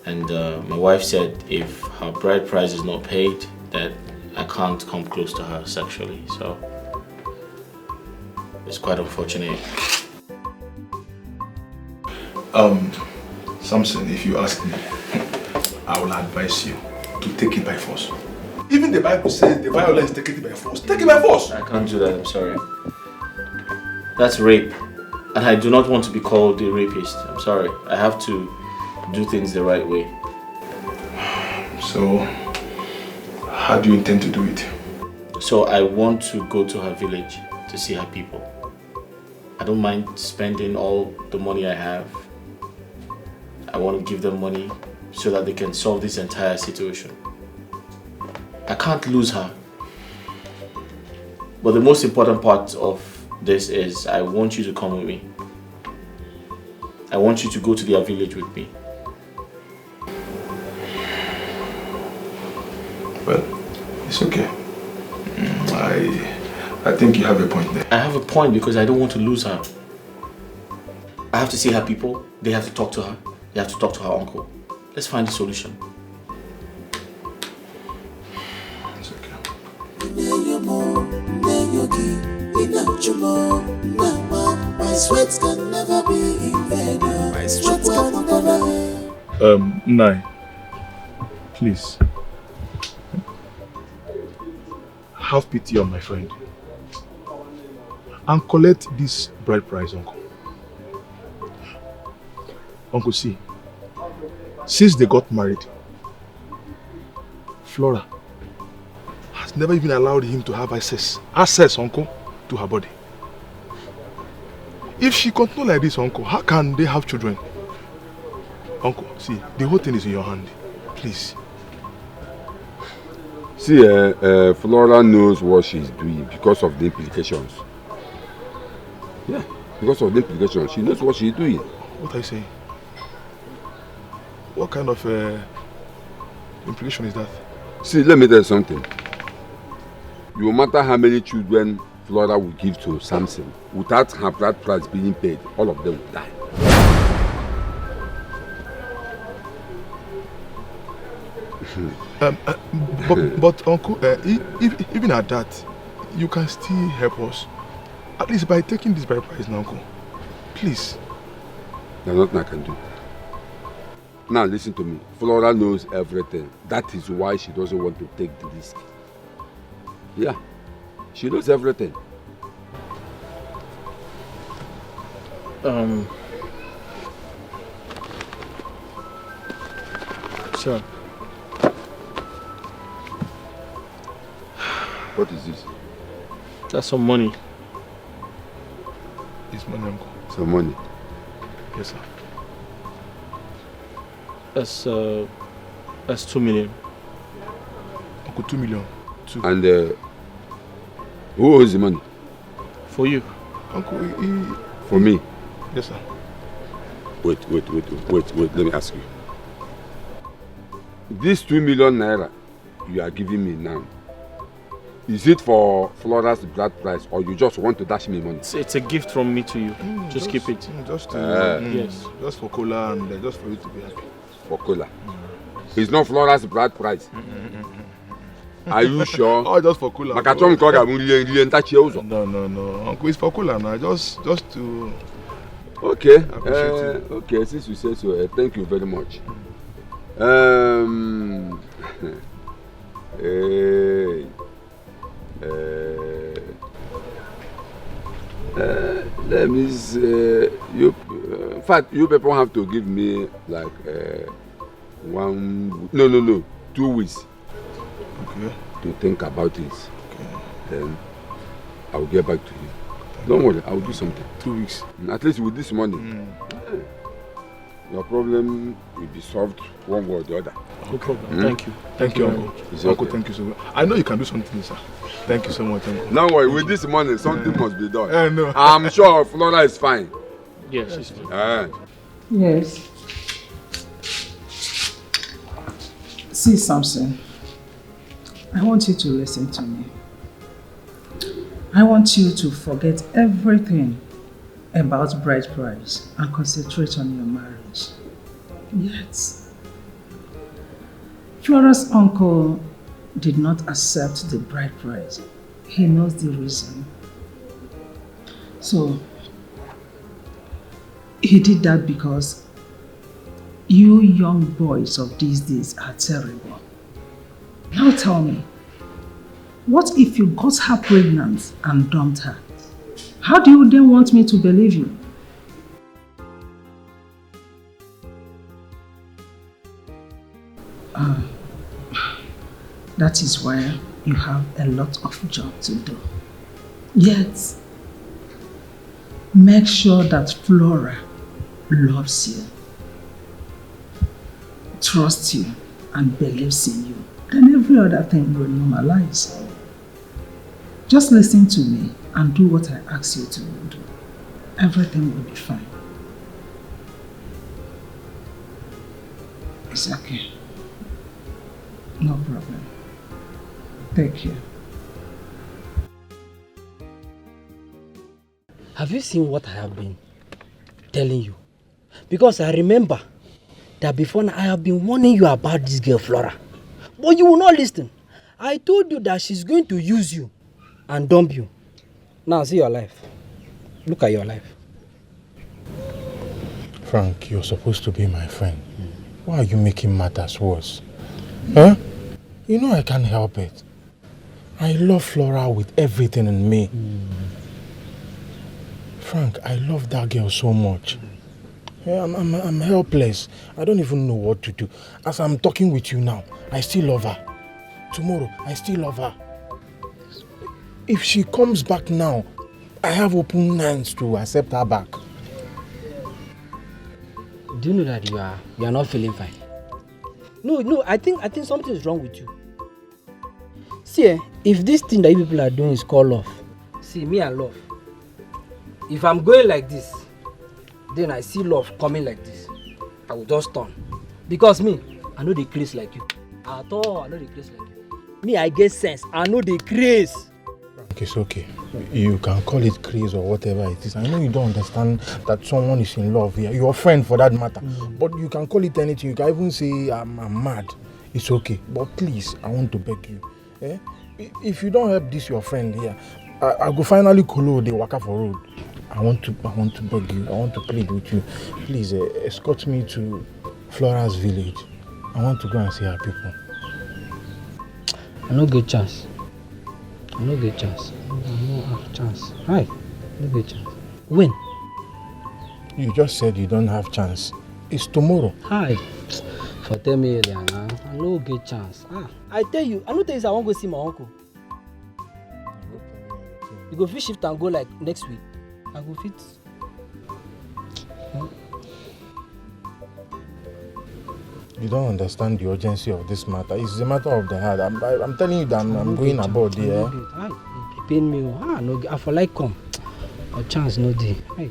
And my wife said if her bride price is not paid, that I can't come close to her sexually. So it's quite unfortunate. Samson, if you ask me, I will advise you to take it by force. Even the Bible says the violence, take it by force. Take it by force! I can't do that, I'm sorry. That's rape. And I do not want to be called a rapist. I'm sorry. I have to do things the right way. So, how do you intend to do it? So I want to go to her village to see her people. I don't mind spending all the money I have. I want to give them money so that they can solve this entire situation. I can't lose her. But the most important part of this is I want you to come with me. I want you to go to their village with me. Well, it's okay. I think you have a point there. I have a point because I don't want to lose her. I have to see her people. They have to talk to her. They have to talk to her uncle. Let's find a solution. It's okay. My sweat can never be in vain. My sweat can never be. Nai, please. Have pity on my friend. And collect this bride price, uncle. Uncle, see. Since they got married, Flora has never even allowed him to have access, uncle, to her body. If she continues like this, uncle, how can they have children? Uncle, see, the whole thing is in your hand. Please. See, Flora knows what she's doing because of the implications. Yeah, because of the implications. She knows what she's doing. What are you saying? What kind of implication is that? See, let me tell you something. No matter how many children Flora will give to Samson, without her bride price being paid, all of them will die. But uncle, even at that, you can still help us. At least by taking this bride price now, uncle. Please. There's nothing I can do. Now listen to me. Flora knows everything. That is why she doesn't want to take the risk. Yeah, she knows everything. Sir. What is this? That's some money. It's money, uncle. Some money? Yes, sir. That's 2 million. Uncle, 2 million. And who owes the money? For you. Uncle, For me? Yes, sir. Wait, let me ask you. This 2 million naira you are giving me now, is it for Flora's bride price or you just want to dash me money? It's a gift from me to you. Just keep it. Yes. Just for cola and just for you to be happy. For cola? It's not Flora's bride price. Are you sure? Oh, just for cola. No. Uncle, it's for cola now. Just to... Okay. Okay, since you say so, thank you very much. Let me say, in fact, you people have to give me like 2 weeks. Okay. To think about it. Okay. Then I will get back to you. Don't worry, I will do something. 2 weeks. At least with this money, your problem will be solved one way or the other. No problem. Thank you. Thank you, Uncle. Uncle, thank you so much. I know you can do something, sir. Thank you so much, Uncle. Don't worry, with this money, something must be done. No. I'm sure Flora is fine. Yes, she's fine. Yes. See, Samson, I want you to listen to me. I want you to forget everything about bride price and concentrate on your marriage. Yet, Flora's uncle did not accept the bride price. He knows the reason. So, he did that because you young boys of these days are terrible. Now tell me, what if you got her pregnant and dumped her? How do you then want me to believe you? That is why you have a lot of job to do. Yet, make sure that Flora loves you, trusts you, and believes in you. Then every other thing will normalize. Just listen to me and do what I ask you to do. Everything will be fine. It's okay. No problem. Take care. Have you seen what I have been telling you? Because I remember that before now I have been warning you about this girl Flora. But you will not listen. I told you that she's going to use you and dump you. Now see your life. Look at your life. Frank, you're supposed to be my friend. Why are you making matters worse? Huh? You know I can't help it. I love Flora with everything in me. Frank, I love that girl so much. Yeah, I'm helpless. I don't even know what to do. As I'm talking with you now, I still love her. Tomorrow, I still love her. If she comes back now, I have open hands to accept her back. Do you know that you are not feeling fine? No, I think something is wrong with you. See, if this thing that you people are doing is called love, see, me and love. If I'm going like this, then I see love coming like this, I will just turn. Because me, I know the craze like you. At all, I know the craze like you. Me, I get sense. I know the craze. Okay, it's okay. You can call it craze or whatever it is. I know you don't understand that someone is in love here. Your friend for that matter. But you can call it anything. You can even say I'm mad. It's okay. But please, I want to beg you. Eh? If you don't help this your friend here, I go finally call the waka for road. I want to beg you. I want to plead with you. Please escort me to Flora's village. I want to go and see her people. I no get chance. I no get chance. I no have chance. Right? No get chance. When? You just said you don't have chance. It's tomorrow. Hi. For tell me earlier now. I no get chance. I tell you, I no tell you I want to go see my uncle. You go fit shift and go like next week. I go fit. You don't understand the urgency of this matter. It's a matter of the heart. I'm telling you that I'm going about there. It pain me. No, I for like come. A chance no day. I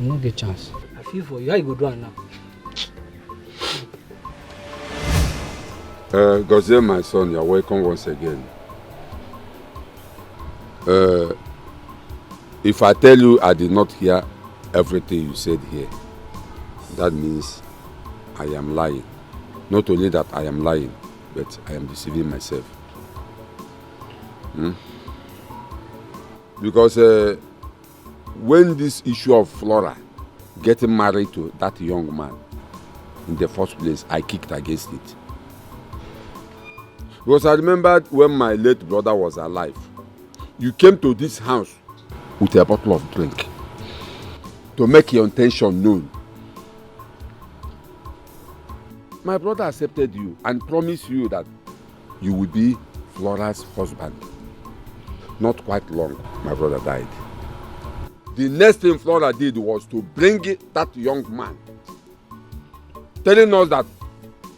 no get chance. I feel for you. How you go do it now? Gozie, my son, you're welcome once again. If I tell you I did not hear everything you said here, that means I am lying. Not only that I am lying, but I am deceiving myself. Because when this issue of Flora getting married to that young man, in the first place, I kicked against it. Because I remembered when my late brother was alive, you came to this house with a bottle of drink to make your intention known. My brother accepted you and promised you that you would be Flora's husband. Not quite long, my brother died. The next thing Flora did was to bring that young man, telling us that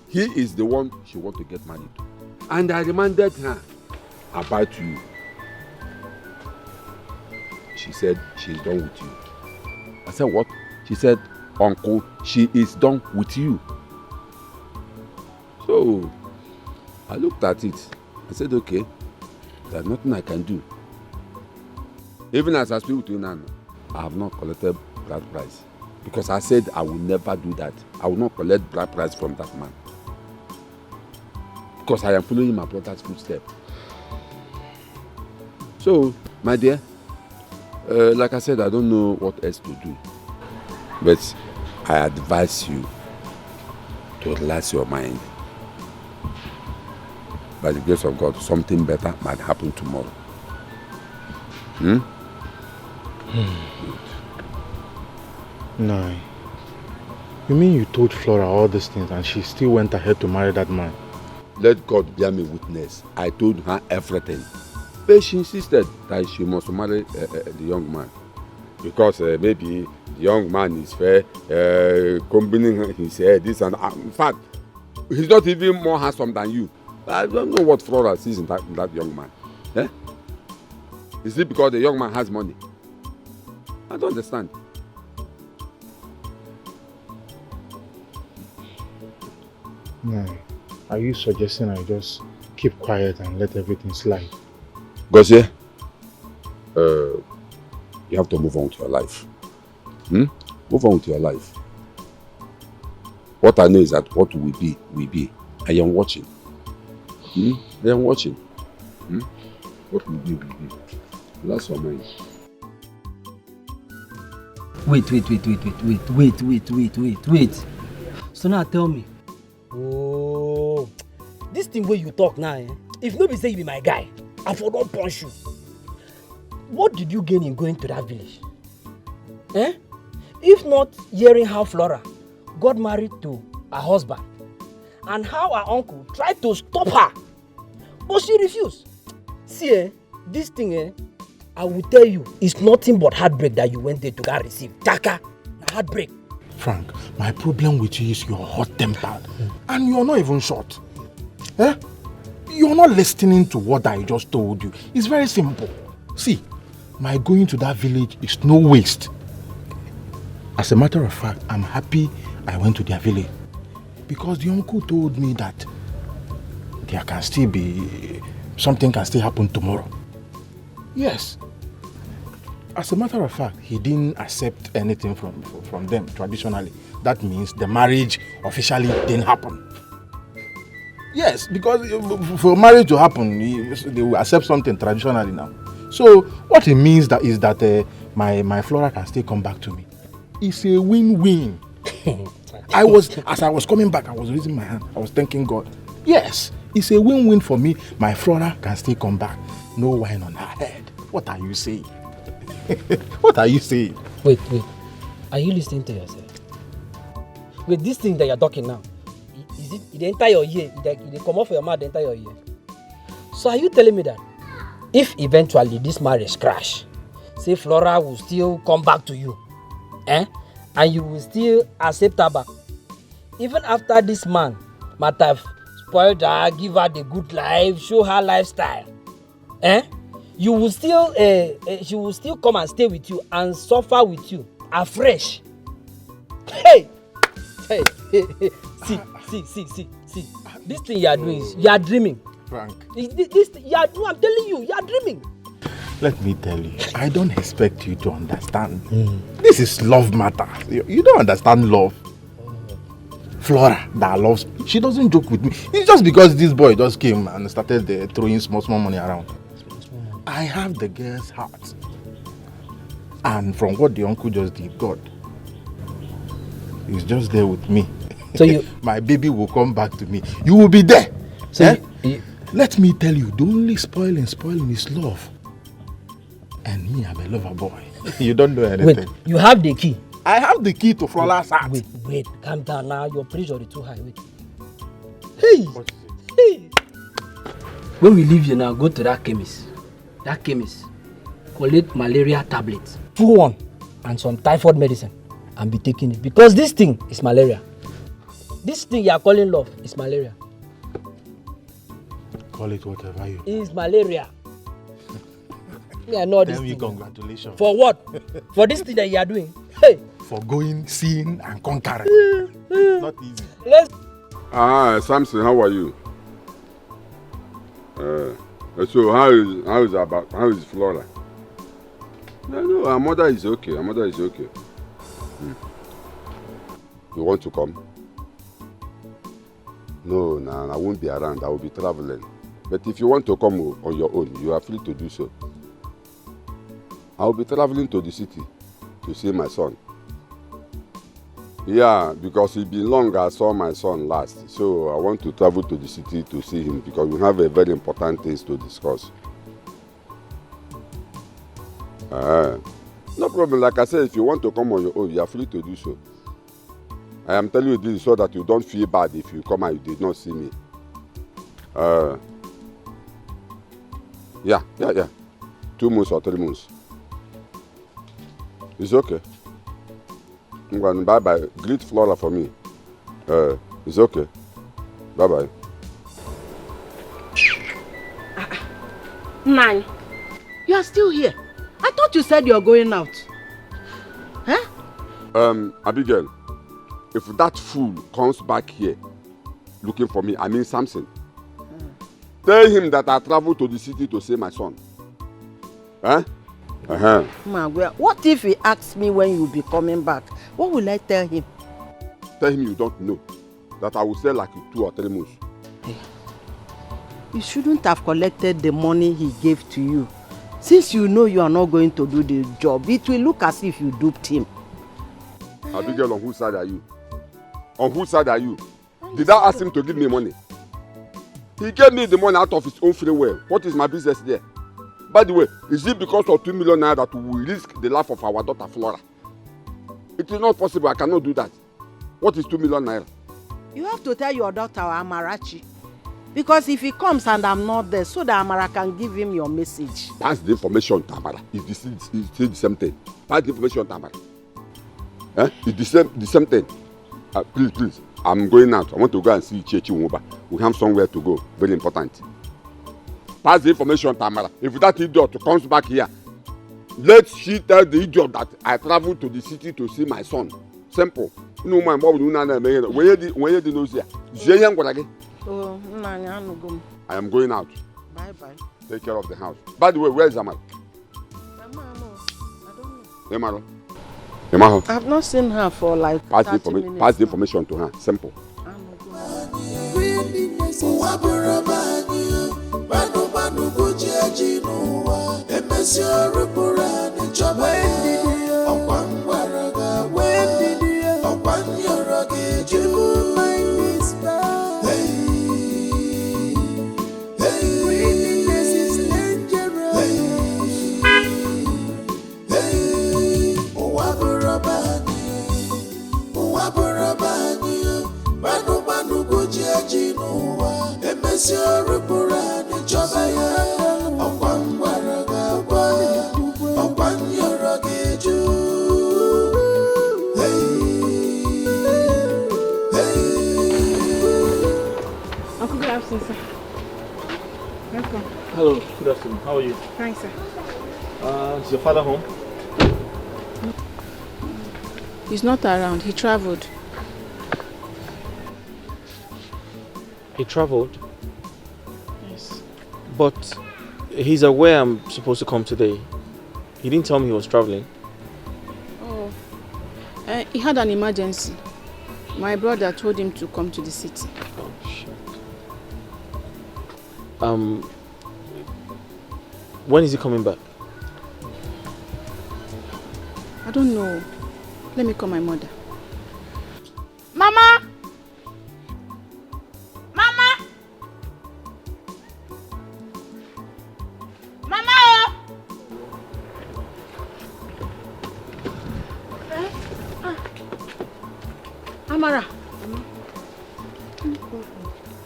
he is the one she wants to get married to. And I reminded her about you. She said she's done with you. I said, what? She said, uncle, she is done with you. So I looked at it. I said, okay, there's nothing I can do. Even as I speak with you now, I have not collected bride price. Because I said I will never do that. I will not collect bride price from that man. Because I am following my brother's footsteps. So, my dear, like I said, I don't know what else to do. But I advise you to relax your mind. By the grace of God, something better might happen tomorrow. No. You mean you told Flora all these things and she still went ahead to marry that man? Let God bear me witness. I told her everything. But she insisted that she must marry the young man. Because maybe the young man is fair, combining his hair, this and that. In fact, he's not even more handsome than you. I don't know what Flora sees in that young man. Eh? Is it because the young man has money? I don't understand. No. Are you suggesting I just keep quiet and let everything slide? Gozie, you have to move on with your life. Move on with your life. What I know is that what will be, will be. I am watching. I am watching. What will be, will be. That's your mind. Wait. So now tell me. Oh, this thing where you talk now, if nobody say you be my guy, I for don't punch you. What did you gain in going to that village? If not hearing how Flora got married to her husband and how her uncle tried to stop her, but she refused. See, This thing, I will tell you, it's nothing but heartbreak that you went there to get received. Taka, heartbreak. Frank, my problem with you is you're hot-tempered. And you're not even short. You're not listening to what I just told you. It's very simple. See, my going to that village is no waste. As a matter of fact, I'm happy I went to their village. Because the uncle told me that there can still be... something can still happen tomorrow. Yes. As a matter of fact, he didn't accept anything from them traditionally. That means the marriage officially didn't happen. Yes, because for marriage to happen, they will accept something traditionally now. So what it means is that my Flora can still come back to me. It's a win-win. As I was coming back, I was raising my hand. I was thanking God. Yes, it's a win-win for me. My Flora can still come back. No wine on her head. What are you saying? What are you saying? Wait. Are you listening to yourself? Wait, this thing that you're talking now, is it the entire year? It come off your mouth the entire year. So are you telling me that if eventually this marriage crash, say Flora will still come back to you, and you will still accept her back, even after this man might have spoiled her, give her the good life, show her lifestyle, you will still, she will still come and stay with you and suffer with you afresh. Hey, see. This thing you are doing is you are dreaming. Frank. This thing, I'm telling you, you are dreaming. Let me tell you, I don't expect you to understand. This is love matter. You don't understand love. Flora that loves me, she doesn't joke with me. It's just because this boy just came and started throwing small money around. I have the girl's heart. And from what the uncle just did, God is just there with me. So my baby will come back to me. You will be there. So let me tell you, the only spoiling is love. And me, I'm a lover boy. You don't know anything. Wait, you have the key? I have the key to Flola's heart. Wait, calm down now. Your pressure is too high. Wait. Hey. When we leave you now, go to that chemist. Collect malaria tablets. 2-1 and some typhoid medicine and be taking it. Because this thing is malaria. This thing you are calling love is malaria. Call it whatever you... It's malaria. Yeah, no, Tell me congratulations. For what? For this thing that you are doing? Hey! For going, seeing and conquering. It's not easy. Samson, how are you? So how is Flora? No, her mother is okay. You want to come? No, I won't be around. I will be traveling. But if you want to come on your own, you are free to do so. I will be traveling to the city to see my son. Yeah, because it's been long I saw my son last. So I want to travel to the city to see him because we have a very important things to discuss. No problem. Like I said, if you want to come on your own, you are free to do so. I am telling you this so that you don't feel bad if you come and you did not see me. Yeah. 2 months or 3 months. It's okay. I'm going bye-bye. Greet Flora for me. It's okay. Bye-bye. Nine, you are still here. I thought you said you are going out. Abigail, if that fool comes back here looking for me, I mean Samson, tell him that I traveled to the city to see my son. What if he asks me when you will be coming back? What will I tell him? Tell him you don't know. That I will say like 2 or 3 months. You shouldn't have collected the money he gave to you. Since you know you are not going to do the job, it will look as if you duped him. Abigail, on whose side are you? On whose side are you? Did I ask him to give me money? He gave me the money out of his own free will. What is my business there? By the way, is it because of 2 million naira that we will risk the life of our daughter Flora? It is not possible. I cannot do that. What is 2 million naira? You have to tell your daughter Amarachi Because if he comes and I'm not there, so that Amara can give him your message. Pass the information to Amara. It's still the same thing. Pass the information to Amara. It's the same thing. Please. I'm going out. I want to go and see Chechi Umoba. We have somewhere to go. Very important. Pass the information to Amara. If that idiot comes back here, let she tell the idiot that I traveled to the city to see my son. Simple. No man, when you know here. Oh, I am going out. Bye-bye. Take care of the house. By the way, where is Amara? Amara? I've not seen her for like 30 minutes. Pass the information to her. Simple. Uncle, good afternoon, sir. Welcome. Hello, good afternoon. How are you? Fine, sir. Is your father home? He's not around. He traveled. He traveled? Yes. But he's aware I'm supposed to come today. He didn't tell me he was traveling. Oh. He had an emergency. My brother told him to come to the city. Oh, shit. When is he coming back? I don't know. Let me call my mother. Mama! Mama! Mama! Amara.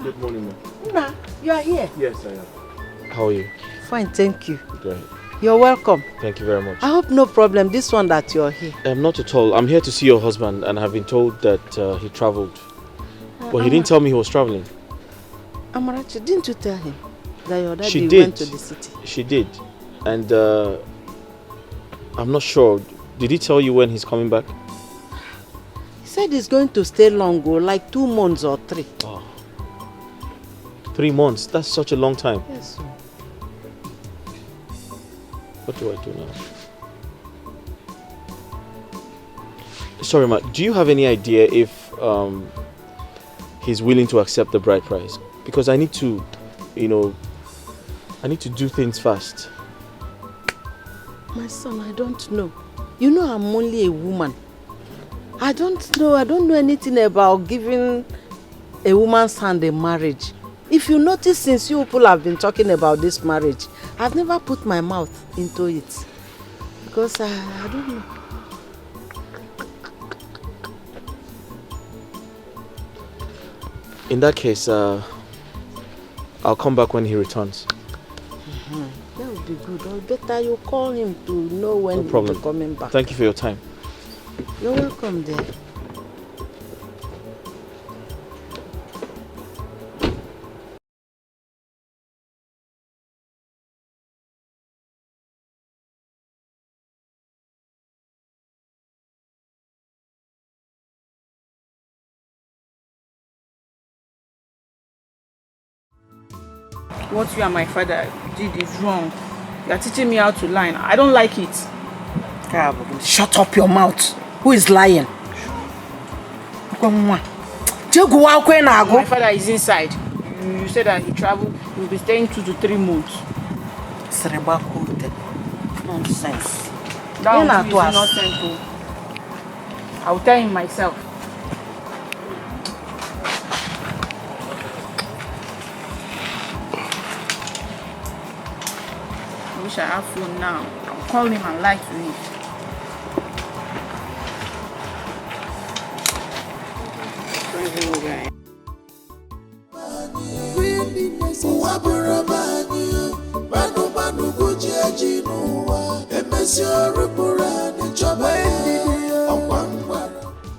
Good morning, ma'am. Nna, you are here? Yes, I am. How are you? Fine, thank you. Great. You're welcome. Thank you very much. I hope no problem this one that you're here. Not at all. I'm here to see your husband and I've been told that he traveled. But he didn't tell me he was traveling. Amarachi, didn't you tell him that your daddy She did. went to the city? She did. And I'm not sure. Did he tell you when he's coming back? He said he's going to stay long, like 2 months or 3. Oh. 3 months? That's such a long time. Yes. What do I do now? Sorry, ma. Do you have any idea if he's willing to accept the bride price? Because I need to, I need to do things fast. My son, I don't know. You know I'm only a woman. I don't know anything about giving a woman's hand in marriage. If you notice, since you people have been talking about this marriage, I've never put my mouth into it. Because I don't know. In that case, I'll come back when he returns. That would be good. Or better you call him to know when No problem. he'll be coming back. Thank you for your time. You're welcome there. What you and my father did is wrong. You are teaching me how to lie. I don't like it. Shut up your mouth. Who is lying? My father is inside. You said that he traveled. He will be staying 2 to 3 months. Nonsense. That one is nonsense. I will tell him myself. I wish I have phone now. I'll call him and lie to him. Really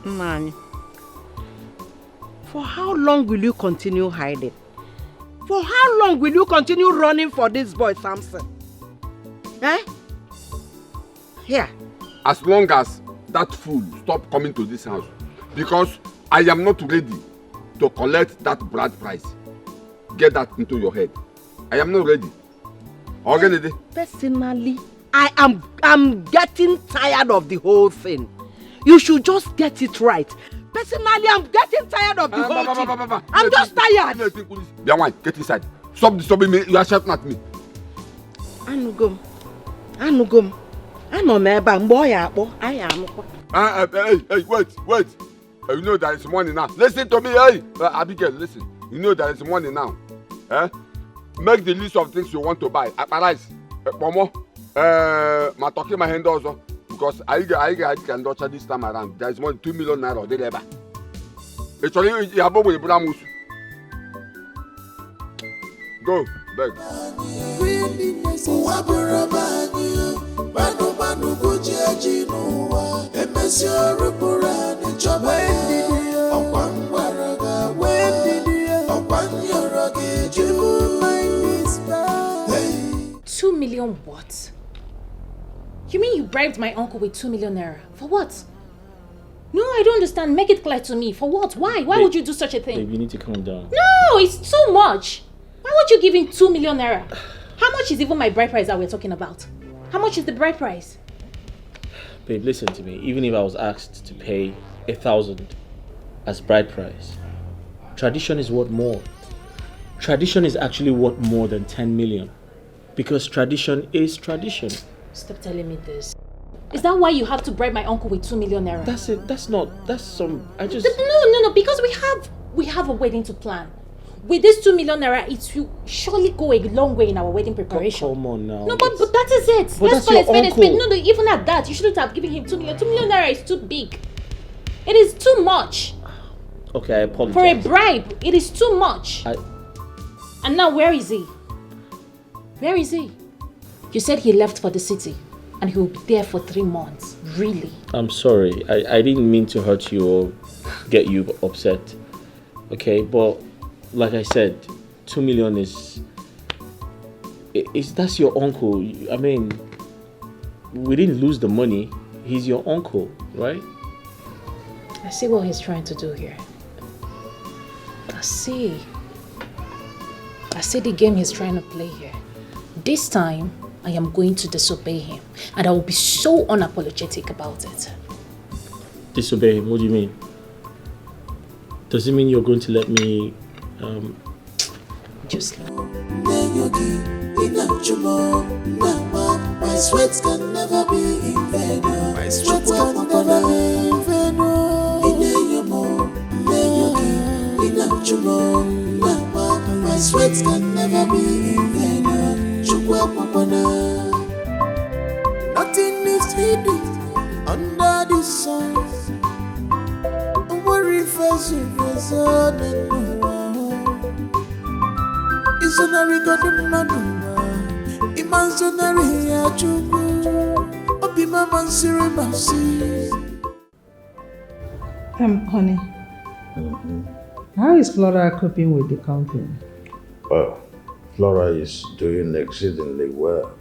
Nani, for how long will you continue hiding? For how long will you continue running for this boy, Samson? Eh? Here. As long as that fool stop coming to this house, because I am not ready to collect that bride price. Get that into your head. I am not ready. Okay, personally, I'm getting tired of the whole thing. You should just get it right. Personally, I'm getting tired of the whole thing. I'm just tired. Bianwan, get inside. Stop disturbing me. You are shouting at me. Anugum. I know neighbor. Boy, I am. Hey, wait. You know there is money now. Listen to me, hey. Abigail, listen. You know there is money now. Make the list of things you want to buy. Rice, pomo, matoke my hand also. Because I can dodge this time around. There is more than 2 million naira there. Actually, you have a bramus. Go, beg. $2 million what? You mean you bribed my uncle with 2 million naira? For what? No, I don't understand. Make it clear to me. For what? Why? Why would you do such a thing? Babe, you need to calm down. No, it's too much. Why would you give him 2 million naira? How much is even my bride price that we're talking about? How much is the bride price? Babe, listen to me. Even if I was asked to pay 1,000 as bride price, tradition is worth more. Tradition is actually worth more than 10 million. Because tradition is tradition. Stop telling me this. Is that why you have to bribe my uncle with 2 million naira? That's it. That's some. No. Because we have a wedding to plan. With this 2 million naira, it will surely go a long way in our wedding preparation. Come on now. No, but that is it. But Let's that's call your it spade. uncle. No, even at that, you shouldn't have given him 2 million. 2 million naira is too big. It is too much. Okay, I apologize. For a bribe, it is too much. And now, where is he? Where is he? You said he left for the city and he will be there for 3 months. Really? I'm sorry. I didn't mean to hurt you or get you upset. Okay, but like I said, 2 million is that's your uncle. I mean, we didn't lose the money. He's your uncle, right? I see what he's trying to do here. I see the game he's trying to play here. This time, I am going to disobey him. And I will be so unapologetic about it. Disobey him? What do you mean? Does it mean you're going to let me, Just my sweat can never be in vain. My sweat can never be in vain. My sweat can never be in vain. Nothing is hidden under the sun. Worry first, it's a good man. Imaginary, honey, how is Flora coping with the company? Well, Flora is doing exceedingly well.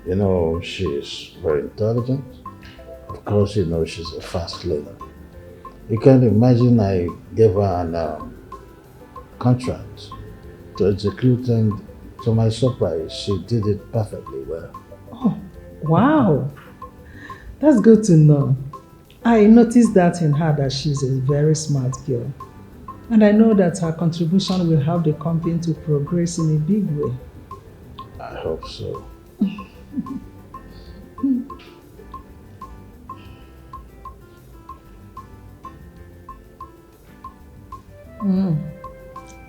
You know, she is very intelligent. Of course, you know, she's a fast learner. You can imagine I gave her an contract to execute, and to my surprise, she did it perfectly well. Oh, wow. That's good to know. I noticed that in her, that she's a very smart girl. And I know that her contribution will help the company to progress in a big way. I hope so.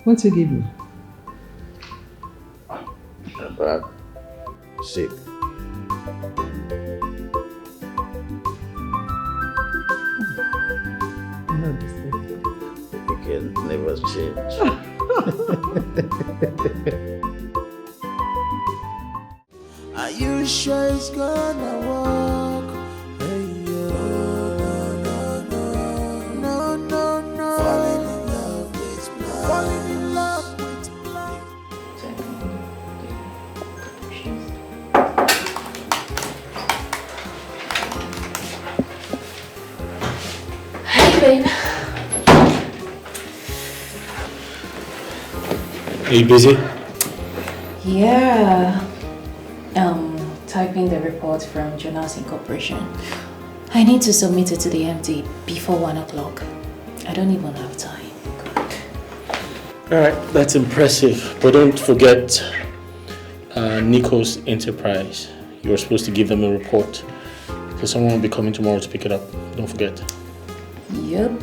What to give you? But sick. Not the same. You can never change. Are you sure it's gonna work? Hey, yo. No, no, no. Falling in love with blind. Falling in love with blind. Hey, babe. Are you busy? Yeah. Typing the report from Jonas Incorporation. I need to submit it to the MD before 1 o'clock. I don't even have time. Alright, that's impressive. But don't forget Nico's Enterprise. You're supposed to give them a report. So someone will be coming tomorrow to pick it up. Don't forget. Yep.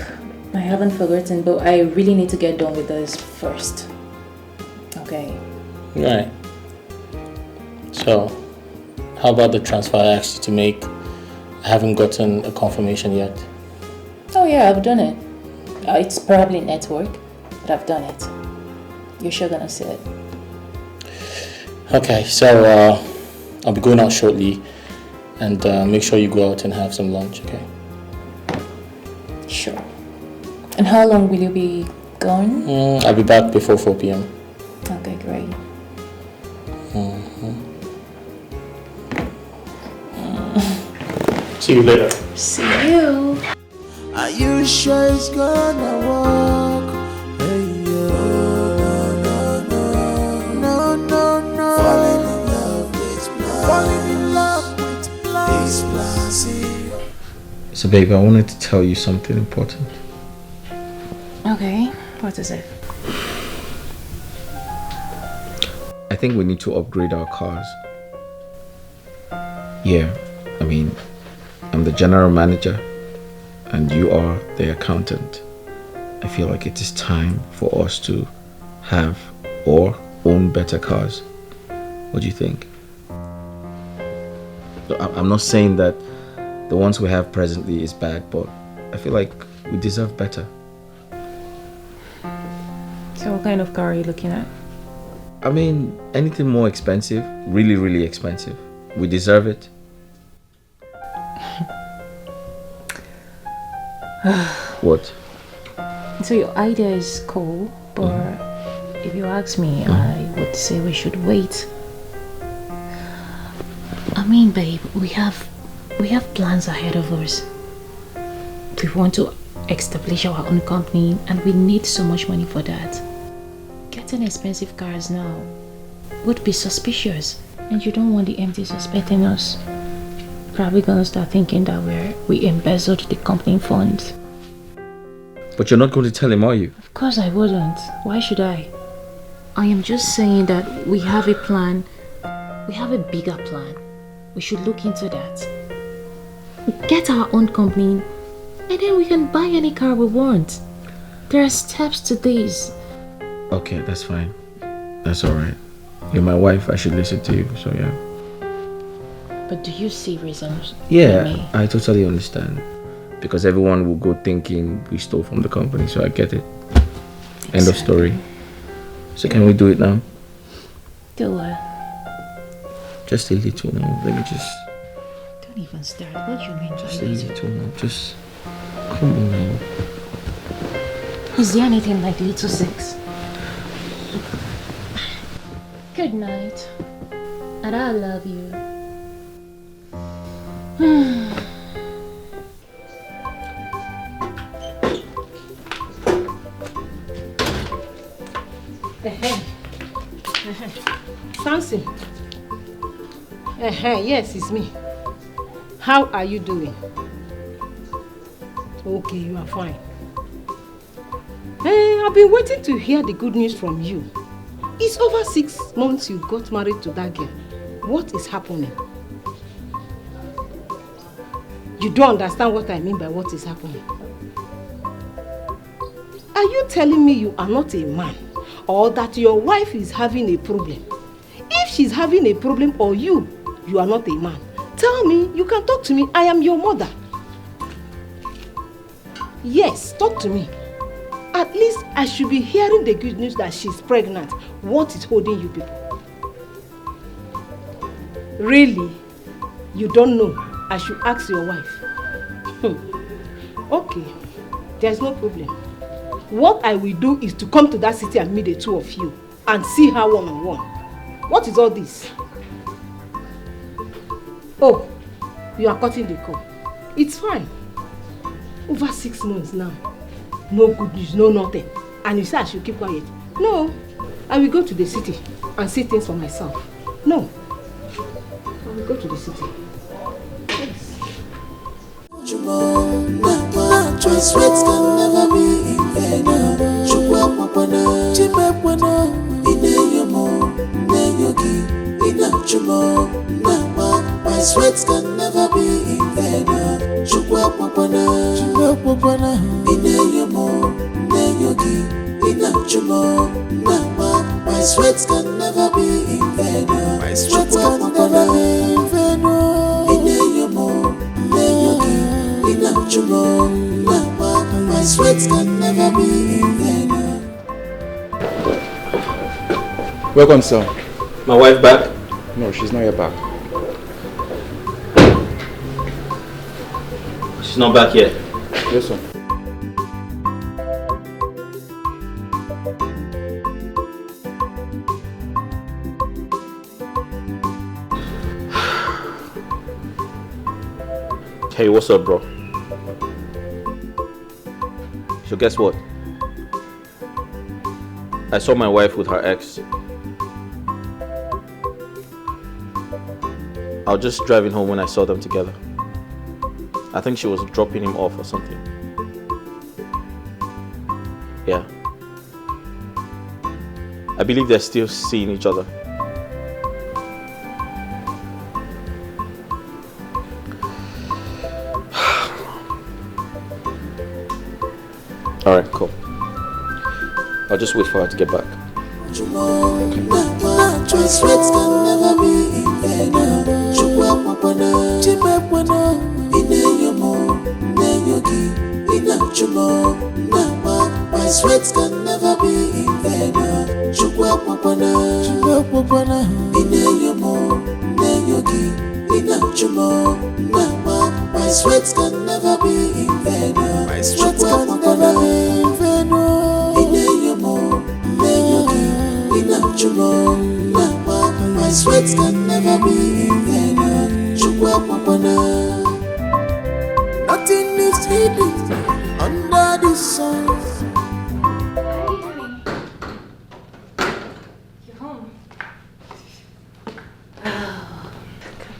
I haven't forgotten, but I really need to get done with this first. Okay. Right. So, how about the transfer I asked you to make? I haven't gotten a confirmation yet. Oh yeah, I've done it. It's probably network, but I've done it. You're sure gonna see it. Okay, so I'll be going out shortly, and make sure you go out and have some lunch, okay? Sure. And how long will you be gone? I'll be back before 4 p.m. Okay, great. See you later. See you. Are you sure it's gonna work? Hey, yo. No, no, no. Falling in love with blind. Falling in love with blind. This blind. So babe, I wanted to tell you something important. Okay, what is it? I think we need to upgrade our cars. Yeah, I mean, I'm the general manager and you are the accountant. I feel like it is time for us to have or own better cars. What do you think? I'm not saying that the ones we have presently is bad, but I feel like we deserve better. So what kind of car are you looking at? I mean, anything more expensive, really, really expensive. We deserve it. What? So your idea is cool, but if you ask me, I would say we should wait. I mean, babe, we have plans ahead of us. We want to establish our own company and we need so much money for that. Getting expensive cars now would be suspicious, and you don't want the MD suspecting us. Probably gonna start thinking that we embezzled the company funds. But you're not going to tell him, are you? Of course I wouldn't. Why should I? I am just saying that we have a plan. We have a bigger plan. We should look into that. Get our own company, and then we can buy any car we want. There are steps to this. Okay, that's fine. That's alright. You're my wife, I should listen to you, so yeah. But do you see reasons? Yeah, I totally understand. Because everyone will go thinking we stole from the company, so I get it. Exactly. End of story. So can we do it now? Do what? Just a little now. Let me just... Don't even start. What do you mean? Just a little now. Just... Come on now. Is there anything like little sex? Good night. And I love you. Samson. Yes, it's me. How are you doing? Okay, you are fine. I've been waiting to hear the good news from you. It's over 6 months you got married to that girl. What is happening? You don't understand what I mean by what is happening. Are you telling me you are not a man, or that your wife is having a problem? If she's having a problem, or you are not a man, tell me. You can talk to me. I am your mother. Yes, talk to me. At least I should be hearing the good news that she's pregnant. What is holding you people? Really? You don't know? I should ask your wife. Okay, there's no problem. What I will do is to come to that city and meet the two of you and see her one-on-one. What is all this? Oh, you are cutting the call. It's fine. Over 6 months now. No good news, no nothing. And you say I should keep quiet. No, I will go to the city and see things for myself. No, I will go to the city. Yes. Choice rights can never be in vain. Chukwa papana, chimepwana, ineyomo, neyogi, inachumo, nama. Choice rights can never be in vain. Chukwa papana, ineyomo, neyogi, inachumo, nama. Choice rights can never be in vain. Chukwa papana, ineyomo, neyogi, inachumo. My sweats can never be in vain. Welcome, sir. My wife back? No, she's not yet back. She's not back yet? Yes, sir. Hey, what's up, bro? So guess what? I saw my wife with her ex. I was just driving home when I saw them together. I think she was dropping him off or something. Yeah. I believe they're still seeing each other. Alright, cool. I'll just wait for her to get back. Choice rights can never be in vain. Chukwa papana, chimepwana, ineyomo, neyogi, inachumo, nama. Choice rights can never be in vain. Chukwa papana, ineyomo, neyogi, inachumo, nama. Choice rights can never be in vain. Chukwa papana, ineyomo, neyogi, inachumo, nama. My sweats can never be in vain. Chukwa papana. Nothing is hidden under the sun. You're home.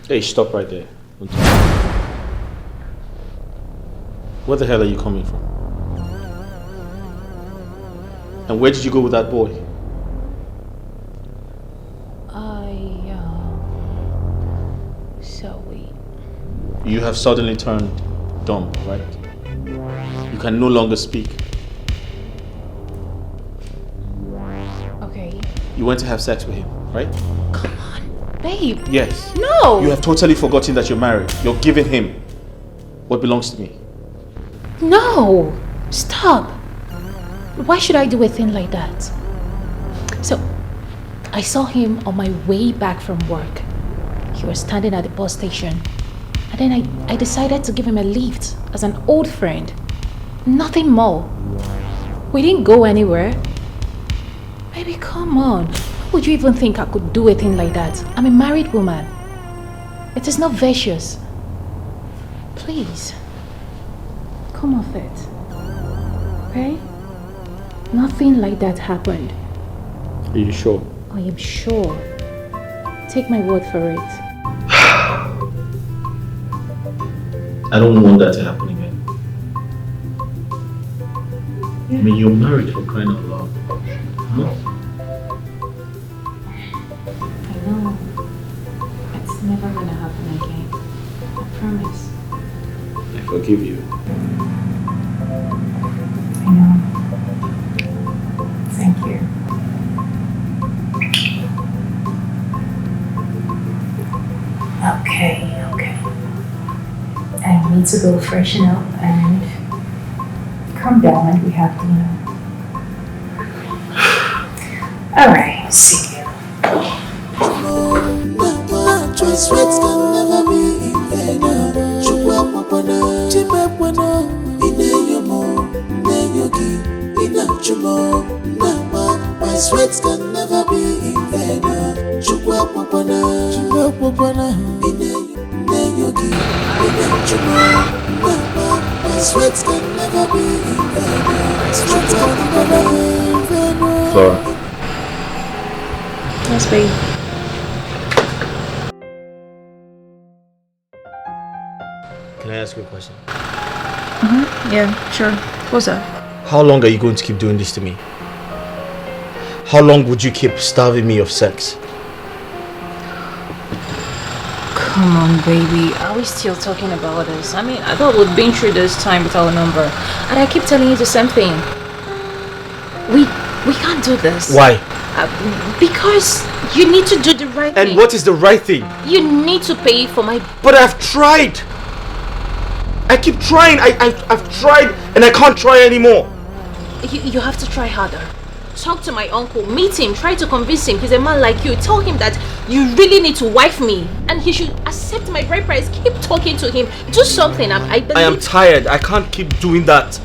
Hey, stop right there. Where the hell are you coming from? And where did you go with that boy? You have suddenly turned dumb, right? You can no longer speak. Okay. You went to have sex with him, right? Come on, babe. Yes. No. You have totally forgotten that you're married. You're giving him what belongs to me. No. Stop. Why should I do a thing like that? So, I saw him on my way back from work. He was standing at the bus station. And then I decided to give him a lift as an old friend. Nothing more. We didn't go anywhere. Baby, come on. How would you even think I could do a thing like that? I'm a married woman. It is not virtuous. Please. Come off it. Okay? Nothing like that happened. Are you sure? I am sure. Take my word for it. I don't want that to happen again. I mean, you're married, for crying out loud. Huh? I know. It's never gonna happen again. I promise. I forgive you. I know. Thank you. Okay. I need to go freshen up and come down and we have dinner. Sick. My sweat can never be in vain. My sweat can never be in vain. Flora. Yes, babe. Can I ask you a question? Yeah, sure. What's up? How long are you going to keep doing this to me? How long would you keep starving me of sex? Come on, baby. Are we still talking about this? I mean, I thought we'd been through this time with our number. And I keep telling you the same thing. We can't do this. Why? Because you need to do the right thing. And what is the right thing? You need to pay for my... But I've tried! I keep trying. I've tried and I can't try anymore. You have to try harder. Talk to my uncle, meet him, try to convince him. He's a man like you. Tell him that you really need to wife me and he should accept my bride price. Keep talking to him. Do something. I believe... I am tired. I can't keep doing that.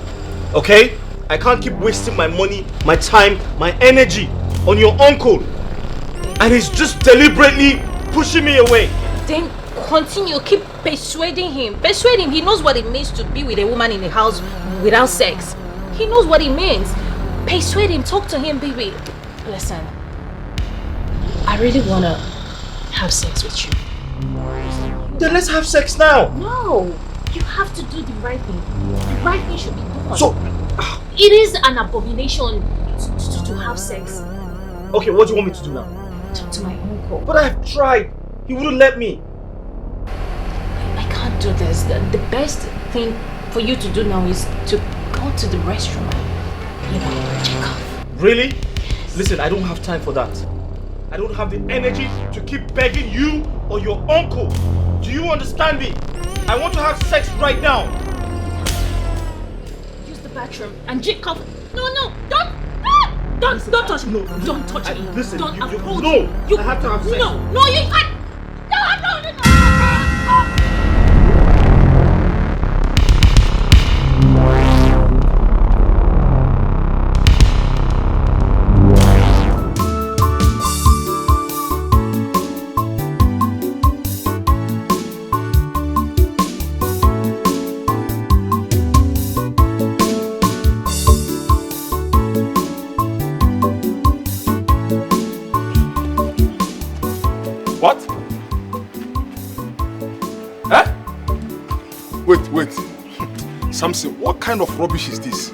Okay? I can't keep wasting my money, my time, my energy on your uncle. And he's just deliberately pushing me away. Then continue. Keep persuading him. Persuade him. He knows what it means to be with a woman in the house without sex. He knows what it means. Persuade him. Talk to him, baby. Listen. I really want to have sex with you. Then let's have sex now. No. You have to do the right thing. The right thing should be done. So... It is an abomination to have sex. Okay, what do you want me to do now? Talk to my uncle. But I've tried. He wouldn't let me. I can't do this. The best thing for you to do now is to go to the restroom and, check off. Really? Yes. Listen, I don't have time for that. I don't have the energy to keep begging you or your uncle. Do you understand me? I want to have sex right now. Bathroom and Jake off. No, don't touch me. No, don't touch me. Listen, don't I have to have sex. No, you can't. No. What? Eh? Wait. Samson, what kind of rubbish is this?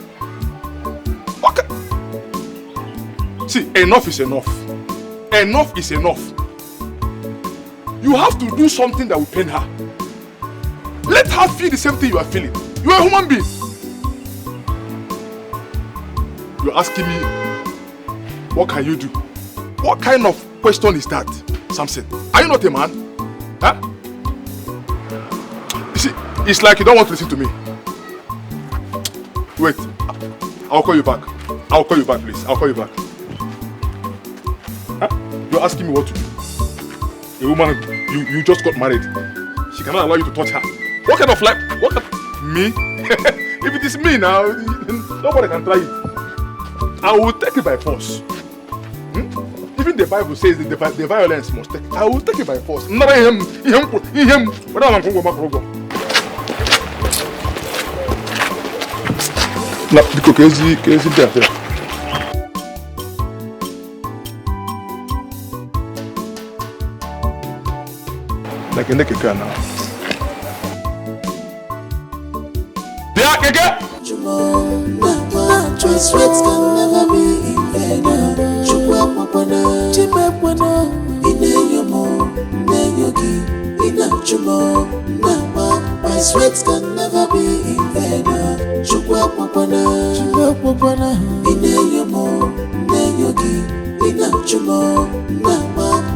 See, enough is enough. Enough is enough. You have to do something that will pain her. Let her feel the same thing you are feeling. You are a human being. You're asking me, what can you do? What kind of question is that, Samson? Are you not a man? Huh? You see, it's like you don't want to listen to me. Wait, I'll call you back. I'll call you back, please. I'll call you back. Huh? You're asking me what to do. A woman, you just got married. She cannot allow you to touch her. What kind of life? What kind of... Me? If it is me now, nobody can try it. I will take it by force. Even the Bible says that the violence must take. I will take it by force. Like a naked girl now. Dikeh! Sweat can never be in vain. My sweat can never be in vain.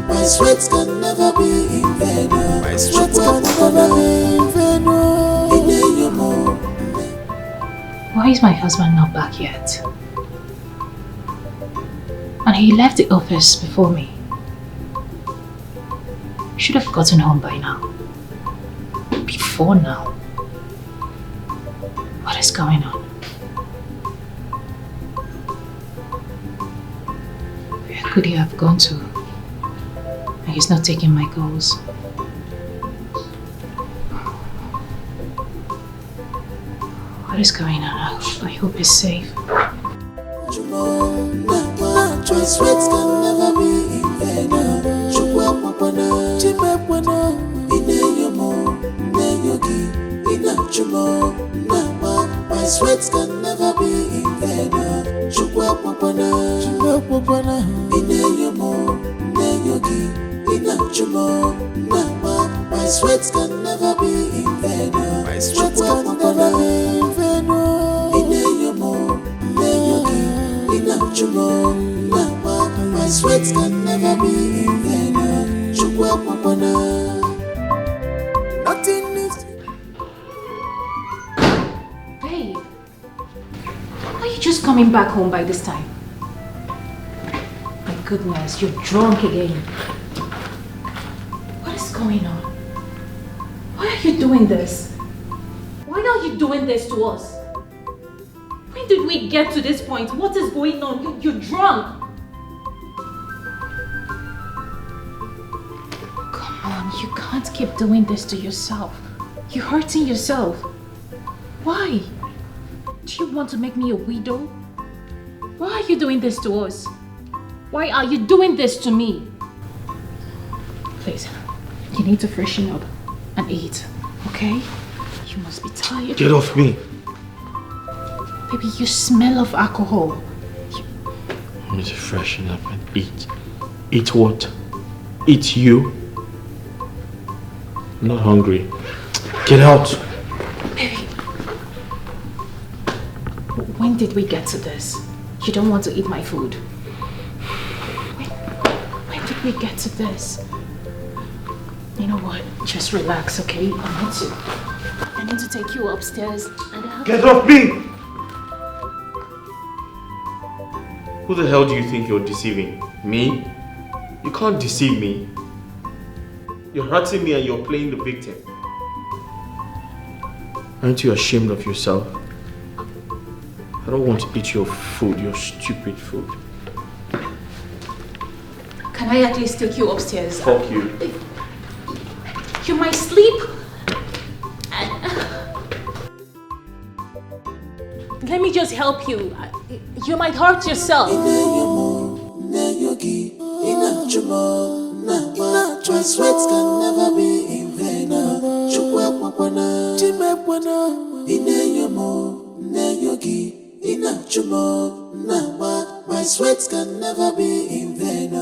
My sweat can never be in vain. My sweat can never be in vain. Why is my husband not back yet? And And he left the office before me. Should have gotten home by now. Before now. What is going on? Where could he have gone to? And he's not taking my calls. What is going on? I hope he's safe. Choice words can never be in vain. Chukwa papana, chimepwana, ineyomo, ineyogi, inachumo, nama. My sweats can never be in vain. Chukwa papana, chimepwana, ineyomo, ineyogi, inachumo, nama. My sweats can never be in vain. My sweats can never be in vain. Ineyomo, ineyogi, inachumo. My sweats can never be in vain. Nothing needs. Babe, are you just coming back home by this time? My goodness, you're drunk again. What is going on? Why are you doing this? Why are you doing this to us? When did we get to this point? What is going on? You're drunk. You can't keep doing this to yourself. You're hurting yourself. Why? Do you want to make me a widow? Why are you doing this to us? Why are you doing this to me? Please, you need to freshen up and eat, okay? You must be tired. Get off me. Baby, you smell of alcohol. I need to freshen up and eat. Eat what? Eat you? I'm not hungry. Get out! Baby, when did we get to this? You don't want to eat my food. When did we get to this? You know what? Just relax, okay? I need to take you upstairs and Get off me! Who the hell do you think you're deceiving? Me? You can't deceive me. You're hurting me and you're playing the victim. Aren't you ashamed of yourself? I don't want to eat your food, your stupid food. Can I at least take you upstairs? Fuck you. You might sleep. Let me just help you. You might hurt yourself. My sweats can never be in vain. Chukwa papana, chimepwana, ineyomo, ineyogi, inachumo, nama. My sweats can never be in vain.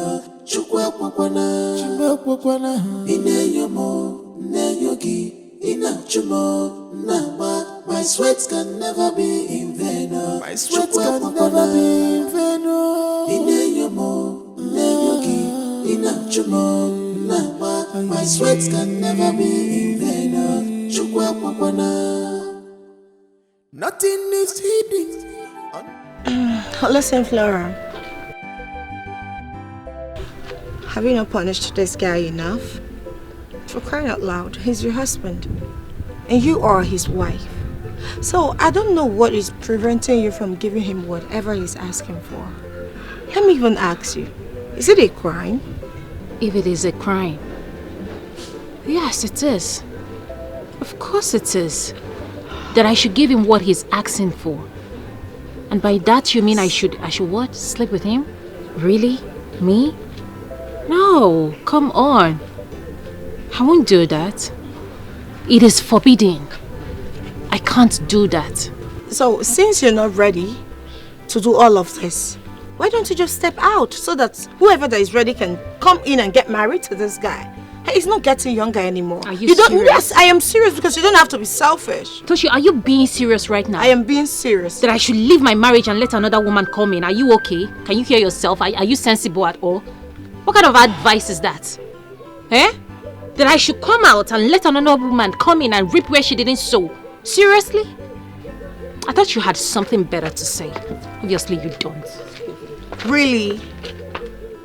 Chukwa papana, chimepwana, ineyomo, ineyogi, inachumo, nama. My sweats can never be in vain. My sweats can never be in vain. Ineyomo, ineyogi, inachumo. My sweats can never be in vain. Nothing needs hidden. Listen, Flora. Have you not punished this guy enough? For crying out loud, he's your husband. And you are his wife. So I don't know what is preventing you from giving him whatever he's asking for. Let me even ask you, is it a crime? If it is a crime, yes, it is. Of course it is. That I should give him what he's asking for. And by that you mean I should what? Sleep with him? Really? Me? No, come on. I won't do that. It is forbidden. I can't do that. So since you're not ready to do all of this, why don't you just step out so that whoever that is ready can come in and get married to this guy? He's not getting younger anymore. Are you serious? Yes, I am serious because you don't have to be selfish. Toshi, are you being serious right now? I am being serious. That I should leave my marriage and let another woman come in. Are you okay? Can you hear yourself? Are you sensible at all? What kind of advice is that? Eh? That I should come out and let another woman come in and reap where she didn't sow. Seriously? I thought you had something better to say. Obviously you don't. Really?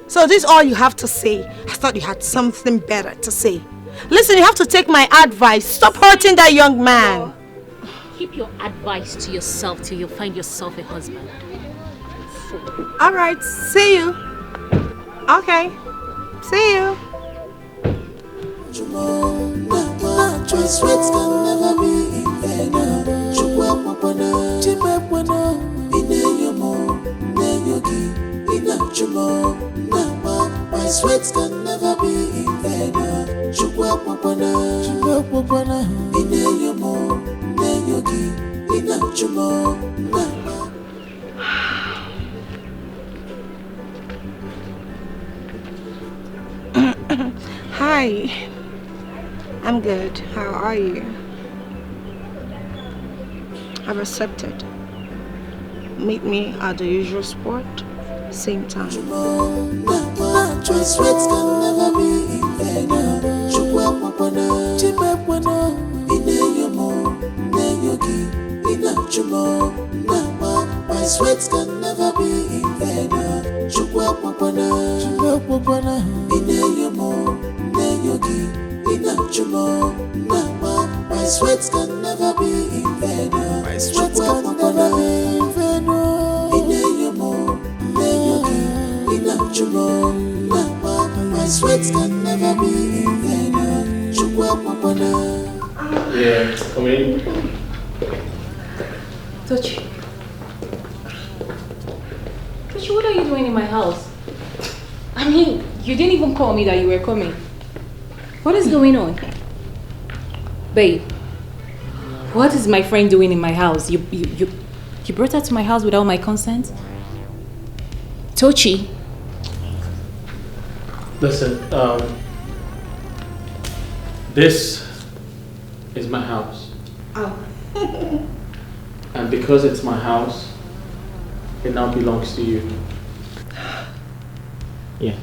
So this is all you have to say? I thought you had something better to say. Listen, you have to take my advice. Stop hurting that young man. Keep your advice to yourself till you find yourself a husband. Alright, see you. Okay, see you. Sweats can never be in vain. My sweats can never be in vain. Hi, I'm good. How are you? I've accepted. Meet me at the usual spot, same time. Sweats can never be in vain. My sweats can never be in vain. My sweats can never be in vain. My sweats can never be in vain. My sweats can never be in vain. Yeah, come in. Tochi, what are you doing in my house? I mean, you didn't even call me that you were coming. What is going on? Babe, what is my friend doing in my house? You brought her to my house without my consent? Tochi. Listen, this is my house. Oh. And because it's my house, it now belongs to you. Yes,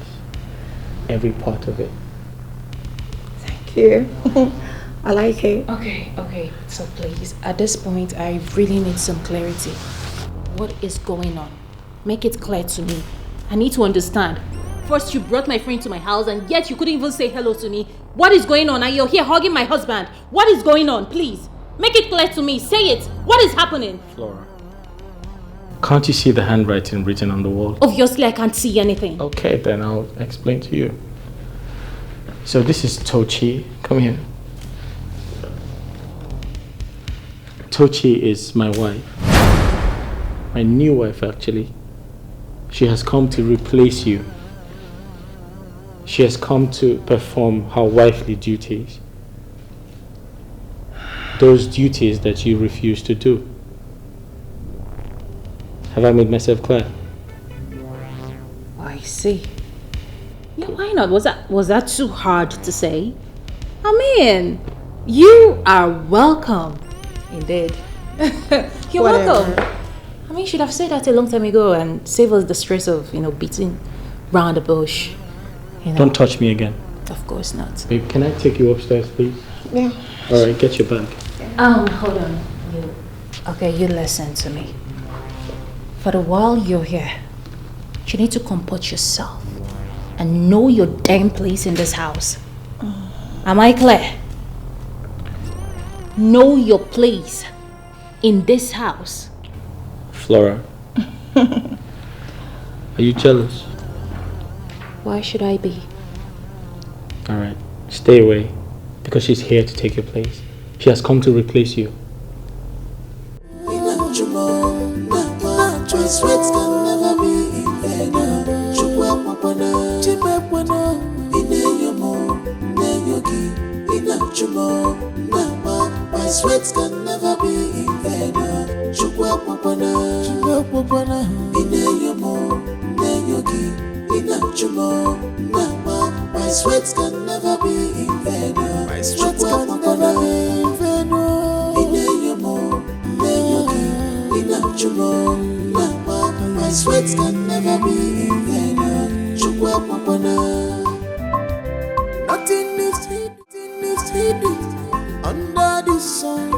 every part of it. Thank you. I like it. Okay. So please, at this point, I really need some clarity. What is going on? Make it clear to me. I need to understand. First, you brought my friend to my house and yet you couldn't even say hello to me. What is going on? And you're here hugging my husband. What is going on? Please, make it clear to me. Say it. What is happening? Flora, can't you see the handwriting written on the wall? Obviously, I can't see anything. Okay, then I'll explain to you. So this is Tochi. Come here. Tochi is my wife. My new wife, actually. She has come to replace you. She has come to perform her wifely duties. Those duties that you refuse to do. Have I made myself clear? I see. Yeah, why not? Was that too hard to say? I mean, you are welcome. Indeed. You're welcome. I mean, you should have said that a long time ago and save us the stress of, beating round the bush. Don't touch me again. Of course not. Babe, can I take you upstairs, please? Yeah. Alright, get your bag. Hold on. You listen to me. For the while you're here, you need to comport yourself and know your damn place in this house. Am I clear? Know your place in this house. Flora, are you jealous? Why should I be? Alright, stay away, because she's here to take your place. She has come to replace you. Sweats can never be in vain. My sweats can never be in vain. My sweats can never be in vain. My sweats can never be in vain. My sweats can never be in vain. Nothing is hidden under the sun.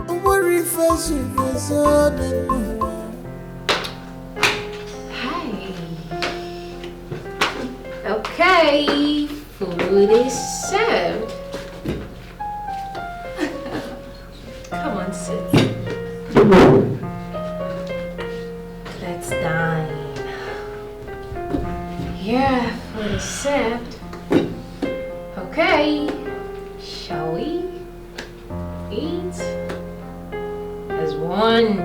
Don't worry, first you Hi. Okay, food is served. Come on, sit. Let's dine. Yeah, food is served. Okay, shall we eat as one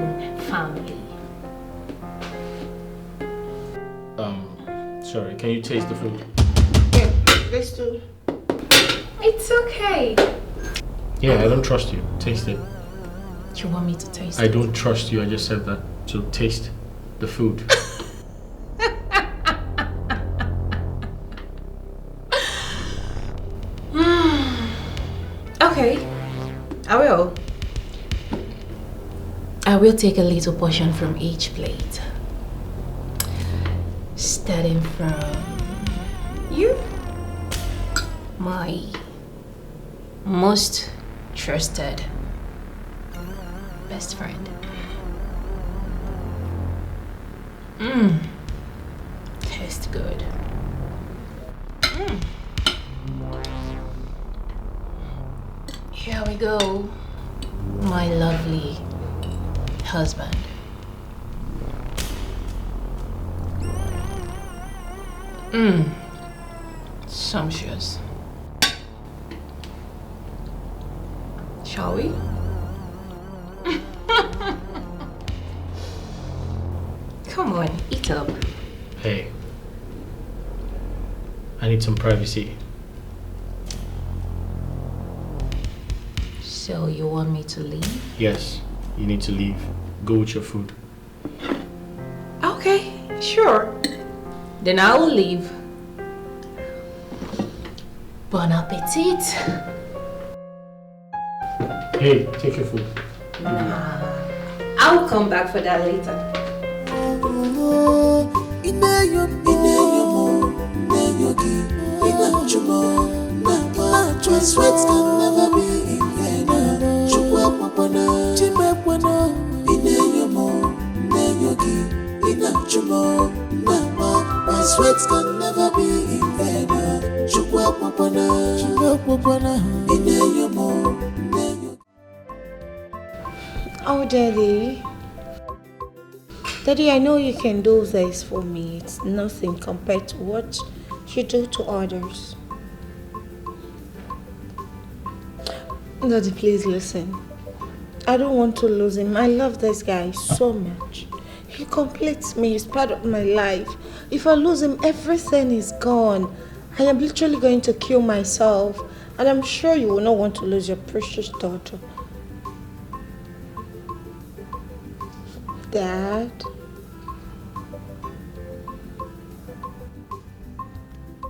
family? Sorry, can you taste the food? Yeah, let's do. It's okay. Yeah, I don't trust you. Taste it. You want me to taste I it? don't trust you, I just said that. So taste the food. Okay, I will. I will take a little portion from each plate. Starting from you, my most trusted best friend. Tastes good. Here we go, my lovely husband. Sumptuous. Shall we? Come on, eat up. Hey, I need some privacy. So you want me to leave? Yes, you need to leave. Go with your food. Okay, sure. Then I will leave. Bon appetit. Hey, take your food. Nah, I'll come back for that later. Sweat can never be in vain. My sweat can never be in vain. Oh, Daddy. Daddy, I know you can do this for me. It's nothing compared to what you do to others. Daddy, please listen. I don't want to lose him. I love this guy so much. He completes me. He's part of my life. If I lose him, everything is gone. I am literally going to kill myself. And I'm sure you will not want to lose your precious daughter. Dad?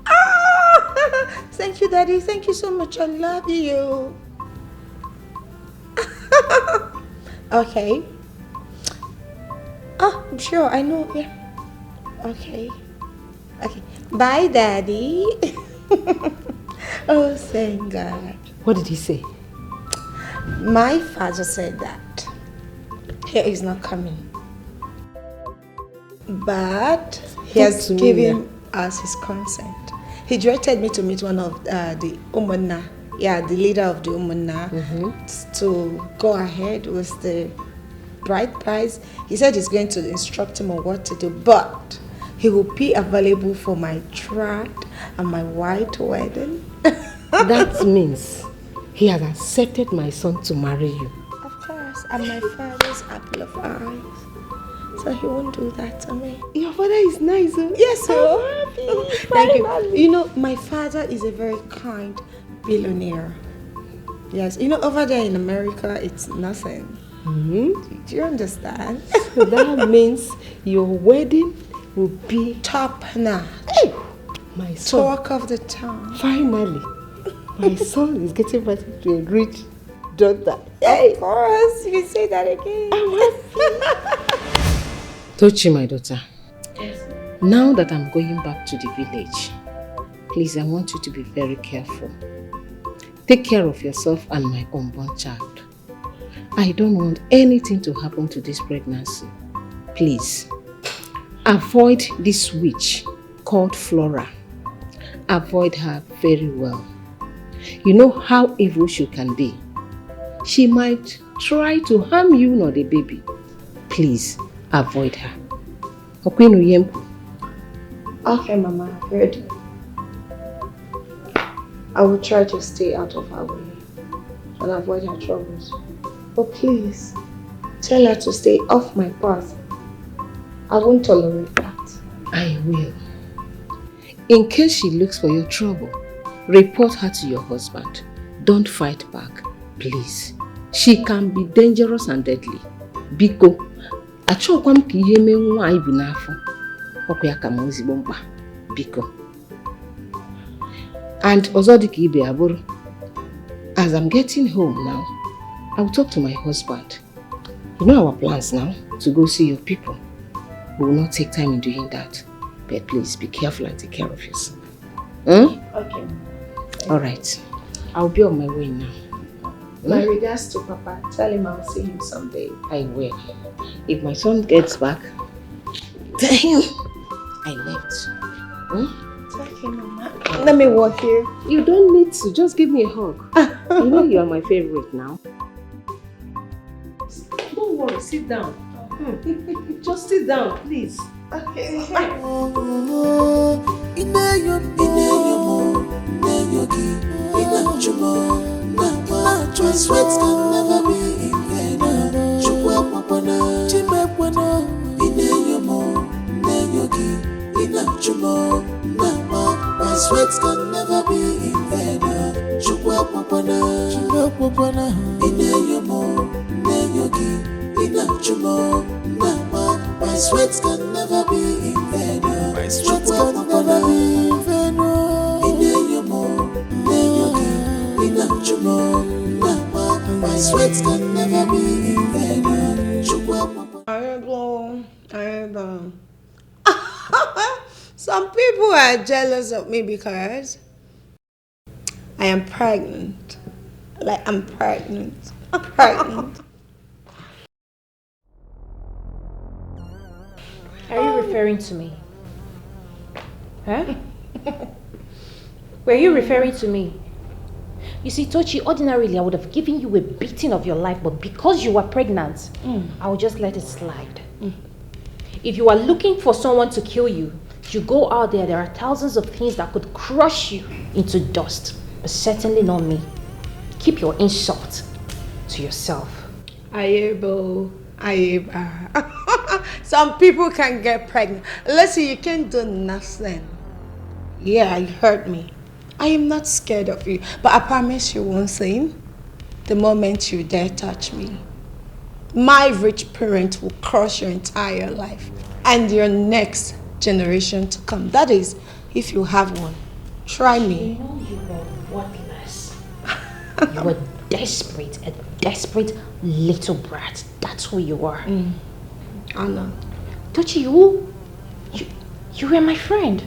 Ah! Thank you, Daddy. Thank you so much. I love you. Okay. Oh, I'm sure. I know. Yeah. Okay. Okay. Bye, Daddy. Oh, thank God. What did he say? My father said that he is not coming. But he has given us his consent. He directed me to meet one of the Umunna. Yeah, the leader of the Umunna to go ahead with the bride price. He said he's going to instruct him on what to do, but he will be available for my trad and my white wedding. That means he has accepted my son to marry you. Of course, I'm my father's apple of eyes. So he won't do that to me. Your father is nice, huh? Yes, sir. Thank you. Happy. You know, my father is a very kind billionaire. Yes, you know, over there in America, it's nothing. Do you understand? So that means your wedding will be top notch. Hey, my son. Talk of the town. Finally, my son is getting married to a rich daughter. Hey. Of course, you can say that again. I'm happy. Tochi, my daughter. Yes. Now that I'm going back to the village, please, I want you to be very careful. Take care of yourself and my unborn child. I don't want anything to happen to this pregnancy. Please, avoid this witch called Flora. avoid her very well. You know how evil she can be. She might try to harm you nor the baby. Please, avoid her. Okay, Mama, I've heard you. I will try to stay out of her way and avoid her troubles. But please, tell her to stay off my path. I won't tolerate that. I will. In case she looks for your trouble, report her to your husband. Don't fight back, please. She can be dangerous and deadly. Biko, achọkwa m ka ihe mee nwa anyị bu n'afọ. Ọkwa ya ka m ezigbo mkpa. Biko. And ọzọ dị ka ibe abụrụ. As I'm getting home now, I'll talk to my husband. You know our plans now to go see your people. We will not take time in doing that. But please be careful and take care of yourself. Hmm? Okay. Alright. I'll be on my way now. My regards to Papa. Tell him I'll see him someday. I will. If my son gets back, tell him I left. Hmm? Okay, Mama. Let me walk here. You don't need to. Just give me a hug. You know you are my favorite now. Don't worry. Sit down. Just sit down, please. Okay. My sweat can never be in vain. My sweat can never be in vain. My sweat can never be in vain. My sweat can never be in vain. My sweat can never be in vain. Some people are jealous of me because I am pregnant. Like I'm pregnant. I'm pregnant. Are you referring to me? Huh? Were you referring to me? You see, Tochi, ordinarily I would have given you a beating of your life, but because you were pregnant, I will just let it slide. If you are looking for someone to kill you, you go out there, there are thousands of things that could crush you into dust, but certainly not me. Keep your insult to yourself. Ayebo. Some people can get pregnant. Listen, you can't do nothing. Yeah, you heard me. I am not scared of you, but I promise you one thing. The moment you dare touch me, my rich parent will crush your entire life and your next generation to come. That is, if you have one. Try me. You know you were worthless. You were desperate, a desperate little brat. That's who you are. I know. Tochi, you were my friend.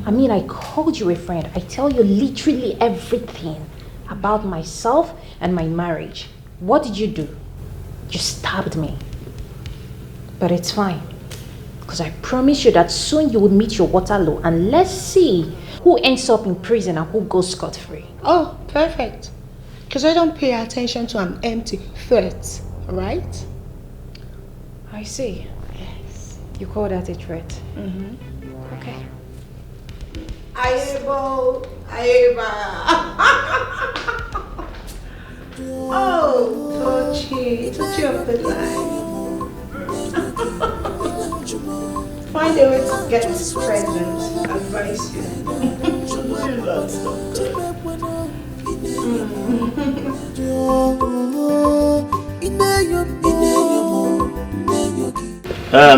I mean, I called you a friend. I tell you literally everything about myself and my marriage. What did you do? You stabbed me. But it's fine. Because I promise you that soon you will meet your Waterloo, and let's see who ends up in prison and who goes scot-free. Oh, perfect. Because I don't pay attention to an empty threat, right? I see. Yes. You call that a threat? Okay. Ayebo. Oh, Tochi of the line. Find a way to get pregnant. I advise you.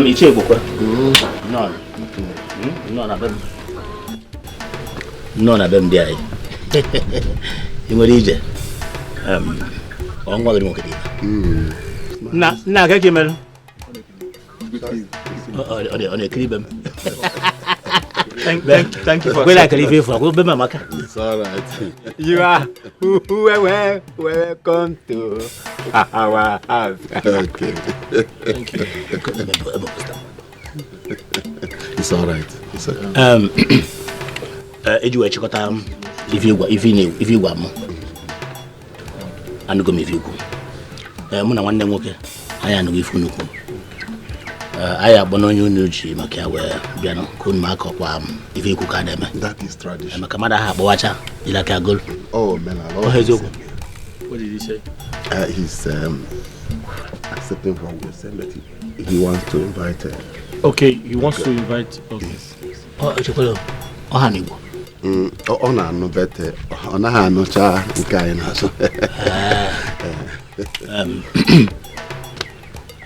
Ichie Bukwa. No, na bem dia. Imorije. Onwa gari mo kadi. Na ka kemel. On cribem. Thank you for Where I can for go be maka. It's all right. You are welcome to our house. Okay. Thank you. It's all right. It's okay. eji wee chịkọta ife igwa m anụgo m ife ikwu mụ na nwanne nwoke anyị anụgo ife nnukwu anyị agbọ n'onye unu ji maka ya wee bịanụ ka unu maka ọkwa ife ikwu ka na-eme maka mmadụ ahụ akpọwacha ilaka agolu eziokwu. What did he say? He's accepting what we said, but he wants to invite her. Okay, he wants to invite. Okay. Yes. Oh, honey. Oh, no, but on a hand, no child, guy.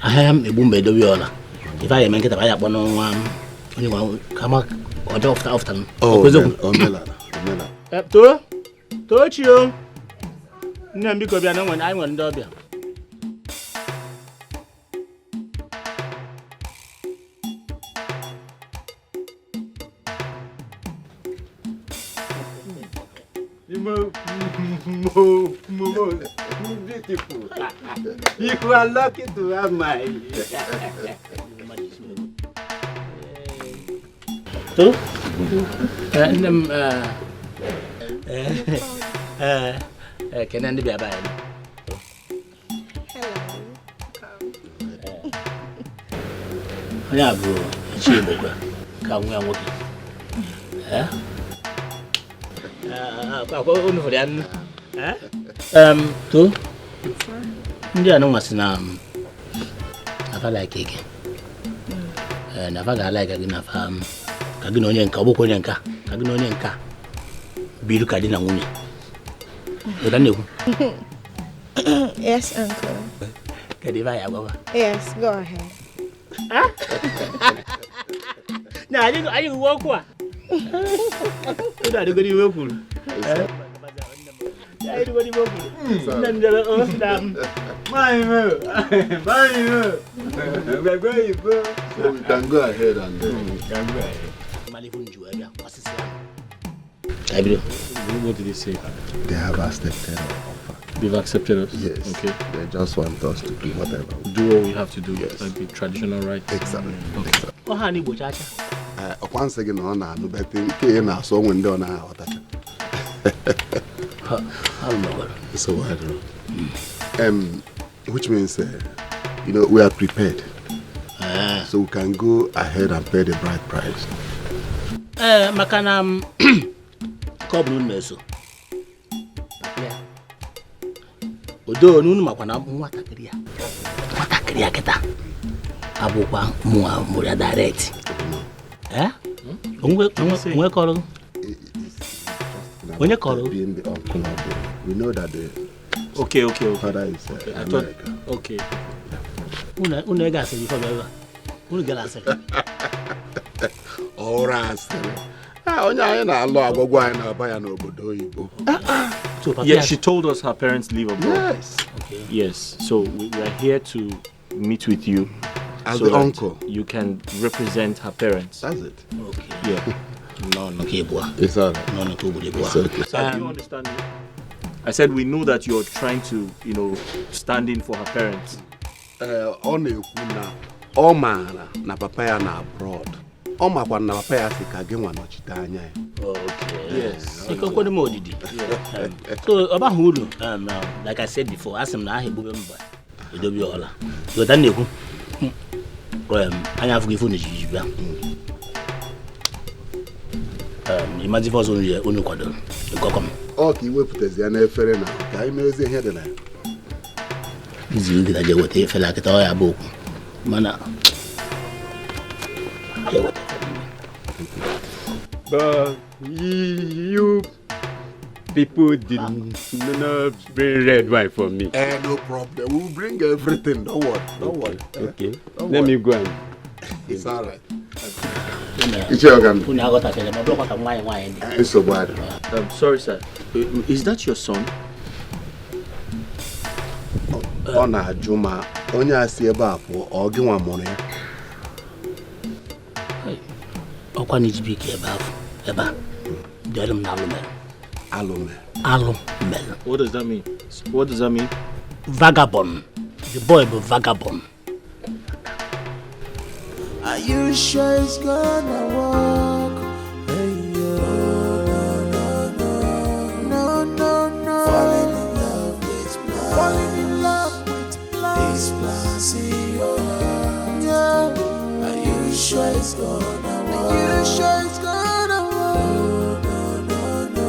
I am a boom bed of yola. If I make it, I have one anyone come up or often. Oh, Mela. Touch you. No, because I know when I want to. Beautiful. You are lucky to have my. Tu? Kena Nnebe abaya. Ya bro, Chidi kwa ka nwa nwoke. Kwa unu fori anu. Tu? Ndị anu nwasị na afa like eke. Na afa ga like gị na afa ka gị na onye nka ọbụkwa onye nka ka gị na onye nka biru ka dị na nwunye. Yes, uncle. Yes, go ahead. Now, are you walk what? Are you work? So we can go ahead and What did he say? They have accepted our offer. They've accepted us? Yes. Okay. They just want us to do whatever. Do what we have to do. Yes. Like the traditional rites. Exactly. Okay. Oh, honey, Bochacha. Once again, on a better so when done out. So I don't know. Which means, we are prepared. So we can go ahead and pay the bride price. Makana Koblu Neso. Odo nunu makwana mwatakria. Mwatakria keta. Abukwa muria direct. Unwe koro. Onye koro. Being the uncle of the, we know that the Okay. father is America. Okay. Una gasa before ever. Una galasa. Alright. Onye anyị na-alụ agwagwa anyị na-aba ya n'obodo oyibo. Yeah, she told us her parents live abroad. Yes. Okay. Yes. So we are here to meet with you as so the uncle. You can represent her parents. That's it. Okay. Yeah. It's all right. It's okay. So do you understand me? I said we know that you're trying to, stand in for her parents. Ọ na-ekwu na ọ maara na papa ya na abroad. Ọ makwa na papa ya si ka gị nwa nọchite anya ya. Okay. Yes. So about Hulu, like I said before, ask him na ahebube mba. Edobi ola. So that na-ekwu. Anya afugo ifu na jiji bia. Imagine for unu kwado. Gokom. Ọ ka iwepụtazi ya n'efere na ka anyị mezie ihe dị na ya. Izi oge na jewote efere akịta ọ ya bụ okwu. Mana But you people did not bring red wine for me. No problem. We'll bring everything. Don't worry. Okay. Let me go and. It's all right. Sorry, sir. Is that your son? Ọ na-ajụ ma onye asị ebe a pụọ ọ gị nwa mụrụ ya. Ọkwa n'ijibik ebe afọ ebe a dịrị m na alụmel. What does that mean? What does that mean? Vagabond. The boy bụ vagabond. Are you sure it's gonna work? Hey, it's gonna work? Are you sure it's gonna work?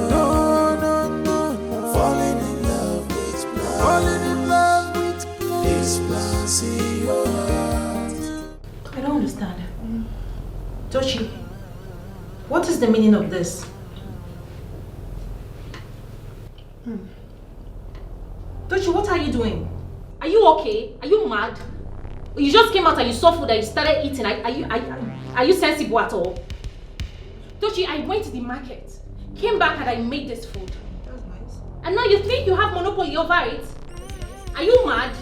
No, no, no, no. Falling in love with plans. Falling in love with plans. These plans see your heart. I don't understand. Tochi, what is the meaning of this? Tochi, what are you doing? Are you okay? Are you mad? You just came out and you saw food and you started eating. Are you sensible at all? Tochi, I went to the market, came back and I made this food. That's nice. And now you think you have monopoly over it? Are you mad?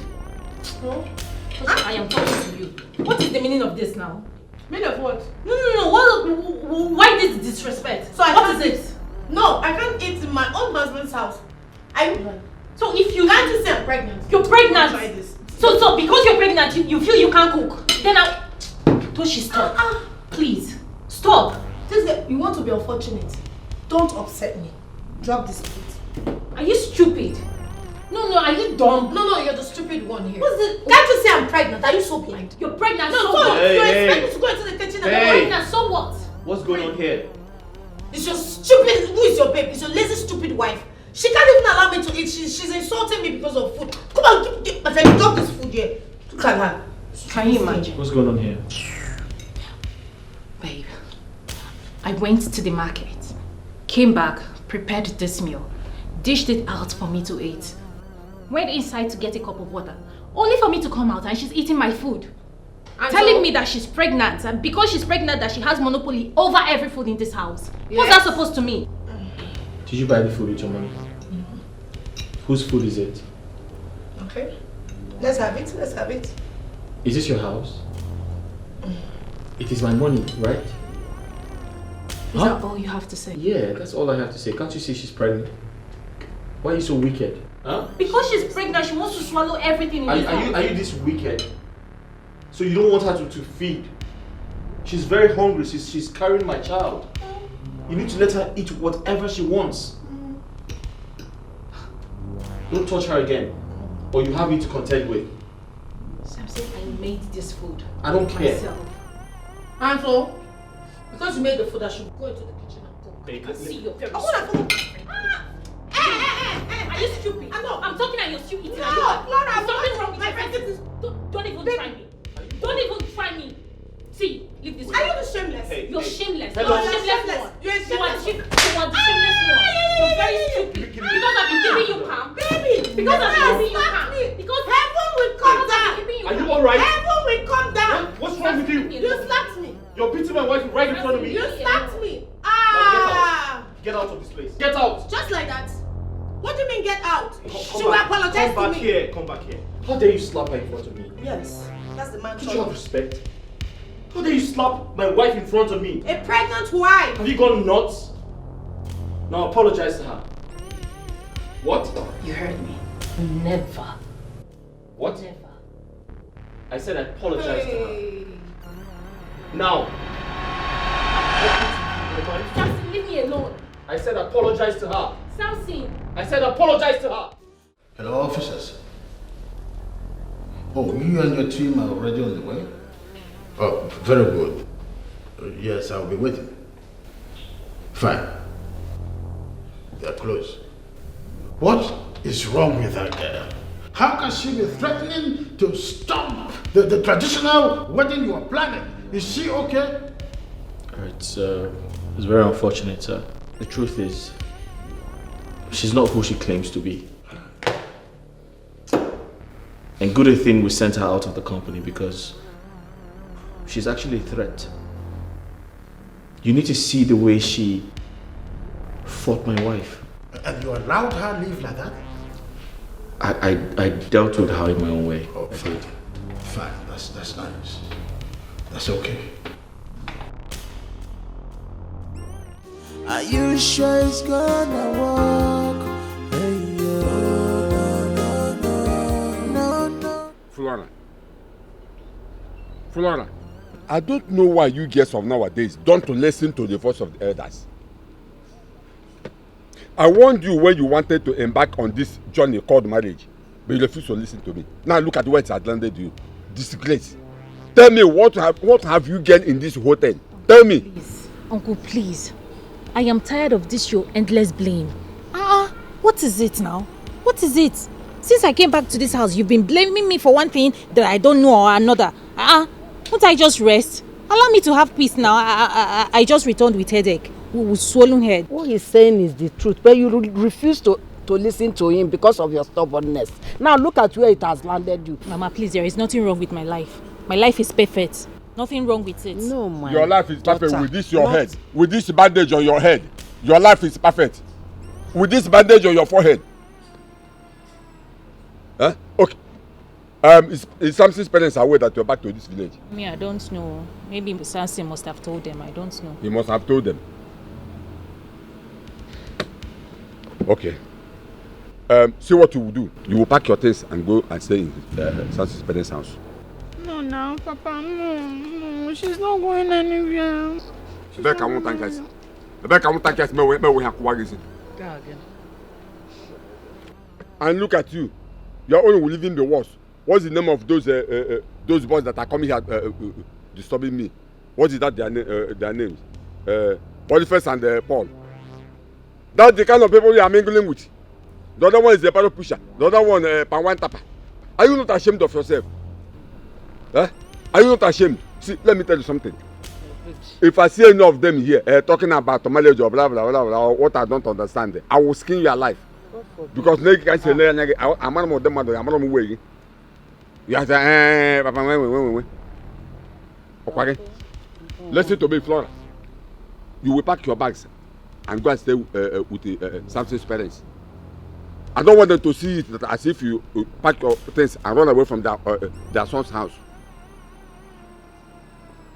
No. Tochi, I am talking to you. What is the meaning of this now? Meaning of what? No. Why this disrespect? So what is it? No, I can't eat in my own husband's house. So if you can't you say I'm pregnant? You're pregnant. Try this. So because you're pregnant, you feel you can't cook. Then Toshi, stop. Please, stop. You want to be unfortunate. Don't upset me. Drop this plate. Are you stupid? No, are you dumb? No, you're the stupid one here. What's it? Can't you say I'm pregnant? Are you so blind? You're pregnant, No, so what? you expect me to go into the kitchen and Hey. Pregnant, so what? What's going on here? It's your stupid, who is your babe? It's your lazy stupid wife. She can't even allow me to eat. She's insulting me because of food. Come on, my friend, drop this food here. Look at her. Can you imagine? What's going on here? Babe, I went to the market, came back, prepared this meal, dished it out for me to eat. Went inside to get a cup of water, only for me to come out and she's eating my food. And telling me that she's pregnant, and because she's pregnant that she has monopoly over every food in this house. What's that supposed to mean? Did you buy the food with your money? Whose food is it? Okay. Let's have it. Is this your house? It is my money, right? Is that all you have to say? Yeah, that's all I have to say. Can't you see she's pregnant? Why are you so wicked? Huh? Because she's pregnant, she wants to swallow everything in this house. Are you this wicked? So you don't want her to feed? She's very hungry. She's carrying my child. You need to let her eat whatever she wants. Don't touch her again, or you have me to contend with. Samson, I made this food. I don't care. Myself. And so, because you made the food, I should go into the kitchen and cook. Babe, I see your very I want to cook. Are you stupid? I'm talking and you're still eating. No, Flora, There's something wrong with my your friend. face. Don't even try me. Don't even try me. See, leave this. Are you the shameless? You're shameless. Hello. You're shameless one. You're a You are shameless the shameless one. You're very stupid. Because I've been giving you calm. Baby, Because I've been giving you stop calm. me. Because heaven will come down. Are you alright? Heaven will come down. What's wrong with you? You slapped me. You're beating my wife right in front of me. You slapped me. Get out of this place. Get out. Just like that. What do you mean get out? She will back. apologize Come to back me. here. Come back here. How dare you slap her in front of me? Yes, that's the man. Don't you have respect? How dare you slap my wife in front of me? A pregnant wife. Have you gone nuts? Now apologize to her. What? You heard me. Never. What? Never. I said I apologize to her. Now. Samson, leave me alone. I said apologize to her. Samson. I said apologize to her. Hello, officers. Oh, you and your team are already on the way? Oh, very good. Yes, I'll be waiting. Fine. They're close. What is wrong with that girl? How can she be threatening to stop the traditional wedding you are planning? Is she okay? It's very unfortunate, sir. The truth is, she's not who she claims to be. And good a thing we sent her out of the company because she's actually a threat. You need to see the way she fought my wife. And you allowed her live like that? I dealt with her in my own way. Oh, fine. Fine, that's nice. That's okay. Are you sure it's gonna work? Hey, no. Flora, I don't know why you girls of nowadays don't listen to the voice of the elders. I warned you when you wanted to embark on this journey called marriage, but you refused to listen to me. Now look at where it has landed you. Disgrace. Tell me, what have you gained in this whole thing? Tell me. Please, Uncle, please. I am tired of this your endless blame. What is it now? What is it? Since I came back to this house, you've been blaming me for one thing that I don't know or another. Won't I just rest? Allow me to have peace now. I just returned with headache, with swollen head. What he's saying is the truth, but you refuse to listen to him because of your stubbornness. Now look at where it has landed you. Mama, please, there is nothing wrong with my life. My life is perfect. Nothing wrong with it. No, my Your life is perfect with this your head. With this bandage on your head. Your life is perfect. With this bandage on your forehead. Huh? Okay. Is Samson's parents aware that you're back to this village? Me, I don't know. Maybe Samson must have told them. I don't know. He must have told them. Okay. See what you will do. You will pack your things and go and stay in Samson's parents' house. No, Papa, no, she's not going anywhere. Rebecca won't thank us. Rebecca won't thank us. We have to and look at you. You're only living the worst. What's the name of those boys that are coming here disturbing me? What is that their names? Boniface and Paul. That's the kind of people you are mingling with. The other one is the paddle pusher. The other one, Pawan Tapa. Are you not ashamed of yourself? Huh? Are you not ashamed? See, let me tell you something. If I see any of them here talking about marriage or blah blah blah blah, what I don't understand, I will skin your life. Because nigga can say I'm not more than mother. I'm not more way. You have to Papa, wait. Okay. Listen to me, Flora. You will pack your bags and go and stay with Samson's parents. I don't want them to see it as if you pack your things and run away from their son's house.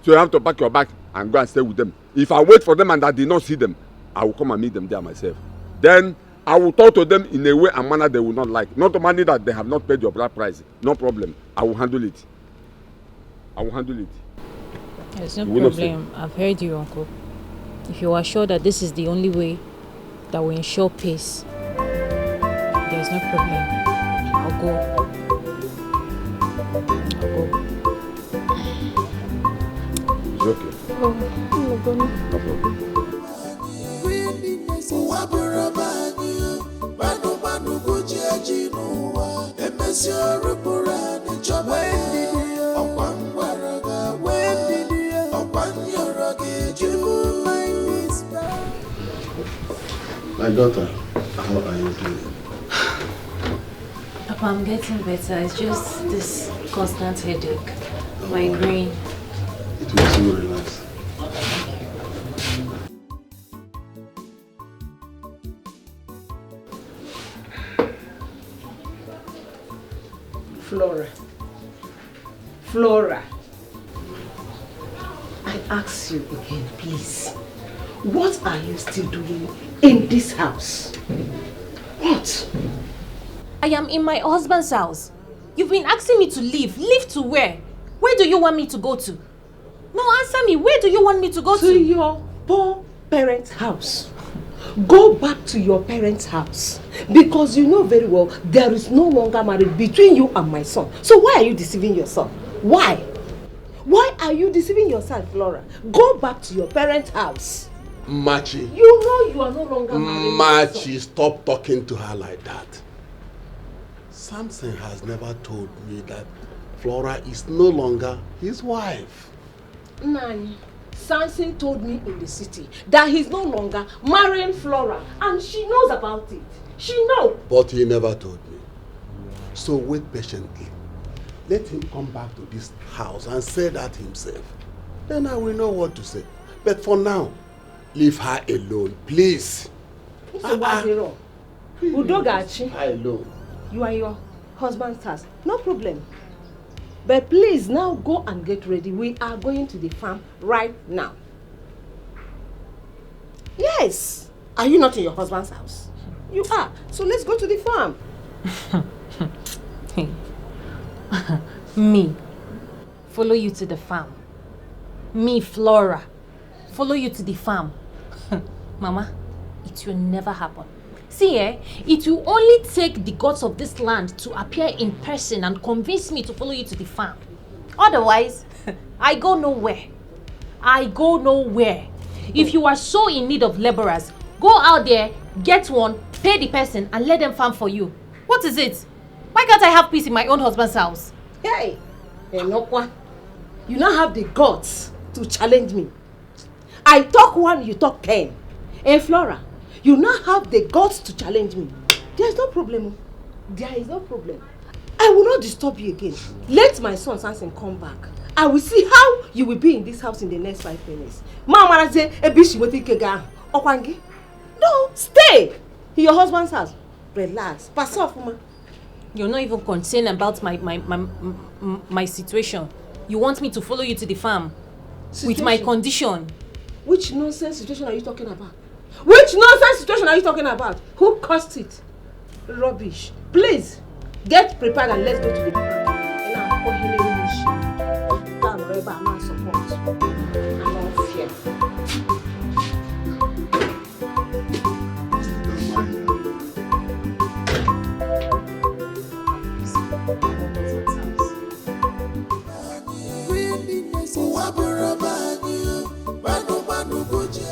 So you have to pack your bag and go and stay with them. If I wait for them and I did not see them, I will come and meet them there myself. Then I will talk to them in a way and manner they will not like. Not money that they have not paid your bride price. No problem. I will handle it. There's no problem. I've heard you, Uncle. If you are sure that this is the only way that will ensure peace, there's no problem. I'll go. It's okay. No problem. My daughter, how are you doing? Papa, I'm getting better. It's just this constant headache, migraine. It will soon relax. Flora, I ask you again, please. What are you still doing in this house? What? I am in my husband's house. You've been asking me to leave. Leave to where? Where do you want me to go to? No, answer me. Where do you want me to go to? To your poor parents' house. Go back to your parents' house. Because you know very well there is no longer marriage between you and my son. So why are you deceiving yourself? Why? Why are you deceiving yourself, Flora? Go back to your parents' house. Machi. You know you are no longer married. Machi, stop talking to her like that. Samson has never told me that Flora is no longer his wife. Nani, Samson told me in the city that he's no longer marrying Flora, and she knows about it. She knows. But he never told me. So wait patiently. Let him come back to this house and say that himself. Then I will know what to say. But for now, leave her alone, please. Udogachi, her alone. You are your husband's house. No problem. But please now go and get ready. We are going to the farm right now. Yes. Are you not in your husband's house? You are. So let's go to the farm. Me, follow you to the farm. Me, Flora, follow you to the farm. Mama, it will never happen. See, it will only take the gods of this land to appear in person and convince me to follow you to the farm. Otherwise, I go nowhere. I go nowhere. If you are so in need of laborers, go out there, get one, pay the person, and let them farm for you. What is it? Why can't I have peace in my own husband's house? Hey, Enokwa, you now have the guts to challenge me. I talk 1, you talk 10. Hey, Flora, you now have the guts to challenge me. There is no problem. There is no problem. I will not disturb you again. Let my son Samson come back. I will see how you will be in this house in the next 5 minutes. Mama say, Okwangi. No, stay in your husband's house. Relax. Pass off, Mama. You're not even concerned about my situation. You want me to follow you to the farm with my condition. Which nonsense situation are you talking about? Which nonsense situation are you talking about? Who caused it? Rubbish. Please, get prepared and let's go to the farm. And I'm calling you. Support. I'm not fear.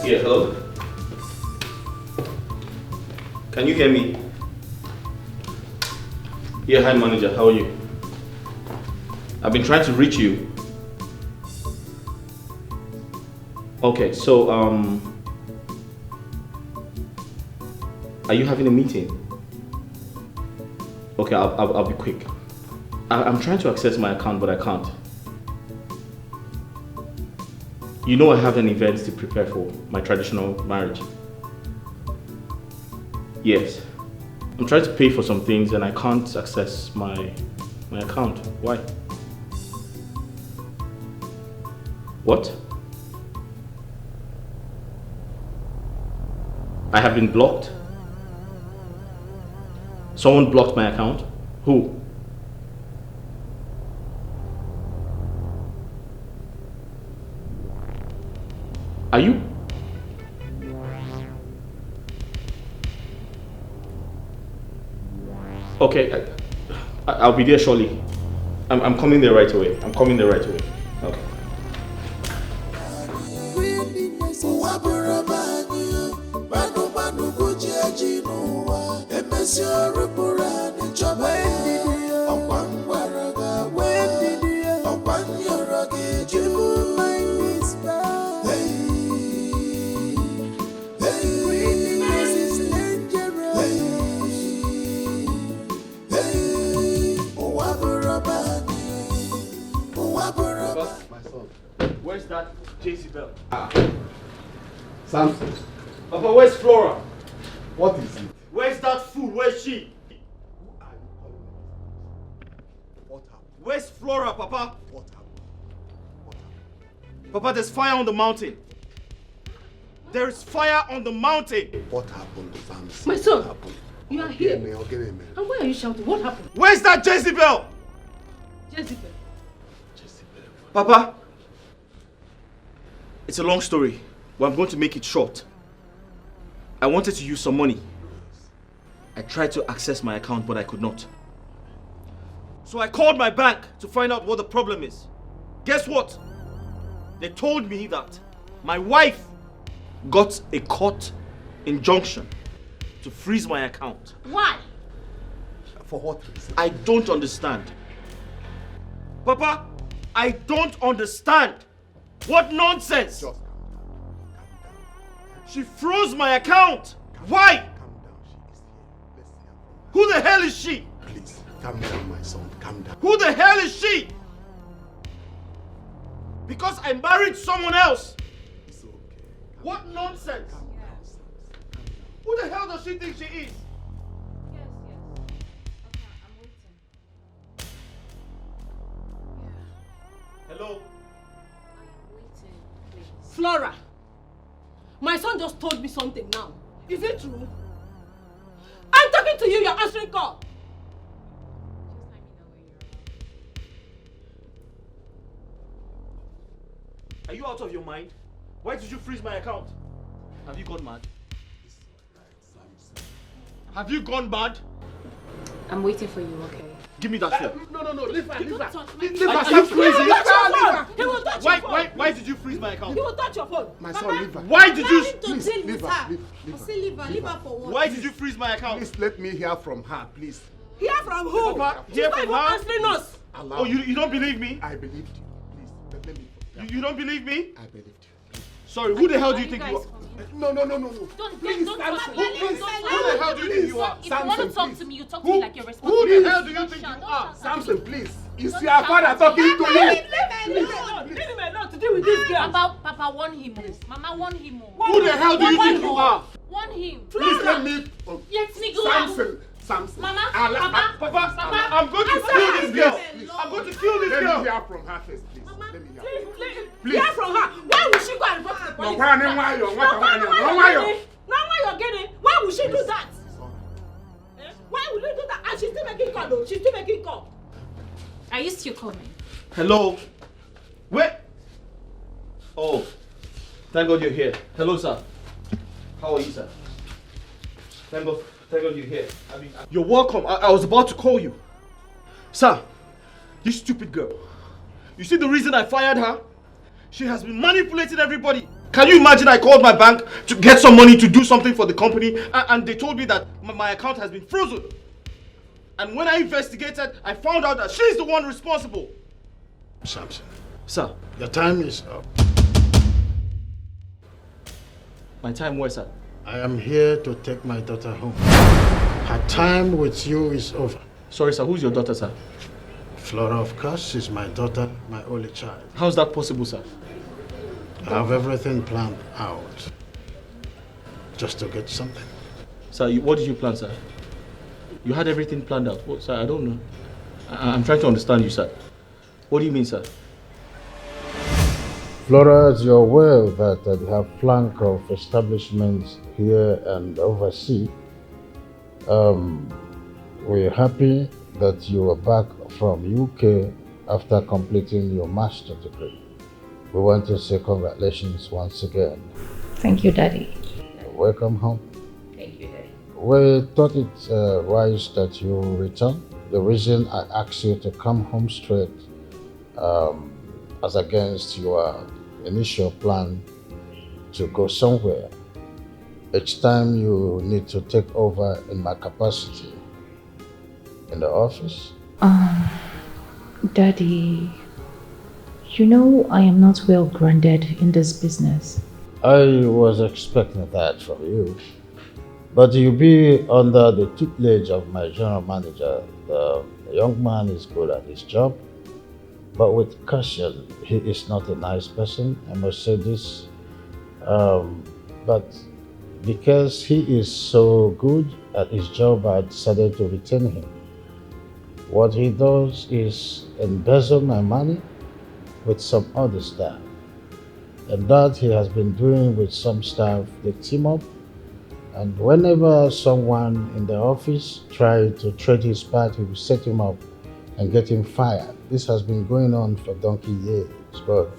Yeah, hello? Can you hear me? Yeah, hi manager, how are you? I've been trying to reach you. Okay, so are you having a meeting? Okay, I'll be quick. I'm trying to access my account, but I can't. You know I have an event to prepare for, my traditional marriage. Yes. I'm trying to pay for some things and I can't access my account. Why? What? I have been blocked? Someone blocked my account? Who? Are you? Okay, I'll be there shortly. I'm coming there right away. Okay. Where's that Jezebel? Samson. Papa, where's Flora? What is it? Where's that fool? Where's she? What happened? Where's Flora, Papa? What happened? Papa, there's fire on the mountain. There is fire on the mountain. What happened, Samson? My son, What happened? you are here. Give me a minute. And why are you shouting? What happened? Where's that Jezebel? Jezebel. Papa, it's a long story, but I'm going to make it short. I wanted to use some money. I tried to access my account, but I could not. So I called my bank to find out what the problem is. Guess what? They told me that my wife got a court injunction to freeze my account. Why? For what reason? I don't understand. Papa, I don't understand. What nonsense! Just She froze my account. Why? Who the hell is she? Please, calm down, my son. Calm down. Who the hell is she? Because I married someone else. It's okay. What nonsense? Who the hell does she think she is? Yes. Okay, I'm waiting. Hello? I am waiting, please. Flora, my son just told me something now. Is it true? I'm talking to you, you're answering call. Are you out of your mind? Why did you freeze my account? Have you gone mad? Have you gone mad? I'm waiting for you, okay? Give me that phone. No, leave her. Are you crazy? He will touch your phone. Why did you freeze my account? He will touch your phone. My son, leave her. Why did you... Please, leave her. Leave her for what? Why did you freeze my account? Please let me hear from her, please. Hear from who? Papa, She's hear not from even her? answering us. Oh, you don't believe me? I believed you. Please, let me... You don't believe me? I believed you. Sorry, who the hell do you think you are? No. Please, Don't Samson. touch me. Who the hell do you think you are? If you want to talk to me, you talk to me like you're responsible. Who the hell do you think you are? Samson, please. Is your father talking to you? Leave him alone to deal with this girl. Papa, warn him. Mama, warn him. Who the hell do you think you are? Warn him. Please let me... Let me go. Samson. Mama, Papa, I'm going to kill this girl. I'm going to kill this girl. Let me hear from her first, please. Let me hear. Please. Hear from her. Why would she go and report to the police? Why would she do that? Why would you do that? And she's still making call though. She's still making call. Are you still coming? Hello? Where? Oh, thank God you're here. Hello, sir. How are you, sir? Thank God you're here. You're welcome. I was about to call you. Sir, you stupid girl. You see the reason I fired her? She has been manipulating everybody. Can you imagine I called my bank to get some money to do something for the company and they told me that my account has been frozen. And when I investigated, I found out that she's the one responsible. Samson. Sir. Your time is up. My time where, sir? I am here to take my daughter home. Her time with you is over. Sorry, sir. Who's your daughter, sir? Flora, of course, is my daughter, my only child. How's that possible, sir? I have everything planned out. Just to get something. Sir, what did you plan, sir? You had everything planned out. What, sir? I don't know. I'm trying to understand you, sir. What do you mean, sir? Flora, as you're aware that they have flank of establishments here and overseas, we're happy that you are back from UK after completing your master's degree. We want to say congratulations once again. Thank you, Daddy. Welcome home. Thank you, Daddy. We thought it wise that you return. The reason I asked you to come home straight as against your initial plan to go somewhere. Each time you need to take over in my capacity in the office. Daddy, you know I am not well grounded in this business. I was expecting that from you. But you'll be under the tutelage of my general manager. The young man is good at his job, but with caution, he is not a nice person, I must say this. But because he is so good at his job, I decided to retain him. What he does is embezzle my money with some other staff. And that he has been doing with some staff. They team up, and whenever someone in the office tries to trade his part, he will set him up and get him fired. This has been going on for donkey years, but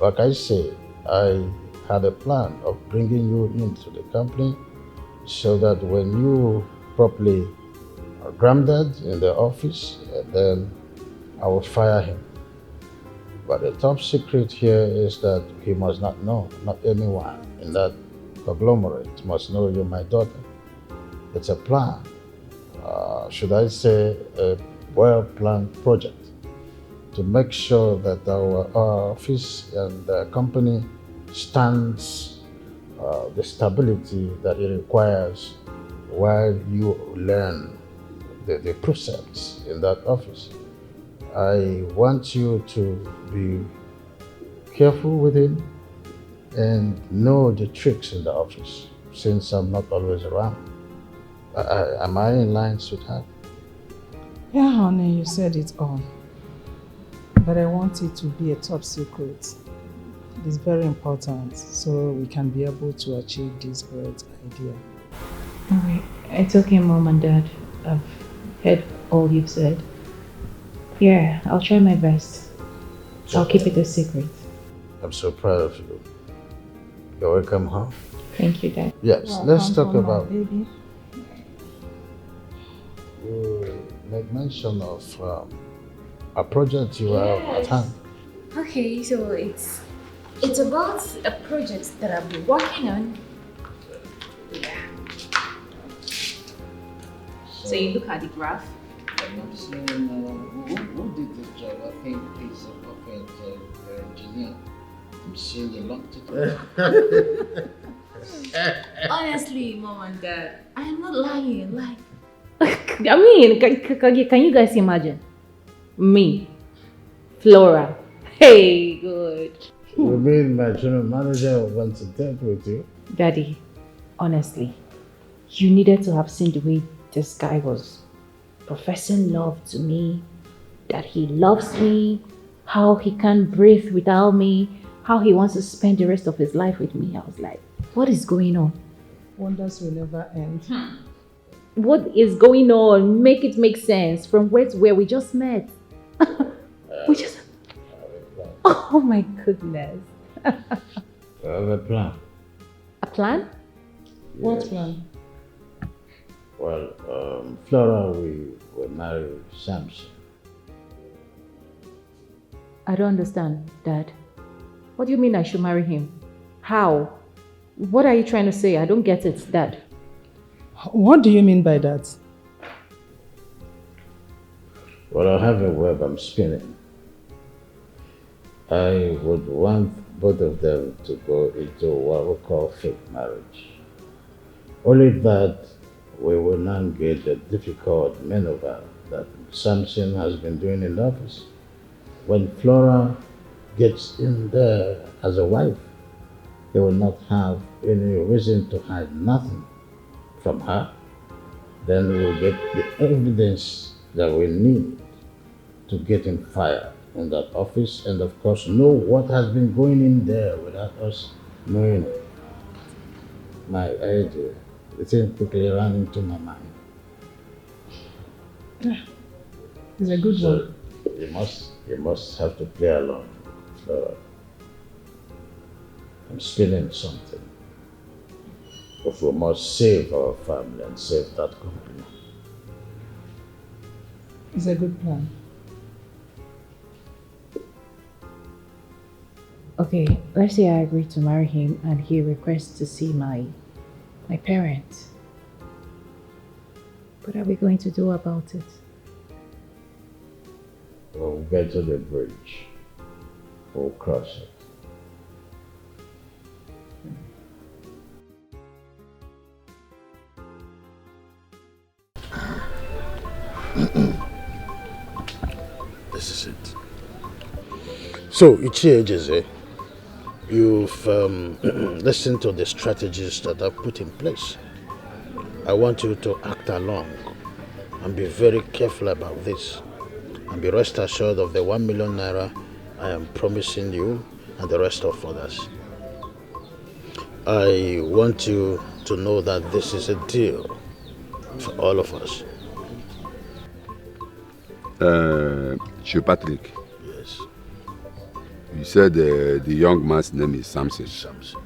like I say, I had a plan of bringing you into the company so that when you properly are grounded in the office, then I will fire him. But the top secret here is that he must not know, not anyone in that conglomerate must know you're my daughter. It's a plan, should I say a well-planned project to make sure that our office and the company stands the stability that it requires while you learn the precepts in that office. I want you to be careful with him and know the tricks in the office, since I'm not always around. Am I in line, sweetheart? Yeah, honey, you said it all. But I want it to be a top secret. It's very important so we can be able to achieve this great idea. Alright, it's okay, Mom and Dad. I've heard all you've said. Yeah, I'll try my best. I'll keep it a secret. I'm so proud of you. You're welcome home. Thank you, Dad. Yes, let's talk about... Baby. you made mention of a project you have at hand. Okay, so it's about a project that I've been working on. Yeah. So you look at the graph. I'm saying, who did this job? I think it's a perfect engineer. I'm seeing the longitude. Honestly, Mom and Dad, I am not lying. Like, I mean, can you guys imagine? Me, Flora. Hey, good. You mean my general manager wants to date with you? Daddy, honestly, you needed to have seen the way this guy was professing love to me, that he loves me, how he can't breathe without me, how he wants to spend the rest of his life with me. I was like, what is going on? Wonders will never end. What is going on? Make it make sense. From where to where? We just met. We just... Oh my goodness. I have a plan. A plan? What Yes. plan? Well, Flora will marry Samson. I don't understand, Dad. What do you mean I should marry him? How? What are you trying to say? I don't get it, Dad. What do you mean by that? Well, I have a web I'm spinning. I would want both of them to go into what we call fake marriage. Only that we will not get the difficult maneuver that Samson has been doing in the office. When Flora gets in there as a wife, he will not have any reason to hide nothing from her. Then we will get the evidence that we need to get him fired in that office, and of course know what has been going in there without us knowing it. My idea, the thing quickly ran into my mind. It's a good one. You must have to play along. I'm spinning something. But we must save our family and save that company. It's a good plan. Okay, let's say I agree to marry him and he requests to see my parents. What are we going to do about it? We'll get to the bridge. We'll cross it. This is it. So, Ichie, you've listened to the strategies that I've put in place. I want you to act along and be very careful about this. And be rest assured of the 1 million naira I am promising you and the rest of others. I want you to know that this is a deal for all of us. Chief Patrick. Yes. You said the young man's name is Samson. Samson.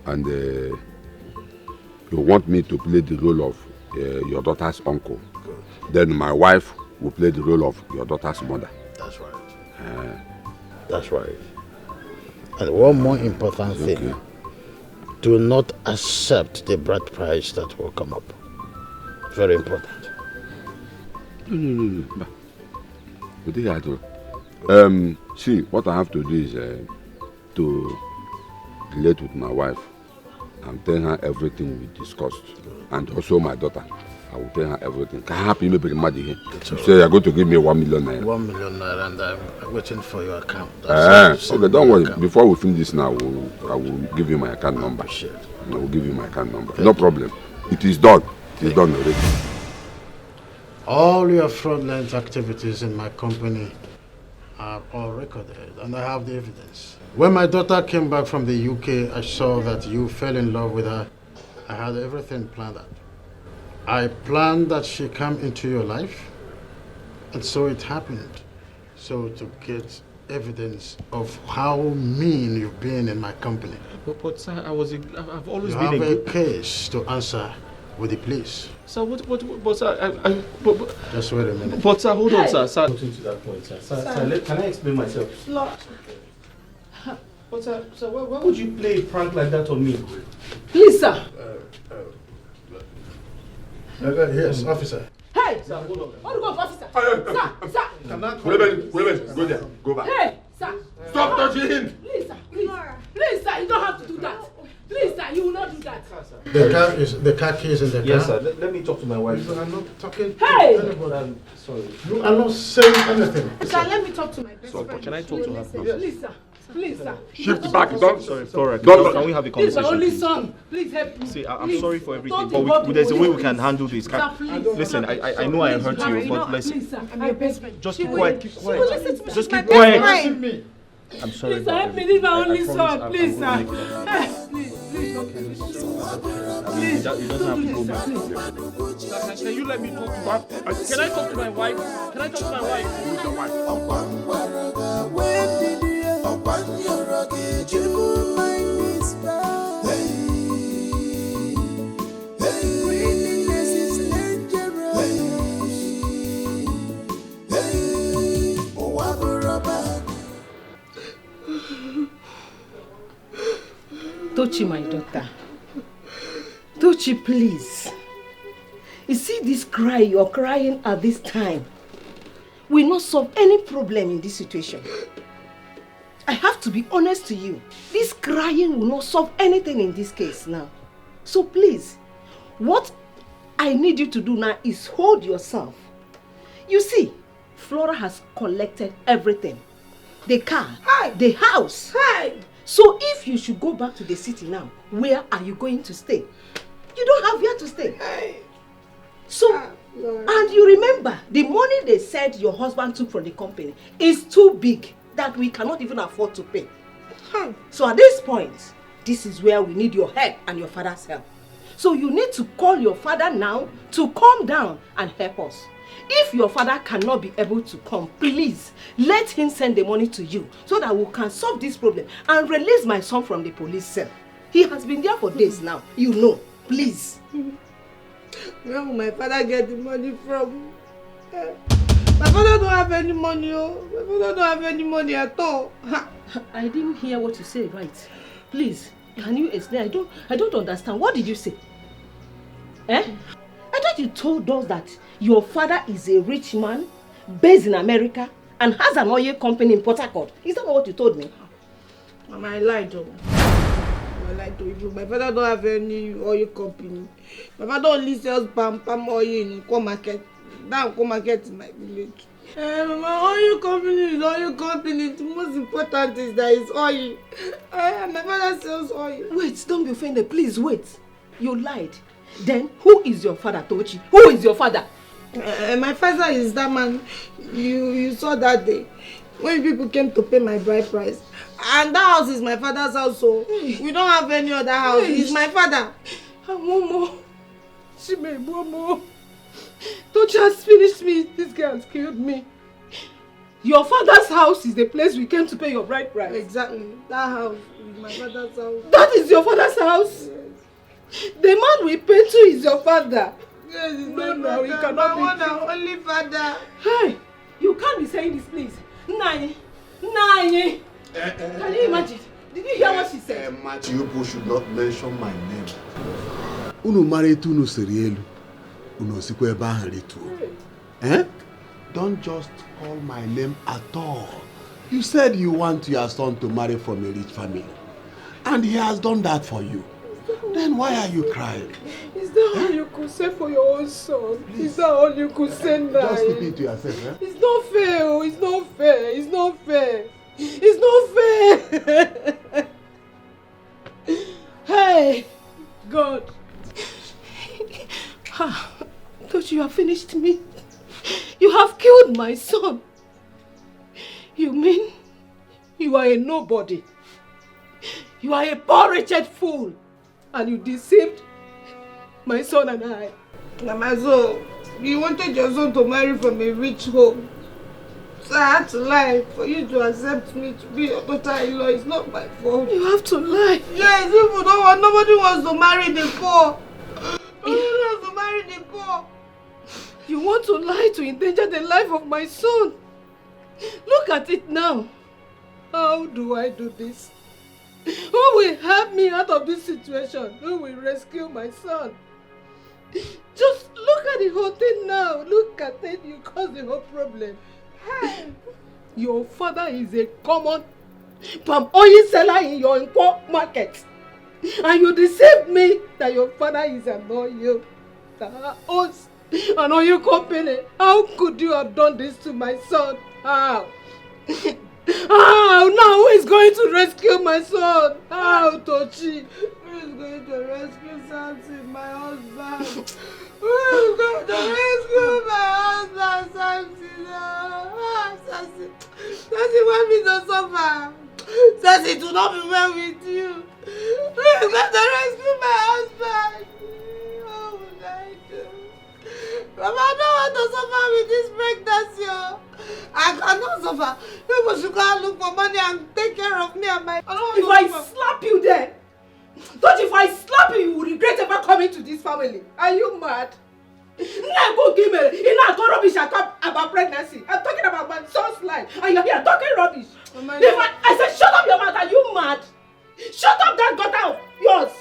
And you want me to play the role of your daughter's uncle. Good. Then my wife will play the role of your daughter's mother. That's right. That's right. And one more important thing. Do not accept the bride price that will come up. Very important. No. See, what I have to do is to relate with my wife and tell her everything we discussed. And also my daughter. I will tell her everything. Can I happy maybe you say you're going to give me 1 million naira. 1 million naira, and I'm waiting for your account. Okay, don't worry. Before we finish this now, I will give you my account number. I will give you my account number. No problem. It is done. It is done already. All your fraudulent activities in my company are all recorded, and I have the evidence. When my daughter came back from the UK, I saw that you fell in love with her. I had everything planned out. I planned that she come into your life, and so it happened. So to get evidence of how mean you've been in my company. But sir, I've always You been have a a good... case to answer with the police. Sir, but sir, but Just wait a minute. But sir, hold on, sir. Not to that point, sir. Sir, can I explain myself? But sir, why would you play a prank like that on me? Please, sir. Yes, officer. Hey! Sir, hold on. What do you go, officer? Sir! Wait, go there. Go back. Hey! Sir! Stop touching him! Please, sir. Please, sir. You don't have to do that. Please, sir. You will not do that. The car keys in the car. Yes, sir. Let me talk to my wife. You are not talking Hey! to anybody. I'm sorry. You are not saying anything. Sir, let me talk to my best friend. Can I talk to her, please? Please, sir. Please, sir. Shift back. Don't. Sorry, Flora. Don't. Can we have a Please, conversation? my only please? son. Please help me. See, I'm Please. sorry for everything, Don't but involve there's a way we police. can handle this. Sir, please. Listen, I know I hurt you, but listen. Please, sir. I'm your best friend. Just She keep will- quiet. Keep she quiet. will listen to me. Just She's keep my quiet. best friend. I'm sorry. Please, about help me. everything. This is my I only promise son. Please, I'm sir. gonna make it. Hey, please, don't do this. It doesn't have to go back. Sir, can you let me talk to her? Can I talk to my wife? Can I talk to my wife? Who's your wife? Tochi, my daughter. Tochi, please. You see this cry you're crying at this time will not solve any problem in this situation. I have to be honest to you. This crying will not solve anything in this case now. So please, what I need you to do now is hold yourself. You see, Flora has collected everything. The car, the house. So if you should go back to the city now, where are you going to stay? You don't have where to stay. So, and you remember, the money they said your husband took from the company is too big that we cannot even afford to pay. So at this point, this is where we need your help and your father's help. So you need to call your father now to come down and help us. If your father cannot be able to come, please let him send the money to you so that we can solve this problem and release my son from the police cell. He has been there for days now, you know. Please. Where will my father get the money from? My father don't have any money. Oh. My father don't have any money at all. I didn't hear what you said, right? Please, can you explain? I don't understand. What did you say? I thought you told us that your father is a rich man based in America and has an oil company in Port Harcourt. Is that not what you told me? Mama, I lied to you. I lied to you. My father don't have any oil company. My father only sells palm oil in Nko market. That Nko market in my village. My oil company is oil company. The most important is that it's oil. My father sells oil. Wait, don't be offended. Please wait. You lied. Then who is your father, Tochi? Who is your father? My father is that man you saw that day when people came to pay my bride price. And that house is my father's house, so we don't have any other house. It's my father. Momo. Momo. Tochi has finished me. This girl has killed me. Your father's house is the place we came to pay your bride price. Exactly. That house is my father's house. That is your father's house? Yes. The man we pay to is your father. Yes, it's no, my father. He cannot my be one and only father. Hey, you can't be saying this, please. Nanye. Can you imagine? Did you hear what she said? You people should not mention my name. Unu married unu serielu. Unu sikwe baharitu. Don't just call my name at all. You said you want your son to marry from a rich family. And he has done that for you. Then why are you crying? Is that all you could say for your own son? Please. Is that all you could say now? Just keep it to yourself, eh? It's not fair, oh. It's not fair. It's not fair. It's not fair. Hey, God. Don't you have finished me? You have killed my son. You mean you are a nobody? You are a poor wretched fool. And you deceived my son and I. Mama, so you wanted your son to marry from a rich home. So I had to lie for you to accept me to be your daughter-in-law. It's not my fault. You have to lie. Yes, people don't want, nobody wants to marry the poor. Nobody wants the poor. You want to lie to endanger the life of my son. Look at it now. How do I do this? Who will help me out of this situation? Who will rescue my son? Just look at the whole thing now. Look at it. You caused the whole problem. Your father is a common palm oil seller in your import market. And you deceived me that your father is an oil that owns an oil company. How could you have done this to my son? How? How? Now who is going to rescue my son? How, Tochi? Who is going to rescue Samson, my husband? Who is going to rescue my husband, Samson? Samson. Samson want me to suffer. Samson, do not be well with you. Who is going to rescue my husband? What would I do? Mama, I don't want to suffer with this pregnancy. I cannot suffer. People should go and look for money and take care of me and my... If I slap you there, don't if I slap you, you will regret ever coming to this family. Are you mad? Go give me. You know, talk rubbish about pregnancy. I'm talking about my son's life, and you're here talking rubbish. I said, shut up your mouth. Are you mad? Shut up that gutter of yours.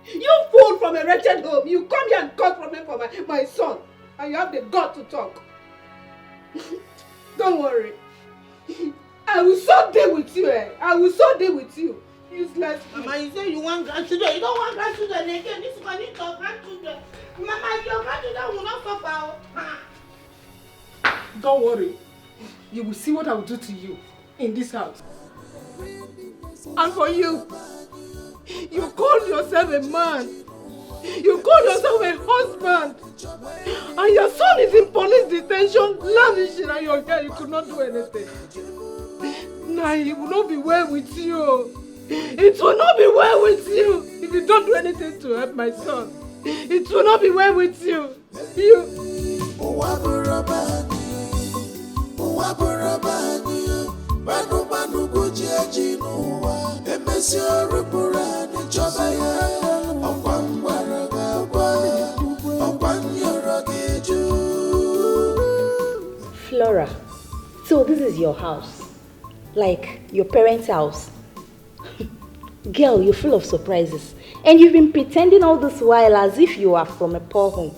You fool from a wretched home. You come here and cause problem for my son, and you have the gut to talk. Don't worry. I will so deal with you. I will so deal with you. Useless. Mama, you say you want grandchildren. You don't want grandchildren again. This one needs your grandchildren. Mama, your grandchildren will not suffer. Don't worry. You will see what I will do to you in this house. And for you, you call yourself a man. You call yourself a husband. And your son is in police detention, lavishing, and you're here. You could not do anything. Nah, it will not be well with you. It will not be well with you if you don't do anything to help my son. It will not be well with you. Flora, so this is your house, like your parents' house. Girl, you're full of surprises, and you've been pretending all this while as if you are from a poor home.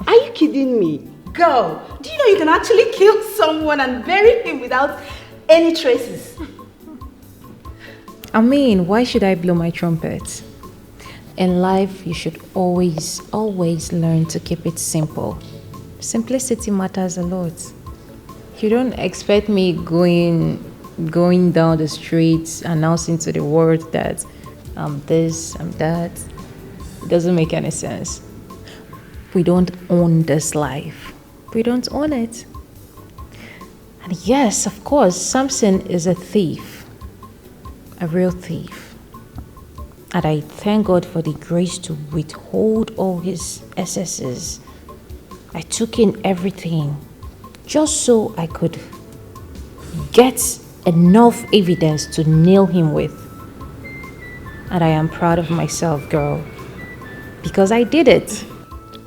Are you kidding me? Girl, do you know you can actually kill someone and bury him without any traces? I mean, why should I blow my trumpet? In life, you should always learn to keep it simple. Simplicity matters a lot. You don't expect me going down the streets announcing to the world that I'm this, I'm that. It doesn't make any sense. We don't own this life. We don't own it. And yes, of course, Samson is a thief. A real thief. And I thank God for the grace to withhold all his excesses. I took in everything just so I could get enough evidence to nail him with. And I am proud of myself, girl, because I did it.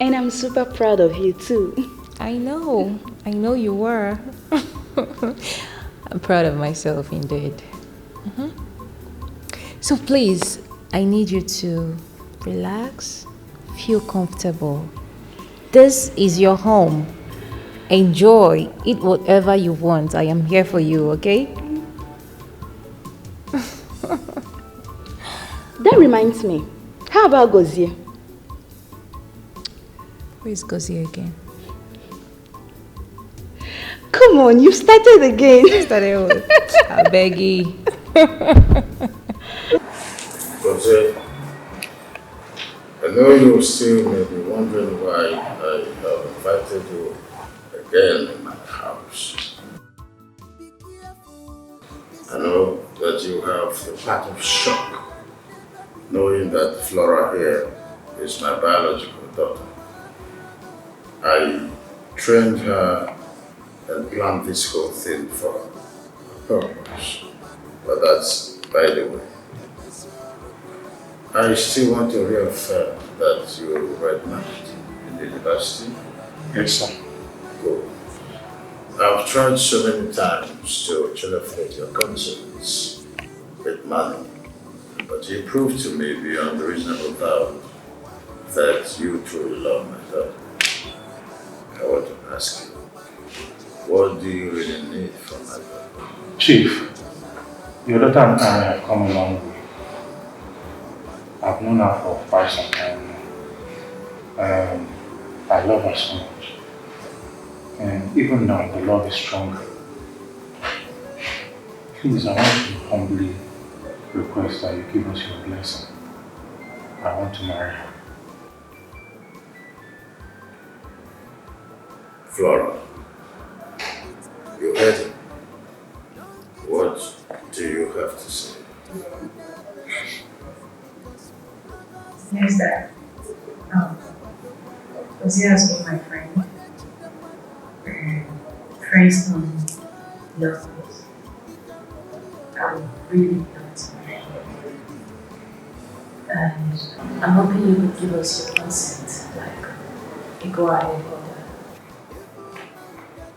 And I'm super proud of you too. I know you were. I'm proud of myself indeed. So please, I need you to relax, feel comfortable. This is your home. Enjoy, eat whatever you want. I am here for you, okay? That reminds me. How about Gozie? Who is Gozie again? Come on, you started again. You started with I beg you. Gozie, I know you still may be wondering why I have invited you again in my house. I know that you have a part of shock knowing that Flora here is my biological daughter. I trained her and planned this whole thing for a purpose, but that's by the way. I still want to reaffirm that you're right married. university? Yes, sir. Good. I've tried so many times to telephone your concerns with money, but you proved to me beyond reasonable doubt that you truly love my daughter. I want to ask you, what do you really need from my daughter? Chief, your daughter and I have come a long way. I've known her for quite some time now. I love her so much. And even now, the love is stronger. Please, I want to humbly request that you give us your blessing. I want to marry her. Flora, you heard it. What do you have to say? Yes, Dad. Because he has been my friend. Friends don't love us. I'm really glad to marry him. And I'm hoping you would give us your consent, like you go ahead for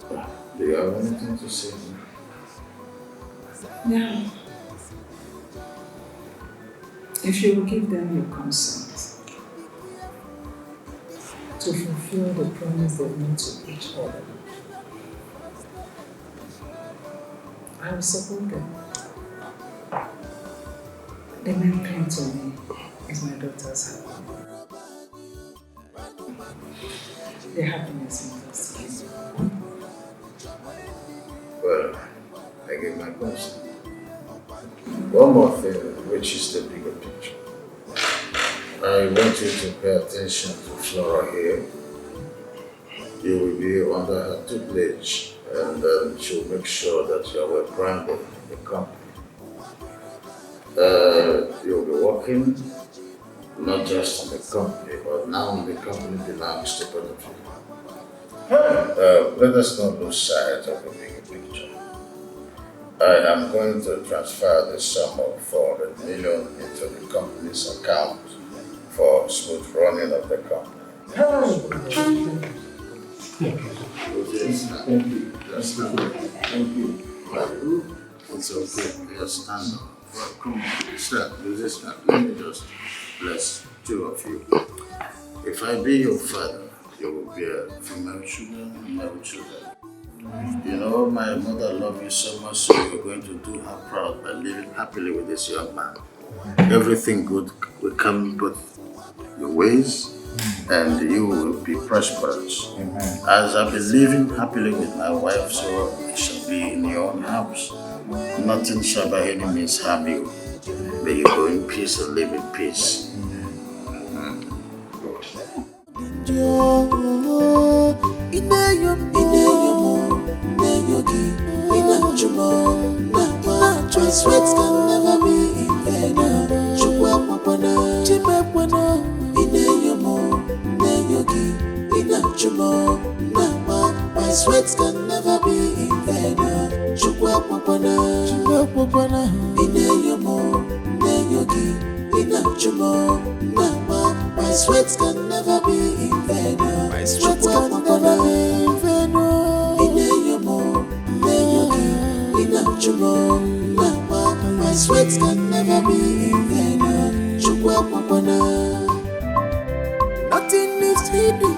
that. Do you have anything to say? No. If you will give them your consent to fulfill the promise they made to each other, I will support them. The main thing to me is my daughter's happiness. The happiness in us. Well, I give my consent. One more thing, which is the bigger picture. I want you to pay attention to Flora here. You will be under her tutelage, and she'll make sure that you are well branded in the company. You'll be working not just in the company, but now the company belongs to both of you. Let us not lose sight of the bigger picture. I am going to transfer the sum of 400 million into the company's account for smooth running of the company. Thank you. Thank you. It's okay. Yes, stand up. Come on, stand. Do this now. Let me just bless two of you. If I be your father, you will be a female children and male children. You know, my mother loved you so much, so you're going to do her proud by living happily with this young man. Everything good will come but your ways, and you will be prosperous. Amen. As I've been living happily with my wife, so it shall be in your own house. Nothing shall by any means harm you. May you go in peace and live in peace. Sweat can never be in vain. My sweat can never be in vain. My sweat can never be in vain. My sweat can never be in vain. My sweat can never be in vain. Nothing is hidden.